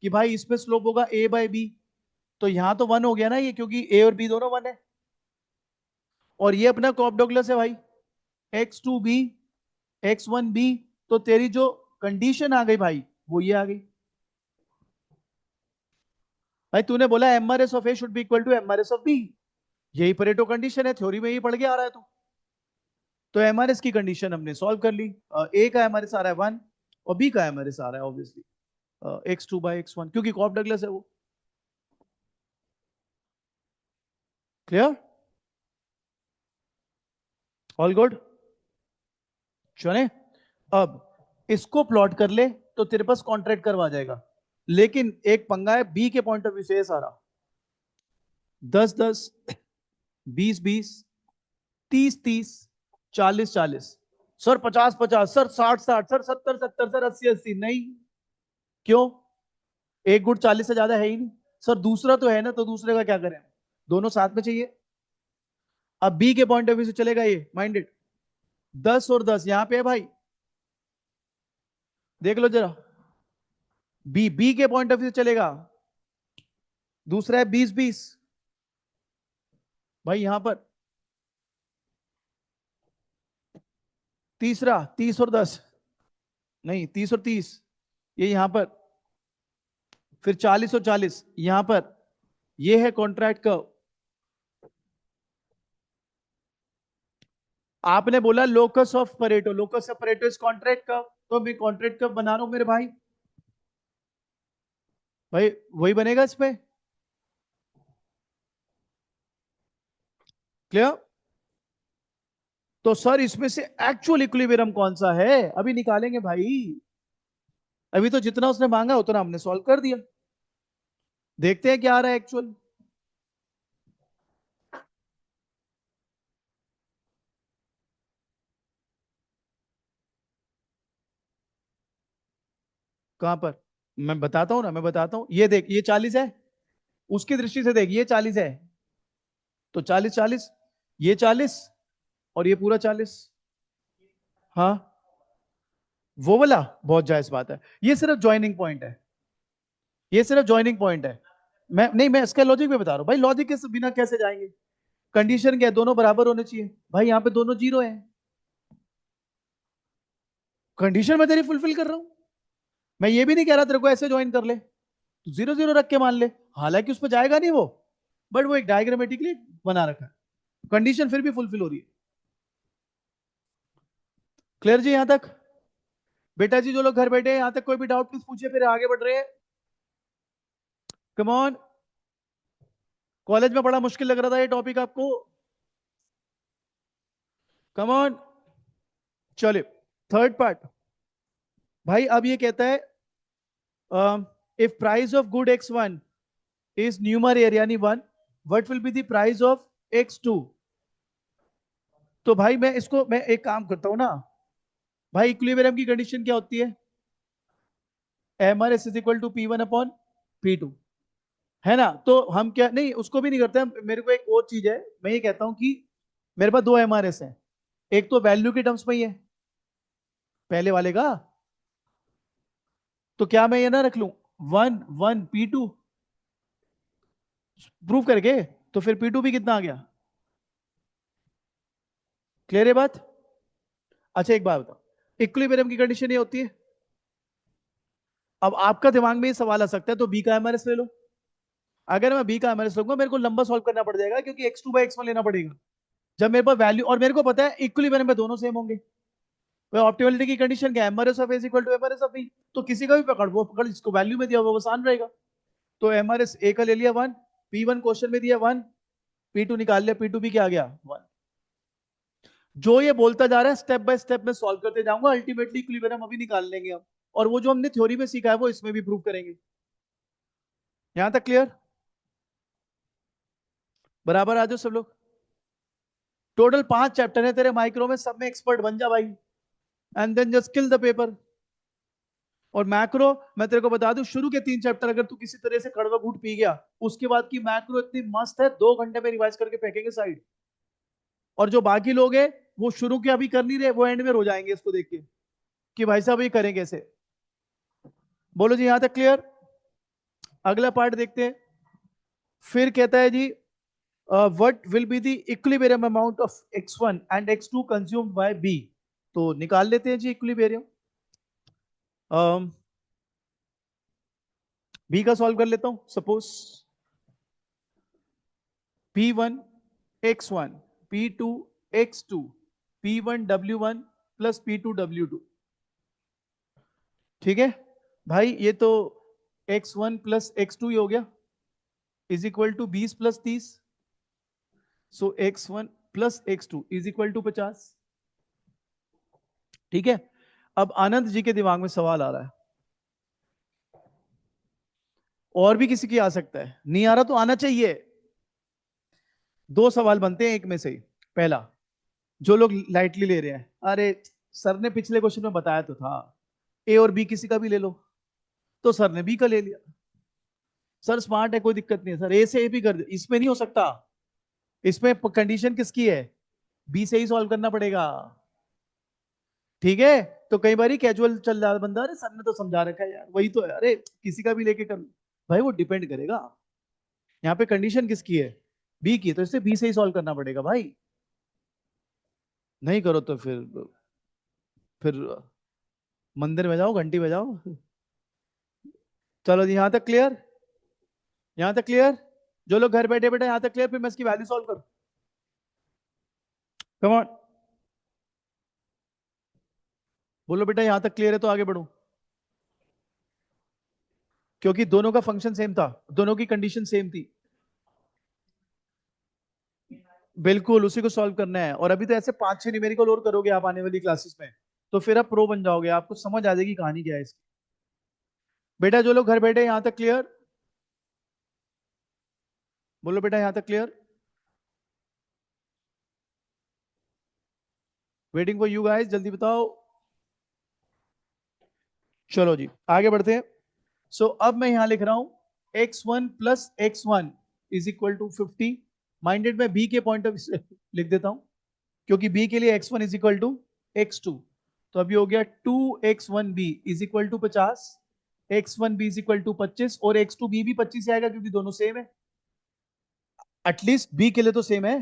कि भाई इसमें स्लोप होगा ए बाय बी, तो यहां तो वन हो गया ना ये, क्योंकि ए और बी दोनों वन है। और ये अपना कॉप डॉगलस है भाई, X two B X one B. तो तेरी जो कंडीशन आ गई भाई, वो ये आ गई। भाई तूने बोला M R S of A should be equal to M R S of B, यही परेटो कंडीशन है, थ्योरी में ही पढ़ के आ रहा है तू। तो एम आर एस की कंडीशन हमने सॉल्व कर ली। ए का एम आर एस आ रहा है वन, और बी का एम आर एस आ रहा है obviously x two by x one, क्योंकि कॉप डगलस है वो। क्लियर? All good? चले, अब इसको प्लॉट कर ले तो तेरे पास कॉन्ट्रैक्ट करवा जाएगा। लेकिन एक पंगा है बी के पॉइंट ऑफ व्यू से, सारा 10 10, 20 20, 30 30, 40 40, सर 50 50, सर 60 60, सर 70 70, सर 80 80। नहीं, क्यों? एक गुट 40 से ज्यादा है ही नहीं। सर दूसरा तो है ना, तो दूसरे का क्या करें? दोनों साथ में चाहिए। अब बी के पॉइंट ऑफ व्यू से चलेगा ये माइंडेड, 10 और 10 यहां पे है भाई, देख लो जरा। बी के पॉइंट ऑफ व्यू से चलेगा, दूसरा है 20 20, भाई यहां पर। तीसरा 30 और 10, नहीं 30 और 30, ये यहां पर। फिर 40 और 40 यहां पर, ये है कॉन्ट्रैक्ट कर्व। आपने बोला locus of Pareto, locus of Pareto is contract curve, तो मैं कॉन्ट्रैक्ट कर्व बना रहा हूं मेरे भाई। भाई वही बनेगा इस पे। क्लियर? तो सर इसमें से एक्चुअल इक्विलिब्रियम कौन सा है, अभी निकालेंगे भाई। अभी तो जितना उसने मांगा उतना हमने सॉल्व कर दिया, देखते हैं क्या आ रहा है एक्चुअल। कहां पर? मैं बताता हूं ना, मैं बताता हूं, ये देख, ये 40 है, उसकी दृष्टि से देख, ये 40 है, तो 40 40, ये 40, और ये पूरा 40। हाँ, वो वाला बहुत जायज बात है, ये सिर्फ ज्वाइनिंग पॉइंट है, ये सिर्फ ज्वाइनिंग पॉइंट है। मैं नहीं, मैं इसका लॉजिक भी बता रहा हूं भाई, लॉजिक के बिना कैसे जाएंगे? कंडीशन क्या है? दोनों बराबर होने चाहिए भाई, यहां पे दोनों जीरो है। कंडीशन मैं तेरी फुलफिल कर रहा हूं, मैं ये भी नहीं कह रहा तेरे को ऐसे ज्वाइन कर ले, तो 0 0 रख के मान ले, हालांकि उस पर जाएगा नहीं वो, बट वो एक डायग्रामेटिकली बना रखा है, कंडीशन फिर भी फुलफिल हो रही है। क्लियर जी यहां तक? बेटा जी जो लोग घर बैठे हैं यहां तक कोई भी डाउट प्लीज पूछिए, फिर आगे बढ़ रहे हैं। Come on. कॉलेज में बड़ा मुश्किल लग रहा था ये टॉपिक आपको? Come on. चलिए, थर्ड पार्ट। भाई अब ये कहता है, if price of good X1 is numeraire यानी 1, what will be the price of X2। तो भाई मैं एक काम करता हूं ना। भाई इक्विलिब्रियम की कंडीशन क्या होती है? MRS is equal to P1/P2, है ना? तो हम क्या नहीं, उसको भी नहीं करते हम। मेरे को एक और चीज है, मैं ये कहता हूं कि मेरे पास दो MRS हैं। एक तो वैल्यू के टर्म्स में ही है, पहले वाले का। तो क्या मैं ये ना रख लूं, 1 1 P2 प्रूव करके? तो फिर P2 भी कितना आ गया? क्लियर है बात? अच्छा एक बात बताओ, इक्विलिब्रियम की कंडीशन ये होती है। अब आपका दिमाग में ये सवाल आ सकता है, तो बी का एमआरएस ले लो। अगर मैं बी का एमआरएस लूंगा, मेरे को लंबा सॉल्व करना पड़ जाएगा, क्योंकि X2/X1 लेना पड़ेगा। जब मेरे पास वैल्यू, और मेरे को पता है इक्विलिब्रियम में दोनों सेम होंगे। ऑप्टिमलिटी की कंडीशन क्या है? MRS of A is equal to MRS of B. तो किसी का भी पकड़, वो पकड़ जिसको वैल्यू में दिया वो आसान रहेगा। तो एमआरएस ए का ले लिया 1, P1 क्वेश्चन में दिया 1, P2 निकाल लिया, P2 भी क्या आ गया? 1। जो ये बोलता जा रहा है स्टेप बाय स्टेप में सॉल्व करते जाऊंगा, अल्टीमेटली इक्विलिब्रियम अभी निकाल लेंगे हम। और वो जो हमने थ्योरी में सीखा है वो इसमें भी प्रूव करेंगे। यहां तक क्लियर? बराबर आ जाओ सब लोग। टोटल 5 चैप्टर है तेरे माइक्रो में, सब में एक्सपर्ट बन जा भाई। And then just kill the paper. और मैक्रो, मैं तेरे को बता दूं, शुरू के 3 चैप्टर अगर तू किसी तरह से कड़वा घूट पी गया, उसके बाद की मैक्रो इतनी मस्त है, 2 घंटे में रिवाइज करके फेंकेंगे साइड। और जो बाकी लोग हैं, वो शुरू के अभी कर नहीं रहे, वो एंड में रो जाएंगे इसको देख के कि भाई साहब ये करें कैसे। बोलो जी, यहां तक क्लियर? अगला पार्ट देखते हैं। फिर कहता है जी, what will be the equilibrium amount of X1 and X2 consumed by B. तो निकाल लेते हैं जी इक्विलिब्रियम। बी का सॉल्व कर लेता हूं। Suppose P1 X1, P2 X2, P1 W1 plus P2 W2। ठीक है भाई, ये तो X1 प्लस X2 ही हो गया, is equal to 20 + 30। So X1 plus X2 is equal to 50। ठीक है। अब आनंद जी के दिमाग में सवाल आ रहा है, और भी किसी की आ सकता है, नहीं आ रहा तो आना चाहिए। दो सवाल बनते हैं एक में से ही। पहला, जो लोग लाइटली ले रहे हैं, अरे सर ने पिछले क्वेश्चन में बताया तो था, ए और बी किसी का भी ले लो। तो सर ने बी का ले लिया। सर स्मार्ट है, कोई दिक्कत नहीं है, सर ए से ए भी कर दे। इसमें नहीं हो सकता, इसमें कंडीशन किसकी है? बी से ही सॉल्व करना पड़ेगा। ठीक है। तो कई बार कैजुअल चल रहा है बंदा, अरे सर ने तो समझा रखा है यार, वही तो है, अरे किसी का भी लेके कर। भाई वो डिपेंड करेगा, यहाँ पे कंडीशन किसकी है? बी की, तो इसे बी से ही सॉल्व करना पड़ेगा भाई। नहीं करो तो फिर मंदिर में जाओ, घंटी बजाओ। चलो जी, यहां तक क्लियर? यहां तक क्लियर? जो लोग घर बैठे बैठे यहां तक क्लियर, फिर मैं इसकी वैल्यू सॉल्व करूं। कम ऑन, बोलो बेटा यहां तक क्लियर है तो आगे बढ़ो। क्योंकि दोनों का फंक्शन सेम था, दोनों की कंडीशन सेम थी। बिल्कुल उसी को सॉल्व करना है। और अभी तो ऐसे 5 6 न्यूमेरिकल और करोगे आप आने वाली क्लासेस में, तो फिर आप प्रो बन जाओगे, आपको समझ आ जाएगी कहानी क्या है इसकी। बेटा जो लोग घर बैठे यहां तक क्लियर, बोलो बेटा यहां तक clear. Waiting for you guys, जल्दी बताओ। चलो जी आगे बढ़ते हैं। सो अब मैं यहां लिख रहा हूं X1 plus X1 is equal to 50। Minded में बी के पॉइंट ऑफ लिख देता हूं, क्योंकि बी के लिए X1 is equal to X2। तो अभी हो गया 2X1B is equal to 50, X1B is equal to 25, और X2B भी 25 आएगा क्योंकि दोनों सेम है। एटलीस्ट बी के लिए तो सेम है।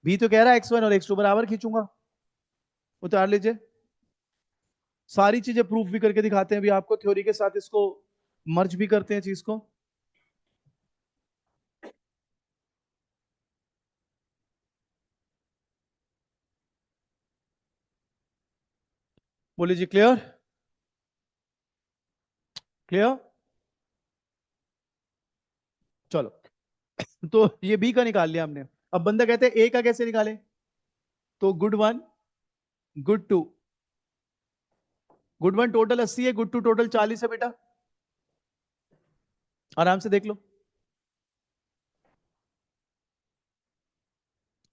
बी तो कह रहा है X1 और X2 बराबर खींचूंगा। उतार लीजिए। सारी चीजें प्रूफ भी करके दिखाते हैं अभी आपको, थ्योरी के साथ इसको मर्ज भी करते हैं चीज को। बोलिए जी, क्लियर? क्लियर? चलो, तो ये बी का निकाल लिया हमने। अब बंदा कहते हैं ए का कैसे निकाले? तो good one, good two, good one total 80 है, गुड टू टोटल 40 है बेटा। आराम से देख लो,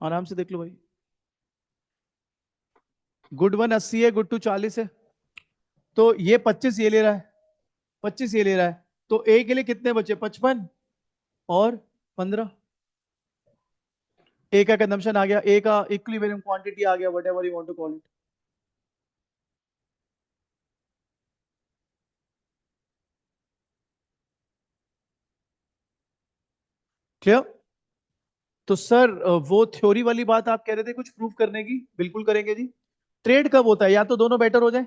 आराम से देख लो भाई। गुड वन 80 है, गुड टू 40 है। तो ये 25 ये ले रहा है, 25 ये ले रहा है। तो ए के लिए कितने बचे? 55 और 15। ए का कंजम्पशन आ गया, ए का इक्विलिब्रियम क्वांटिटी आ गया, whatever you want to call it. Clear? तो सर वो थ्योरी वाली बात आप कह रहे थे कुछ प्रूव करने की, बिल्कुल करेंगे जी। ट्रेड कब होता है? या तो दोनों बेटर हो जाए,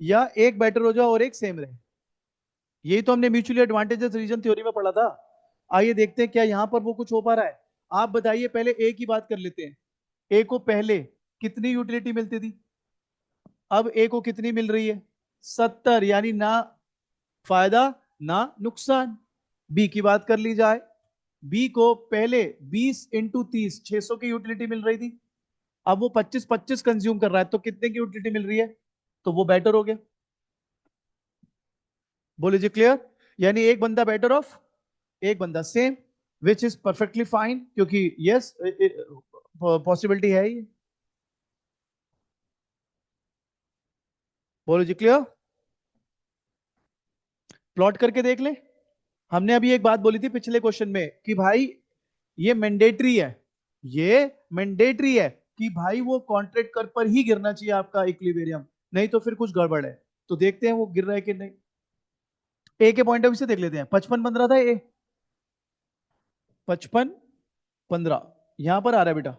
या एक बेटर हो जाए और एक सेम रहे। यही तो हमने म्यूचुअली एडवांटेजेस रीजन थ्योरी में पढ़ा था। आइए देखते हैं क्या यहां पर वो कुछ हो पा रहा है। आप बताइए, पहले ए की बात कर लेते हैं। ए को पहले कितनी यूटिलिटी मिलती थी? अब ए को कितनी मिल रही है? 70, यानी ना फायदा ना नुकसान। बी की बात कर ली जाए, बी को पहले 20 × 30 600 की यूटिलिटी मिल रही थी। अब वो 25 25 कंज्यूम कर रहा है, तो कितने की यूटिलिटी मिल रही है? तो वो बेटर हो गया। बोले जी क्लियर? यानी एक बंदा बेटर ऑफ, एक बंदा same, which is perfectly fine, क्योंकि यस पॉसिबिलिटी है ही। बोलो जी क्लियर? प्लॉट करके देख ले। हमने अभी एक बात बोली थी पिछले क्वेश्चन में कि भाई ये मैंडेटरी है, ये मैंडेटरी है कि भाई वो कॉन्ट्रैक्ट कर पर ही गिरना चाहिए आपका इक्विलिब्रियम, नहीं तो फिर कुछ गड़बड़ है। तो देखते हैं वो गिर रहा है कि नहीं। ए के पॉइंट ऑफ व्यू से देख लेते हैं। 55 15 था ए, 55 15 यहां पर आ रहा है बेटा।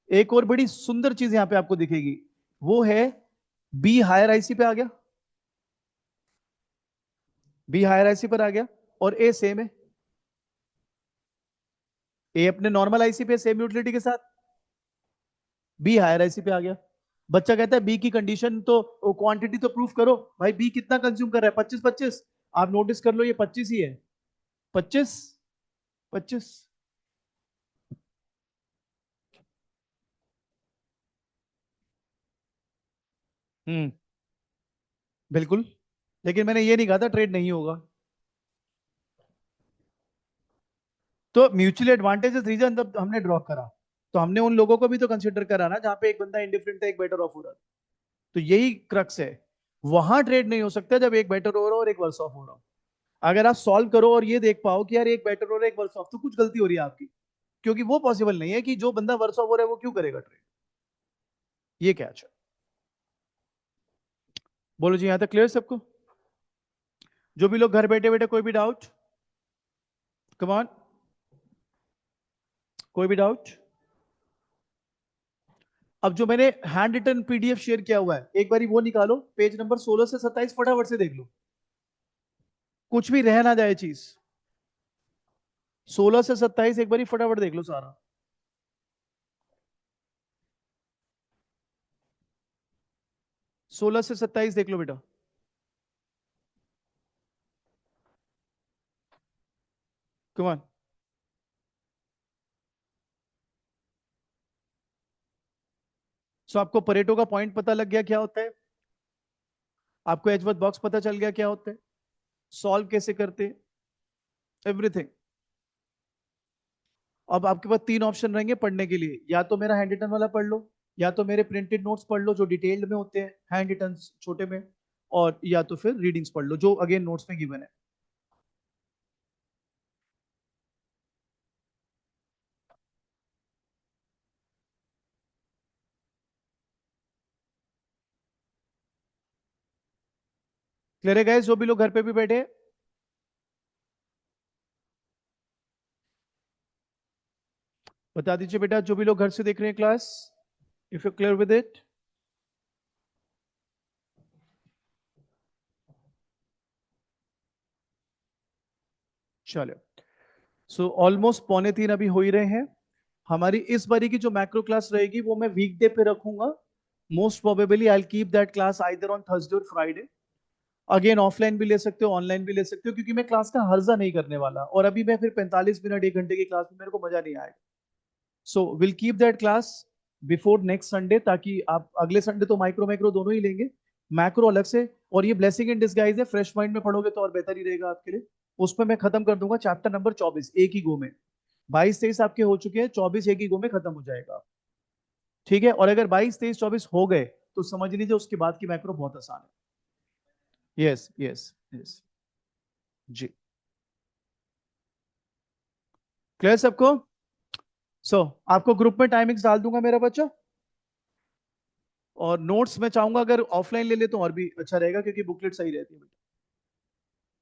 एक और बड़ी सुंदर चीज यहां पे आपको दिखेगी, वो है बी हायर आईसी पे आ गया, बी हायर आईसी पर आ गया, और ए सेम है। ए अपने नॉर्मल आईसी पे सेम यूटिलिटी के साथ, बी हायर आईसी पे आ गया। बच्चा कहता है बी की कंडीशन तो, क्वांटिटी तो प्रूफ करो। भाई बी कितना कंज्यूम कर रहा है? 25 25। आप नोटिस कर लो, ये 25 ही है। 25 25। हम्म, बिल्कुल। लेकिन मैंने ये नहीं कहा था ट्रेड नहीं होगा। तो म्यूचुअल एडवांटेजेस रीजन जब हमने ड्रॉ करा, तो हमने उन लोगों को भी तो कंसिडर करा ना जहां पे एक बंदा इंडिफरेंट था, एक बेटर ऑफ हो रहा था। तो यही क्रक्स है। वहां ट्रेड नहीं हो सकता जब एक बेटर हो रहा हो और एक वर्स ऑफ हो रहा हो। अगर आप सॉल्व करो और ये देख पाओ कि यार एक बेटर हो रहा है एक वर्स ऑफ, तो कुछ गलती हो रही है आपकी। क्योंकि वो पॉसिबल नहीं है कि जो बंदा वर्स ऑफ हो रहा है वो क्यों करेगा ट्रेड। ये क्या है? बोलो जी, यहां तक क्लियर सबको? जो भी लोग घर बैठे बैठे, कोई भी डाउट? कम ऑन, कोई भी डाउट? अब जो मैंने हैंड रिटन पीडीएफ शेयर किया हुआ है, एक बारी वो निकालो, पेज नंबर 16 से 27 फटाफट से देख लो, कुछ भी रह ना जाए चीज। 16 से 27 एक बारी फटाफट देख लो सारा। 16 से 27 देख लो बेटा। Come on. सो आपको परेटो का पॉइंट पता लग गया क्या होता है? आपको एजवर्थ बॉक्स पता चल गया क्या होता है, सॉल्व कैसे करते हैं, एवरीथिंग। अब आपके पास तीन ऑप्शन रहेंगे पढ़ने के लिए, या तो मेरा हैंड रिटन वाला पढ़ लो, या तो मेरे प्रिंटेड नोट्स पढ़ लो जो डिटेल्ड में होते हैं, हैंड रिटन छोटे में, और या तो फिर रीडिंग्स पढ़ लो जो अगेन नोट्स में गिवन है। क्लियर है गाइस? जो भी लोग घर पे भी बैठे हैं, बता दीजिए बेटा। जो भी लोग घर से देख रहे हैं class, if you clear with it. चलो, सो ऑलमोस्ट पौने 3 अभी हो ही रहे हैं। हमारी इस बारी की जो मैक्रो क्लास रहेगी वो मैं वीकडे पे रखूंगा। Most probably I keep that class either on Thursday और फ्राइडे। अगेन ऑफलाइन भी ले सकते हो, ऑनलाइन भी ले सकते हो, क्योंकि मैं क्लास का हर्जा नहीं करने वाला, और अभी मैं फिर 45 मिनट 1 घंटे की क्लास में मेरे को मजा नहीं आएगा। So will keep that class before next Sunday, ताकि आप अगले संडे तो माइक्रो मैक्रो दोनों ही लेंगे, मैक्रो अलग से। और ये ब्लेसिंग इन डिस्गाइज है, फ्रेश माइंड में पढ़ोगे तो और बेहतर ही रहेगा आपके लिए। उसमें मैं खत्म कर दूंगा चैप्टर नंबर 24 एक ही गो में। 22 23 आपके हो चुके हैं, 24 एक ही गो में खत्म हो जाएगा। ठीक है, और अगर 22 23 24 हो गए तो समझ लीजिए उसके बाद की मैक्रो बहुत आसान है। Yes yes yes. जी। क्लियर सबको? आपको ग्रुप में टाइमिंग्स डाल दूंगा मेरा बच्चा। और नोट्स मैं चाहूंगा अगर ऑफलाइन ले ले तो और भी अच्छा रहेगा, क्योंकि बुकलेट सही रहती है।